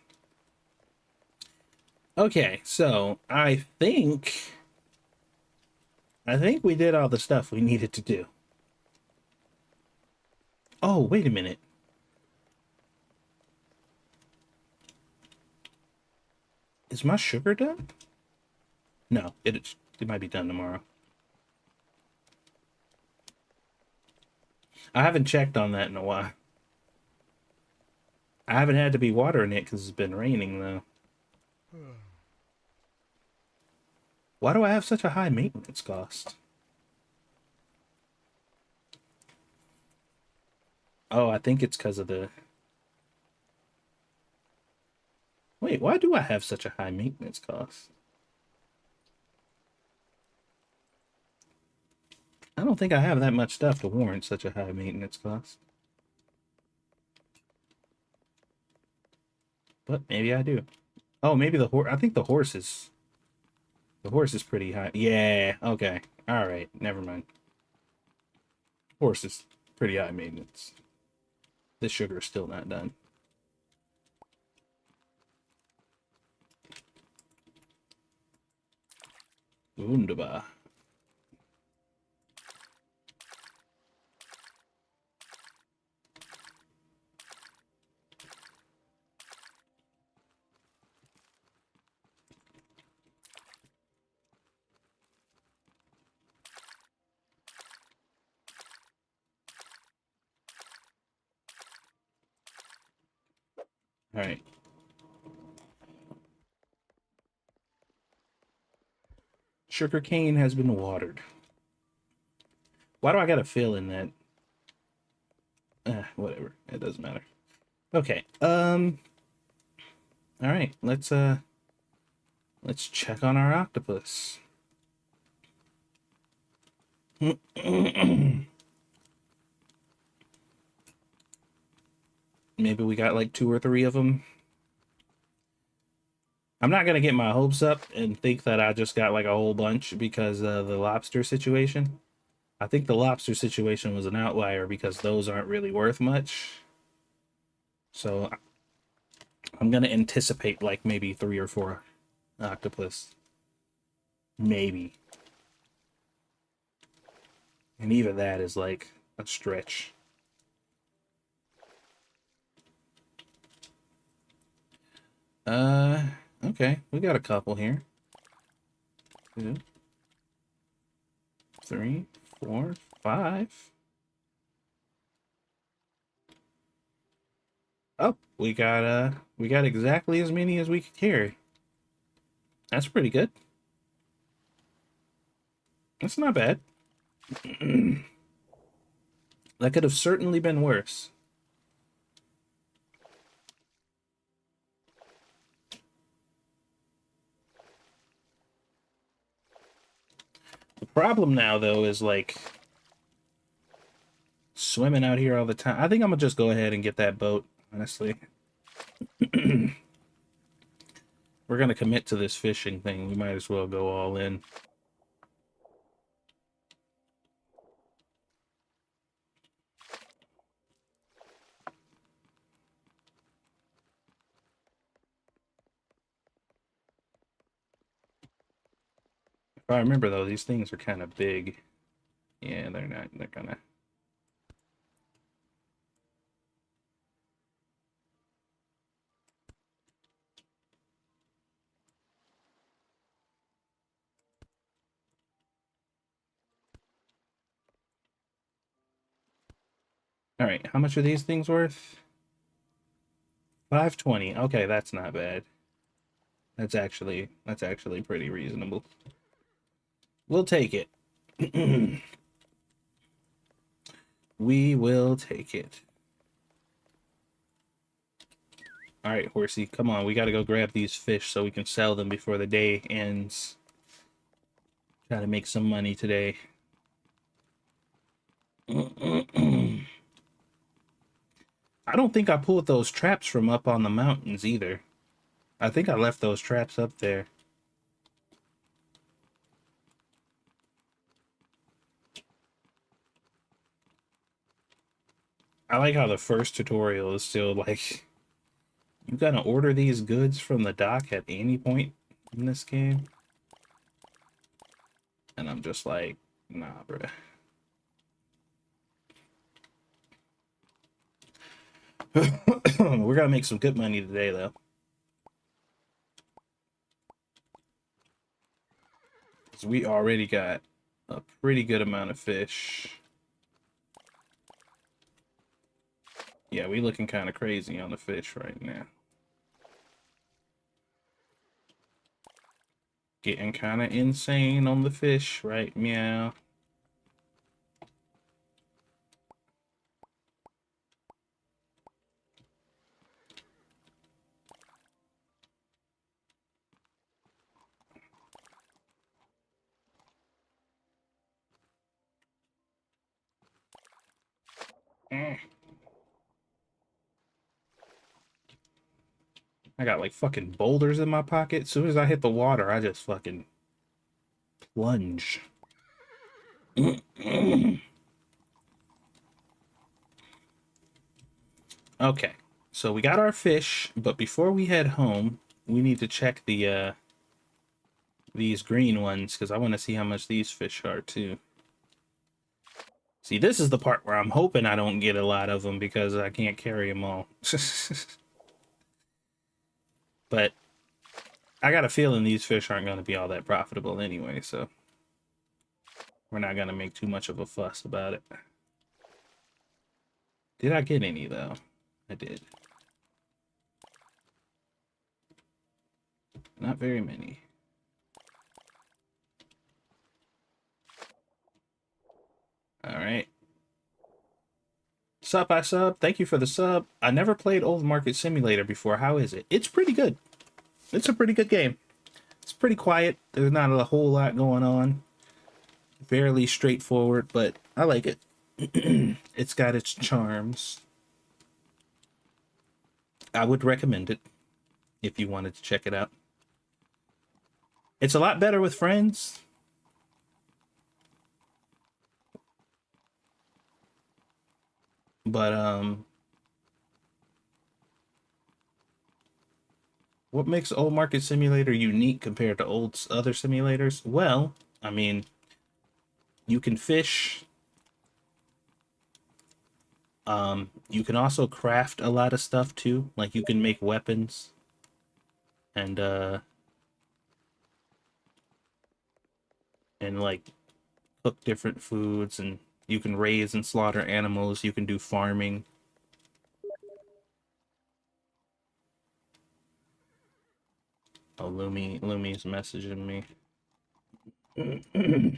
[SPEAKER 1] Okay, so I think we did all the stuff we needed to do. Oh, wait a minute. Is my sugar done? No, it might be done tomorrow. I haven't checked on that in a while. I haven't had to be watering it because it's been raining though. Why do I have such a high maintenance cost? Oh, I think it's because of the... Wait, why do I have such a high maintenance cost? I don't think I have that much stuff to warrant such a high maintenance cost. But maybe I do. Oh, maybe the horse... I think the horse is... The horse is pretty high. Yeah, okay. Alright, never mind. Horse is pretty high maintenance. This sugar is still not done. Wunderbar. All right. Sugar cane has been watered. Why do I gotta fill in that? Whatever. It doesn't matter. Okay. All right. Let's check on our octopus. Maybe we got like 2 or 3 of them. I'm not gonna get my hopes up and think that I just got like a whole bunch because of the lobster situation. I think the lobster situation was an outlier because those aren't really worth much. So I'm gonna anticipate like maybe 3 or 4 octopus. Maybe. And even that is like a stretch. Okay, we got a couple here. 2, 3, 4, 5. Oh, we got exactly as many as we could carry. That's pretty good. That's not bad. That could have certainly been worse. The problem now, though, is like swimming out here all the time. I think I'm gonna just go ahead and get that boat, honestly. We're gonna commit to this fishing thing. We might as well go all in. If I remember, though, these things are kind of big. Yeah, they're not. They're gonna... All right, how much are these things worth? 520. Okay, that's not bad. That's actually pretty reasonable. We'll take it. We will take it. All right, horsey, come on. We got to go grab these fish so we can sell them before the day ends. Got to make some money today. don't think I pulled those traps from up on the mountains either. I think I left those traps up there. I like how the first tutorial is still like, you gotta order these goods from the dock at any point in this game. And I'm just like, nah, bruh. We're gonna make some good money today, though. Because we already got a pretty good amount of fish. Yeah, we looking kind of crazy on the fish right now. Getting kind of insane on the fish, right? Meow. Mm. I got like fucking boulders in my pocket. As soon as I hit the water, I just fucking plunge. Okay, so we got our fish, but before we head home, we need to check the these green ones because I want to see how much these fish are too. See, this is the part where I'm hoping I don't get a lot of them because I can't carry them all. But I got a feeling these fish aren't going to be all that profitable anyway, so we're not going to make too much of a fuss about it. Did I get any, though? I did. Not very many. All right. Sup, I sub. Thank you for the sub. I never played Old Market Simulator before. How is it? It's pretty good. It's a pretty good game. It's pretty quiet. There's not a whole lot going on. Fairly straightforward, but I like it. It's got its charms. I would recommend it if you wanted to check it out. It's a lot better with friends. But what makes Old Market Simulator unique compared to other simulators? Well, I mean, you can fish. You can also craft a lot of stuff too. Like you can make weapons and like cook different foods, and you can raise and slaughter animals. You can do farming. Oh, Lumi's messaging me. And,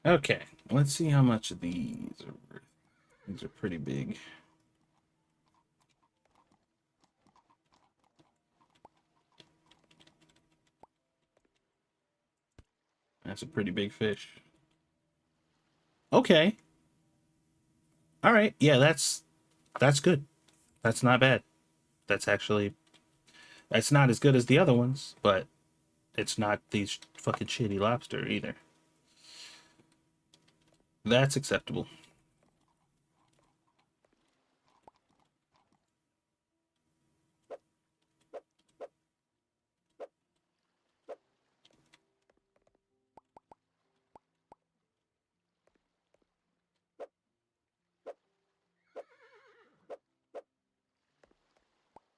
[SPEAKER 1] okay, let's see how much of these are worth. These are pretty big. That's a pretty big fish. Okay. All right. Yeah, that's good. That's not bad. That's actually that's not as good as the other ones, but it's not these fucking shitty lobster either. That's acceptable.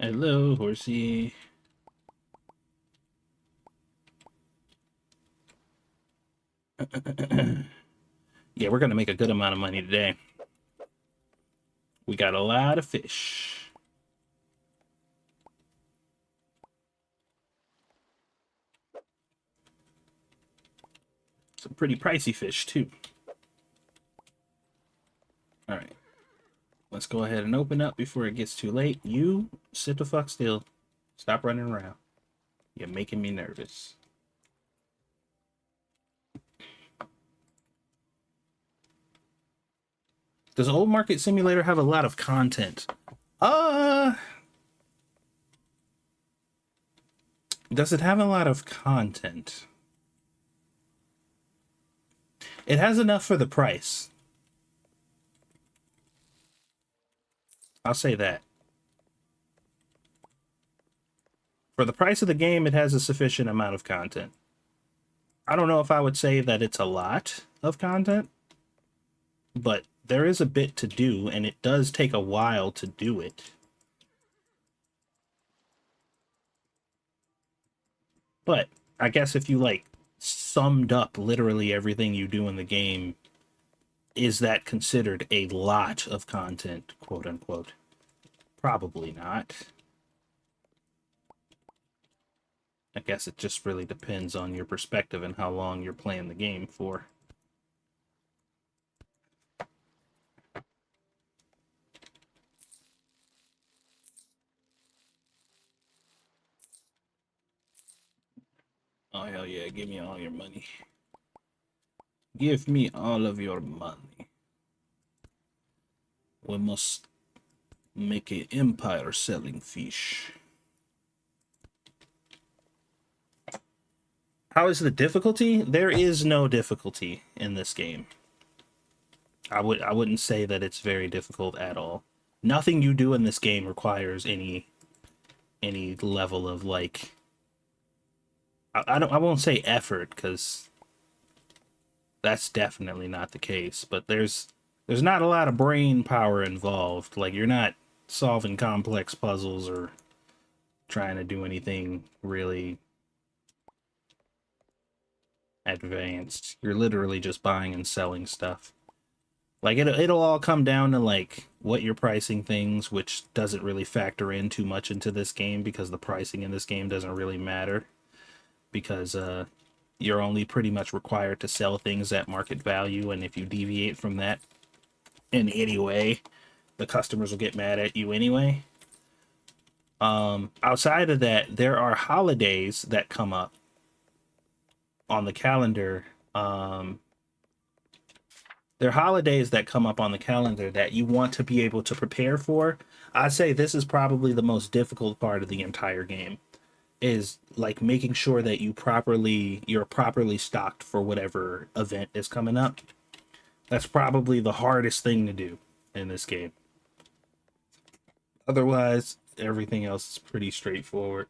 [SPEAKER 1] Hello, horsey. Yeah, we're gonna make a good amount of money today. We got a lot of fish. Some pretty pricey fish, too. All right. Let's go ahead and open up before it gets too late. You sit the fuck still. Stop running around. You're making me nervous. Does Old Market Simulator have a lot of content? Does it have a lot of content? It has enough for the price. I'll say that. For the price of the game, it has a sufficient amount of content. I don't know if I would say that it's a lot of content, but there is a bit to do, and it does take a while to do it. But I guess if you like summed up literally everything you do in the game, is that considered a lot of content, quote unquote? Probably not. I guess it just really depends on your perspective and how long you're playing the game for. Oh, hell yeah, give me all your money. Give me all of your money. We must make an empire selling fish. How is the difficulty? There is no difficulty in this game. I wouldn't say that it's very difficult at all. Nothing you do in this game requires any level of like I won't say effort, because that's definitely not the case, but there's not a lot of brain power involved. Like, you're not solving complex puzzles or trying to do anything really advanced. You're literally just buying and selling stuff. Like, it'll all come down to like what you're pricing things, which doesn't really factor in too much into this game, because the pricing in this game doesn't really matter, because you're only pretty much required to sell things at market value, and if you deviate from that in any way, the customers will get mad at you anyway. Outside of that, there are holidays that come up on the calendar. There are holidays that come up on the calendar that you want to be able to prepare for. I'd say this is probably the most difficult part of the entire game, is like making sure that you're properly stocked for whatever event is coming up. That's probably the hardest thing to do in this game. Otherwise, everything else is pretty straightforward.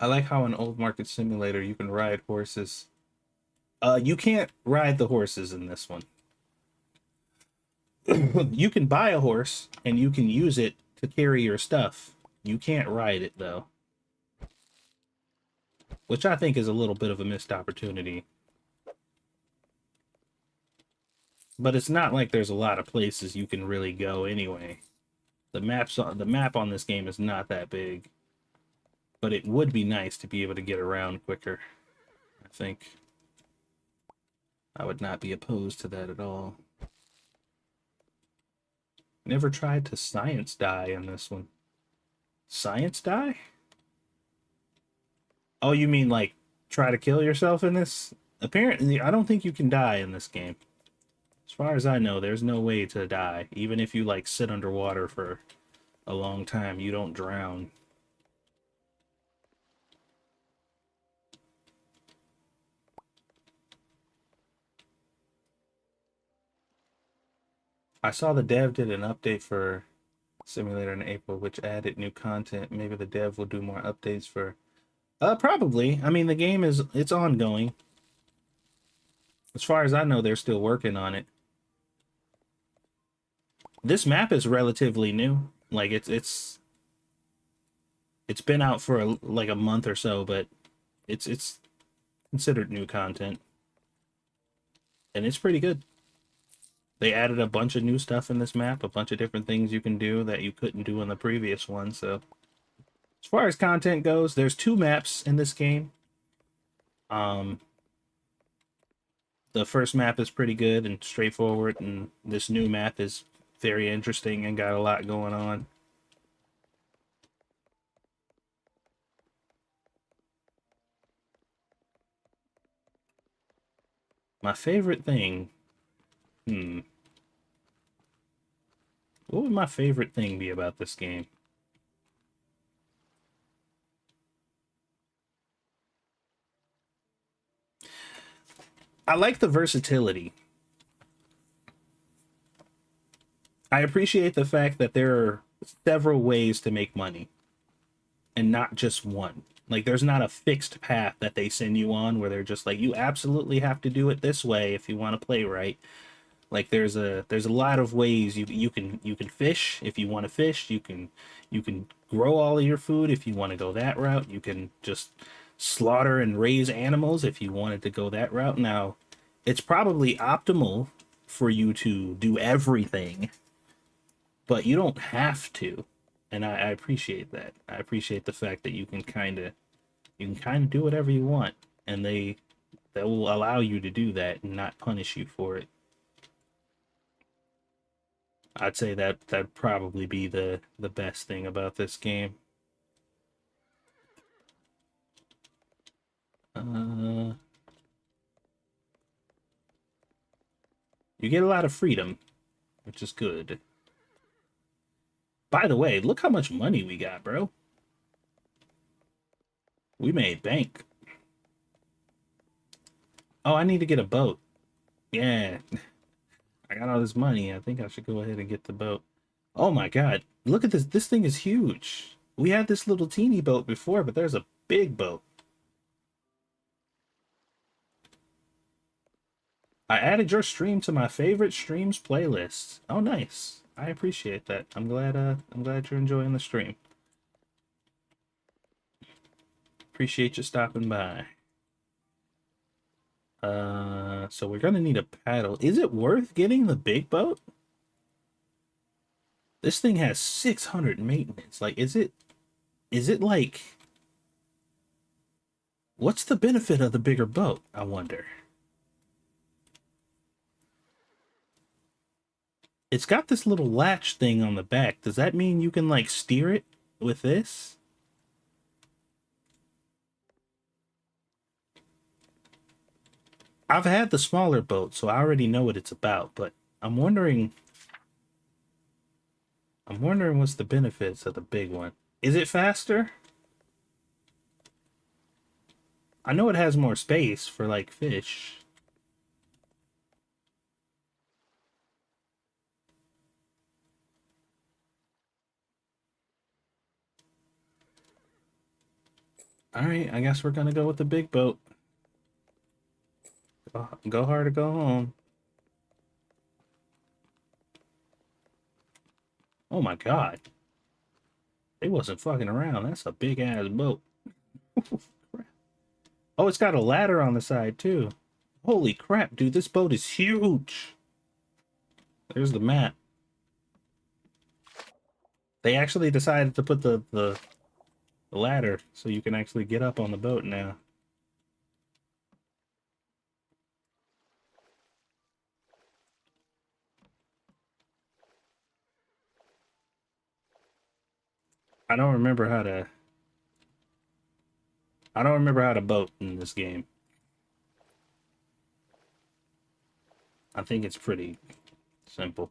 [SPEAKER 1] I like how in Old Market Simulator you can ride horses. You can't ride the horses in this one. You can buy a horse and you can use it to carry your stuff. You can't ride it though, which I think is a little bit of a missed opportunity. But it's not like there's a lot of places you can really go anyway. The map on this game is not that big, but it would be nice to be able to get around quicker. I think I would not be opposed to that at all. Never tried to science die in this one. Science die? Oh, you mean like try to kill yourself in this? Apparently, I don't think you can die in this game. As far as I know, there's no way to die. Even if you like sit underwater for a long time, you don't drown. I saw the dev did an update for Simulator in April, which added new content. Maybe the dev will do more updates for... probably. I mean, the game it's ongoing. As far as I know, they're still working on it. This map is relatively new. Like, it's been out for like a month or so, but it's considered new content. and it's pretty good. They added a bunch of new stuff in this map, a bunch of different things you can do that you couldn't do in the previous one. So as far as content goes, there's 2 maps in this game. The first map is pretty good and straightforward, and this new map is very interesting and got a lot going on. My favorite thing, what would my favorite thing be about this game? I like the versatility. I appreciate the fact that there are several ways to make money and not just one. Like there's not a fixed path that they send you on where they're just like you absolutely have to do it this way if you want to play right. Like there's a lot of ways you can fish if you want to fish. You can grow all of your food if you want to go that route. You can just slaughter and raise animals if you wanted to go that route. Now, it's probably optimal for you to do everything, but you don't have to. And I appreciate that. I appreciate the fact that you can kind of do whatever you want, and they will allow you to do that and not punish you for it. I'd say that'd probably be the best thing about this game. Uh, you get a lot of freedom, which is good. By the way, look how much money we got, bro. We made bank. Oh, I need to get a boat. Yeah, I got all this money. I think I should go ahead and get the boat. Oh my God, look at this. This thing is huge. We had this little teeny boat before, but there's a big boat. I added your stream to my favorite streams playlist. Oh, nice. I appreciate that. I'm glad you're enjoying the stream. Appreciate you stopping by. So we're gonna need a paddle. Is it worth getting the big boat? This thing has 600 maintenance. Like, is it like, what's the benefit of the bigger boat? I wonder. It's got this little latch thing on the back. Does that mean you can like steer it with this? I've had the smaller boat, so I already know what it's about, but I'm wondering I'm wondering what's the benefits of the big one. Is it faster? I know it has more space for like fish. All right, I guess we're gonna go with the big boat. Go hard or go home. Oh my God, they wasn't fucking around. That's a big ass boat. Oh, it's got a ladder on the side too. Holy crap, dude, this boat is huge. There's the map. They actually decided to put the ladder so you can actually get up on the boat now. I don't remember how to I don't remember how to boat in this game. I think it's pretty simple.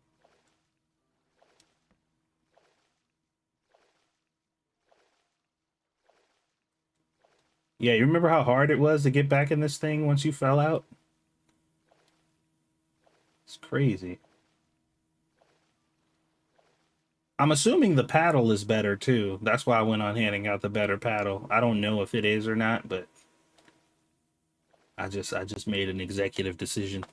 [SPEAKER 1] Yeah, you remember how hard it was to get back in this thing once you fell out? It's crazy. I'm assuming the paddle is better too. That's why I went on handing out the better paddle. I don't know if it is or not, but I just made an executive decision.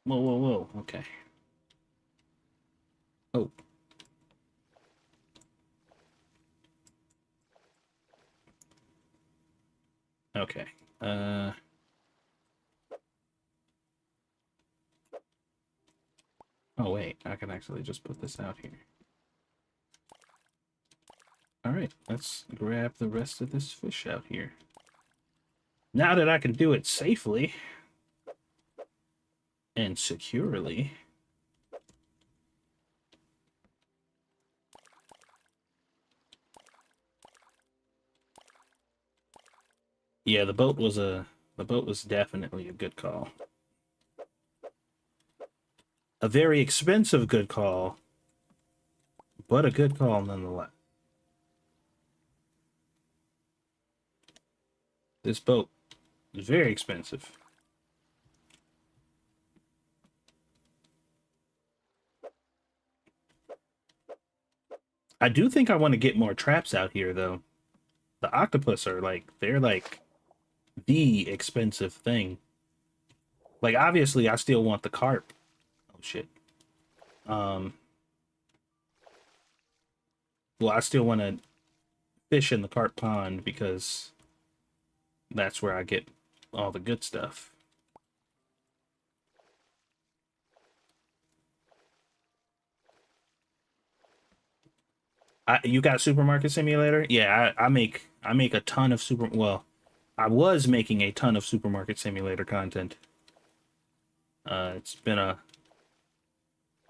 [SPEAKER 1] Whoa, whoa, whoa. Okay. Oh. Okay. Uh. Oh, wait. I can actually just put this out here. Alright, let's grab the rest of this fish out here. Now that I can do it safely and securely. Yeah, the boat was definitely a good call. A very expensive good call, but a good call nonetheless. This boat is very expensive. I do think I want to get more traps out here, though. The octopus are they're like the expensive thing. Like, obviously, I still want the carp. Oh, shit. Um, well, I still want to fish in the carp pond because that's where I get all the good stuff. You got Supermarket Simulator? Yeah, I make a ton of I was making a ton of Supermarket Simulator content. It's been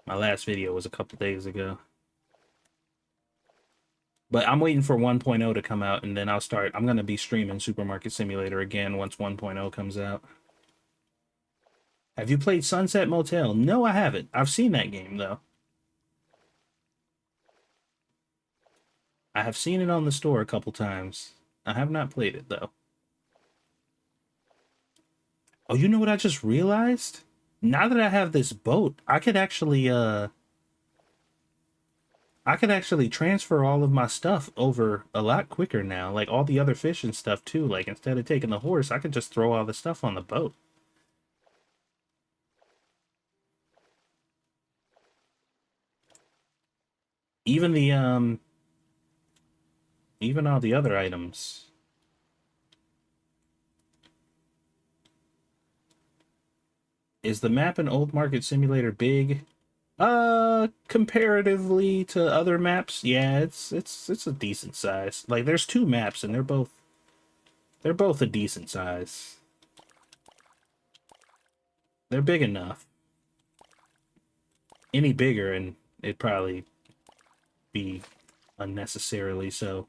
[SPEAKER 1] my last video was a couple days ago. But I'm waiting for 1.0 to come out, and then I'm going to be streaming Supermarket Simulator again once 1.0 comes out. Have you played Sunset Motel? No, I haven't. I've seen that game, though. I have seen it on the store a couple times. I have not played it, though. Oh, you know what I just realized? Now that I have this boat, I could actually transfer all of my stuff over a lot quicker now. Like all the other fish and stuff too. Like instead of taking the horse, I could just throw all the stuff on the boat. Even even all the other items. Is the map in Old Market Simulator big? Comparatively to other maps, yeah, it's a decent size. Like there's two maps and they're both a decent size. They're big enough. Any bigger and it'd probably be unnecessarily so.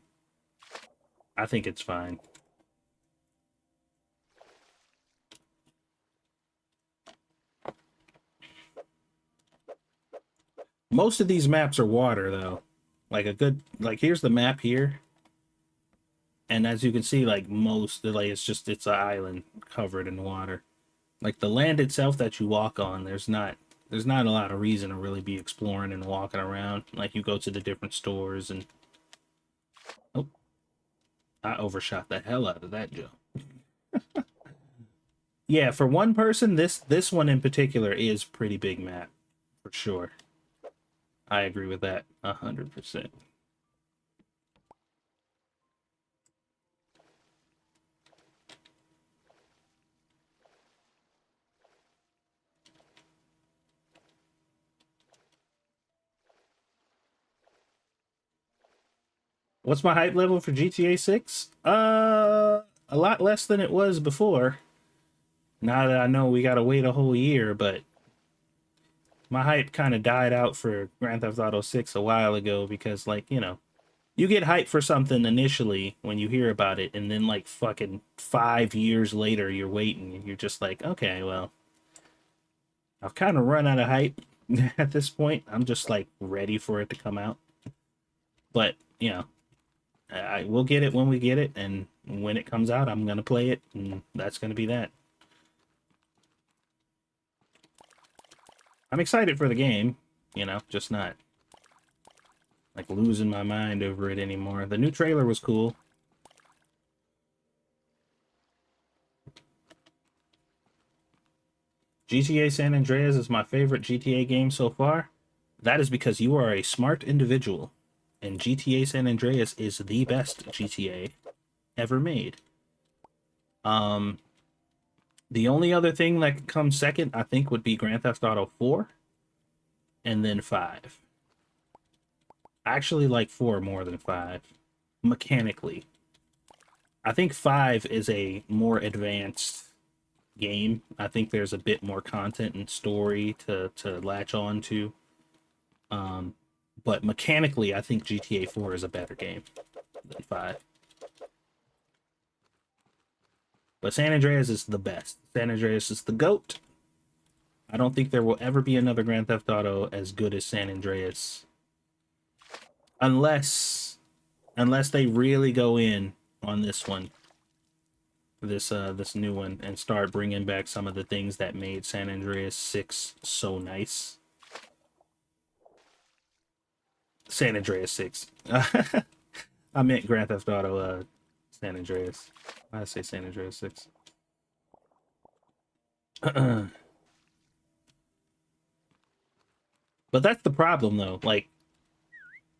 [SPEAKER 1] I think it's fine. Most of these maps are water though. Like here's the map here. And as you can see, it's an island covered in water. Like the land itself that you walk on, there's not a lot of reason to really be exploring and walking around. Like you go to the different stores and oh, I overshot the hell out of that jump. Yeah, for one person, this one in particular is pretty big map for sure. I agree with that 100%. What's my hype level for GTA 6? A lot less than it was before. Now that I know we gotta wait a whole year, but my hype kind of died out for Grand Theft Auto 6 a while ago because, like, you know, you get hyped for something initially when you hear about it, and then, like, fucking 5 years later, you're waiting, and you're just like, okay, well, I've kind of run out of hype at this point. I'm just, like, ready for it to come out. But, you know, I will get it when we get it, and when it comes out, I'm gonna play it, and that's gonna be that. I'm excited for the game, you know, just not like losing my mind over it anymore. The new trailer was cool. GTA San Andreas is my favorite GTA game so far. That is because you are a smart individual, and GTA San Andreas is the best GTA ever made. Um, the only other thing that could come second, I think, would be Grand Theft Auto 4, and then 5. I actually like 4 more than 5, mechanically. I think 5 is a more advanced game. I think there's a bit more content and story to latch on to. But mechanically, I think GTA 4 is a better game than 5. But San Andreas is the best. San Andreas is the GOAT. I don't think there will ever be another Grand Theft Auto as good as San Andreas. Unless they really go in on this one. This new one, and start bringing back some of the things that made San Andreas 6 so nice. San Andreas 6. I meant Grand Theft Auto San Andreas. I say San Andreas 6. But that's the problem though. Like,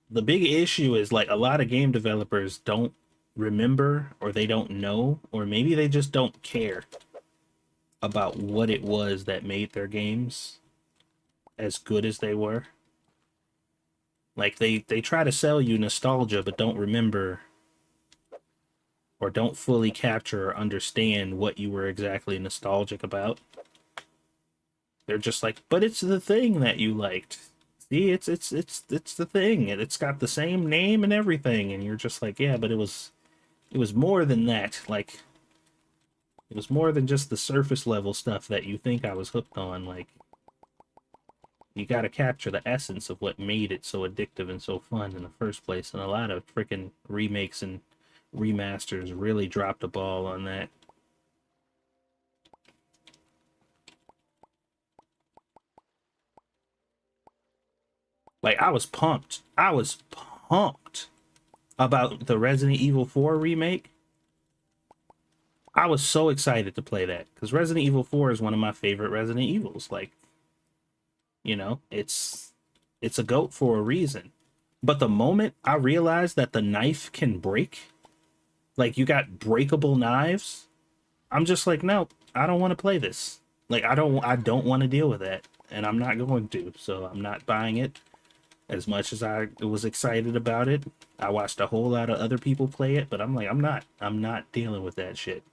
[SPEAKER 1] the big issue is like a lot of game developers don't remember, or they don't know, or maybe they just don't care about what it was that made their games as good as they were. Like, they try to sell you nostalgia but don't remember, or don't fully capture or understand what you were exactly nostalgic about. They're just like, but it's the thing that you liked. See, it's the thing, and it's got the same name and everything, and you're just like, yeah, but it was more than that. Like, it was more than just the surface level stuff that you think I was hooked on. Like, you got to capture the essence of what made it so addictive and so fun in the first place. And a lot of freaking remakes and remasters really dropped the ball on that. Like, I was pumped. About the Resident Evil 4 remake. I was so excited to play that because Resident Evil 4 is one of my favorite Resident Evils. Like, you know, it's a GOAT for a reason. But the moment I realized that the knife can break, like, you got breakable knives, I'm just like, no, I don't want to play this. Like, I don't want to deal with that, and I'm not going to. So I'm not buying it. As much as I was excited about it, I watched a whole lot of other people play it, but I'm like, I'm not dealing with that shit.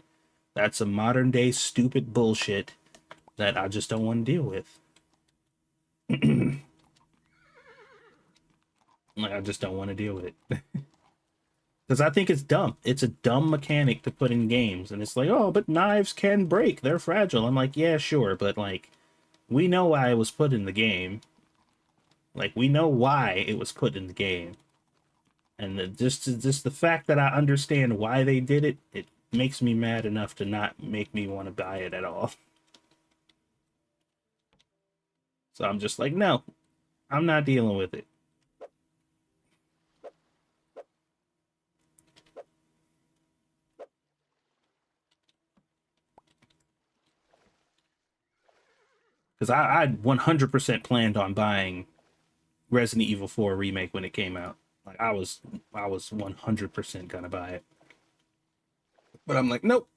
[SPEAKER 1] That's a modern day stupid bullshit that I just don't want to deal with. Like, I just don't want to deal with it. Because I think it's dumb. It's a dumb mechanic to put in games. And it's like, oh, but knives can break. They're fragile. I'm like, yeah, sure. But, like, we know why it was put in the game. Like, we know why it was put in the game. And just the fact that I understand why they did it, it makes me mad enough to not make me want to buy it at all. So I'm just like, no, I'm not dealing with it. Because I 100% planned on buying Resident Evil 4 remake when it came out. Like, I was 100% gonna buy it. But I'm like, nope,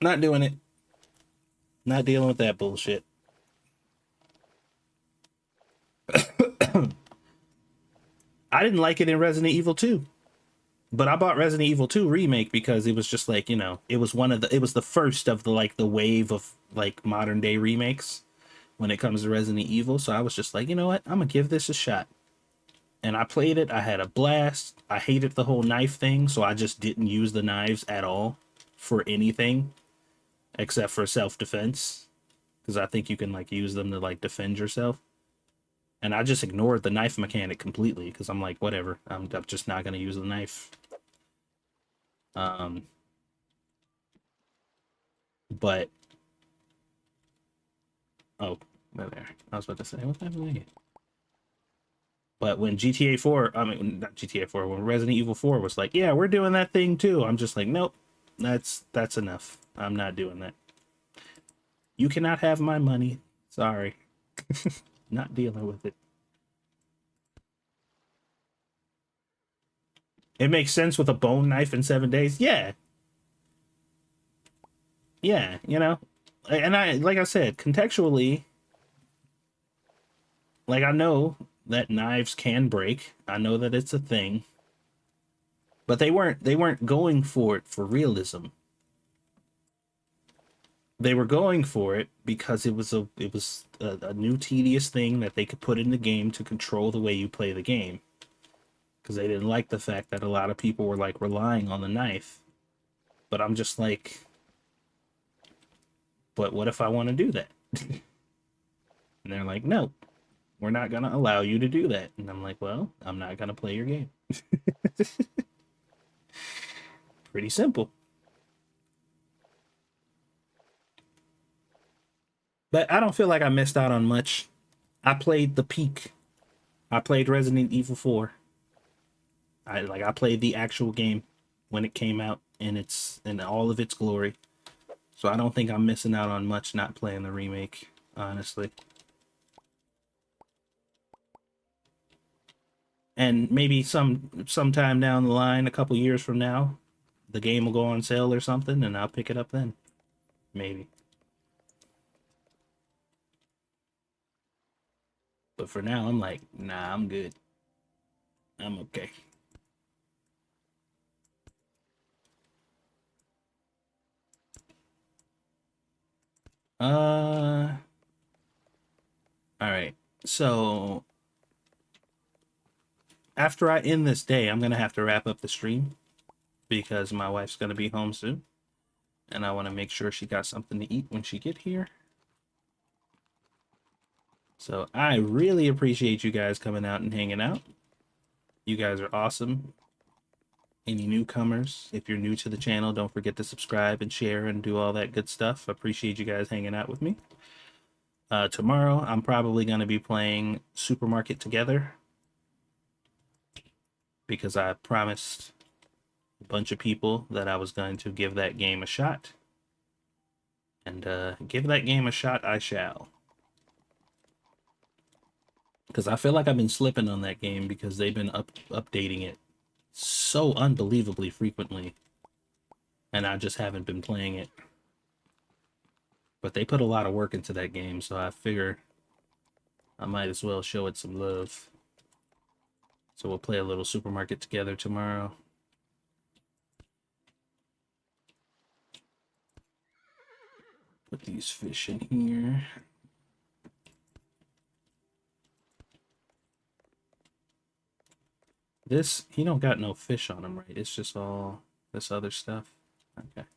[SPEAKER 1] not doing it. Not dealing with that bullshit. I didn't like it in Resident Evil 2. But I bought Resident Evil 2 remake because it was just like, you know, it was the first of the wave of like modern day remakes when it comes to Resident Evil. So I was just like, you know what? I'm gonna give this a shot. And I played it. I had a blast. I hated the whole knife thing, so I just didn't use the knives at all for anything except for self-defense, because I think you can like use them to like defend yourself. And I just ignored the knife mechanic completely because I'm like, whatever. I'm just not gonna use the knife. Um, but oh, there. I was about to say, what the hell? But when GTA 4, I mean, not GTA 4, when Resident Evil 4 was like, yeah, we're doing that thing too, I'm just like, nope, that's enough. I'm not doing that. You cannot have my money. Sorry. Not dealing with it. It makes sense with a bone knife in 7 days. Yeah. Yeah, you know. And I like I said, contextually, like I know that knives can break. I know that it's a thing. But they weren't going for it for realism. They were going for it because it was a new tedious thing that they could put in the game to control the way you play the game. Because they didn't like the fact that a lot of people were like relying on the knife. But I'm just like, but what if I want to do that? And they're like, no, we're not going to allow you to do that. And I'm like, well, I'm not going to play your game. Pretty simple. But I don't feel like I missed out on much. I played the peak. I played Resident Evil 4. I played the actual game when it came out in all of its glory. So I don't think I'm missing out on much not playing the remake, honestly. And maybe sometime down the line, a couple years from now, the game will go on sale or something, and I'll pick it up then. Maybe. But for now, I'm like, nah, I'm good. I'm okay. All right. So after I end this day, I'm gonna have to wrap up the stream because my wife's gonna be home soon, and I want to make sure she got something to eat when she get here. So I really appreciate you guys coming out and hanging out. You guys are awesome. Any newcomers, if you're new to the channel, don't forget to subscribe and share and do all that good stuff. I appreciate you guys hanging out with me. Tomorrow, I'm probably going to be playing Supermarket Together because I promised a bunch of people that I was going to give that game a shot. And give that game a shot I shall. Because I feel like I've been slipping on that game because they've been updating it so unbelievably frequently. And I just haven't been playing it. But they put a lot of work into that game, so I figure I might as well show it some love. So we'll play a little Supermarket Together tomorrow. Put these fish in here. This, he don't got no fish on him, right? It's just all this other stuff. Okay.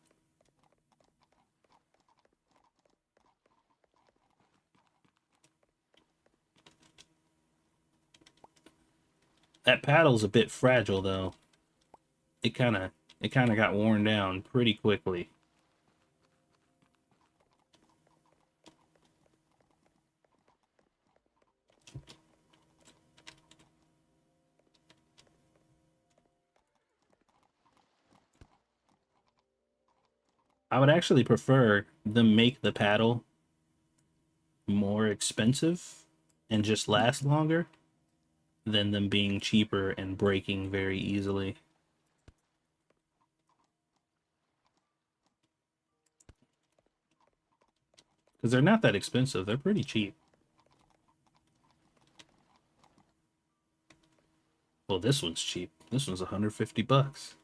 [SPEAKER 1] That paddle's a bit fragile though. It kind of got worn down pretty quickly. I would actually prefer them make the paddle more expensive and just last longer than them being cheaper and breaking very easily. Because they're not that expensive. They're pretty cheap. Well, this one's cheap. This one's 150 bucks.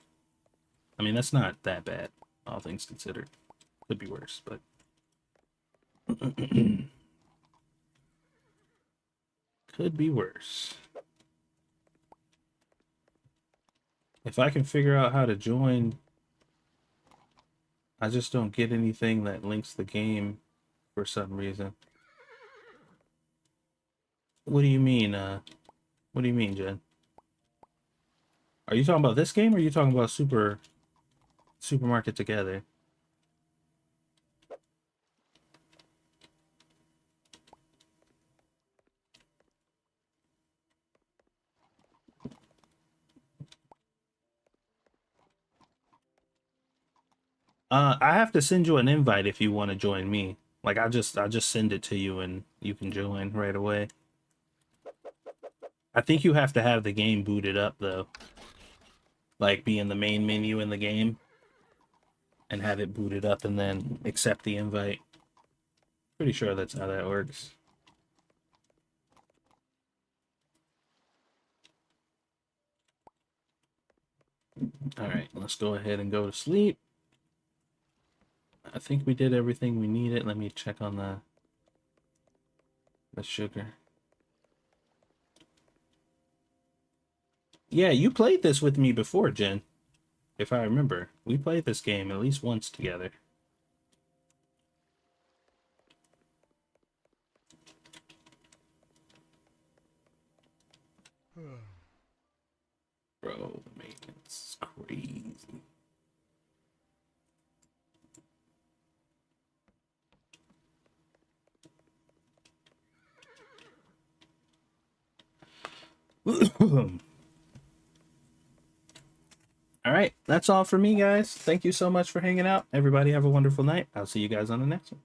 [SPEAKER 1] I mean, that's not that bad, all things considered. Could be worse, but could be worse. If I can figure out how to join, I just don't get anything that links the game for some reason. What do you mean? What do you mean, Jen? Are you talking about this game or are you talking about Supermarket Together? I have to send you an invite if you want to join me. Like I'll just send it to you and you can join right away. I think you have to have the game booted up though. like be in the main menu in the game and have it booted up and then accept the invite. Pretty sure that's how that works. All right, let's go ahead and go to sleep. I think we did everything we needed. Let me check on the sugar. Yeah, you played this with me before, Jen. If I remember, we played this game at least once together. Bro, the maintenance is crazy. All right, that's all for me, guys. Thank you so much for hanging out. Everybody have a wonderful night. I'll see you guys on the next one.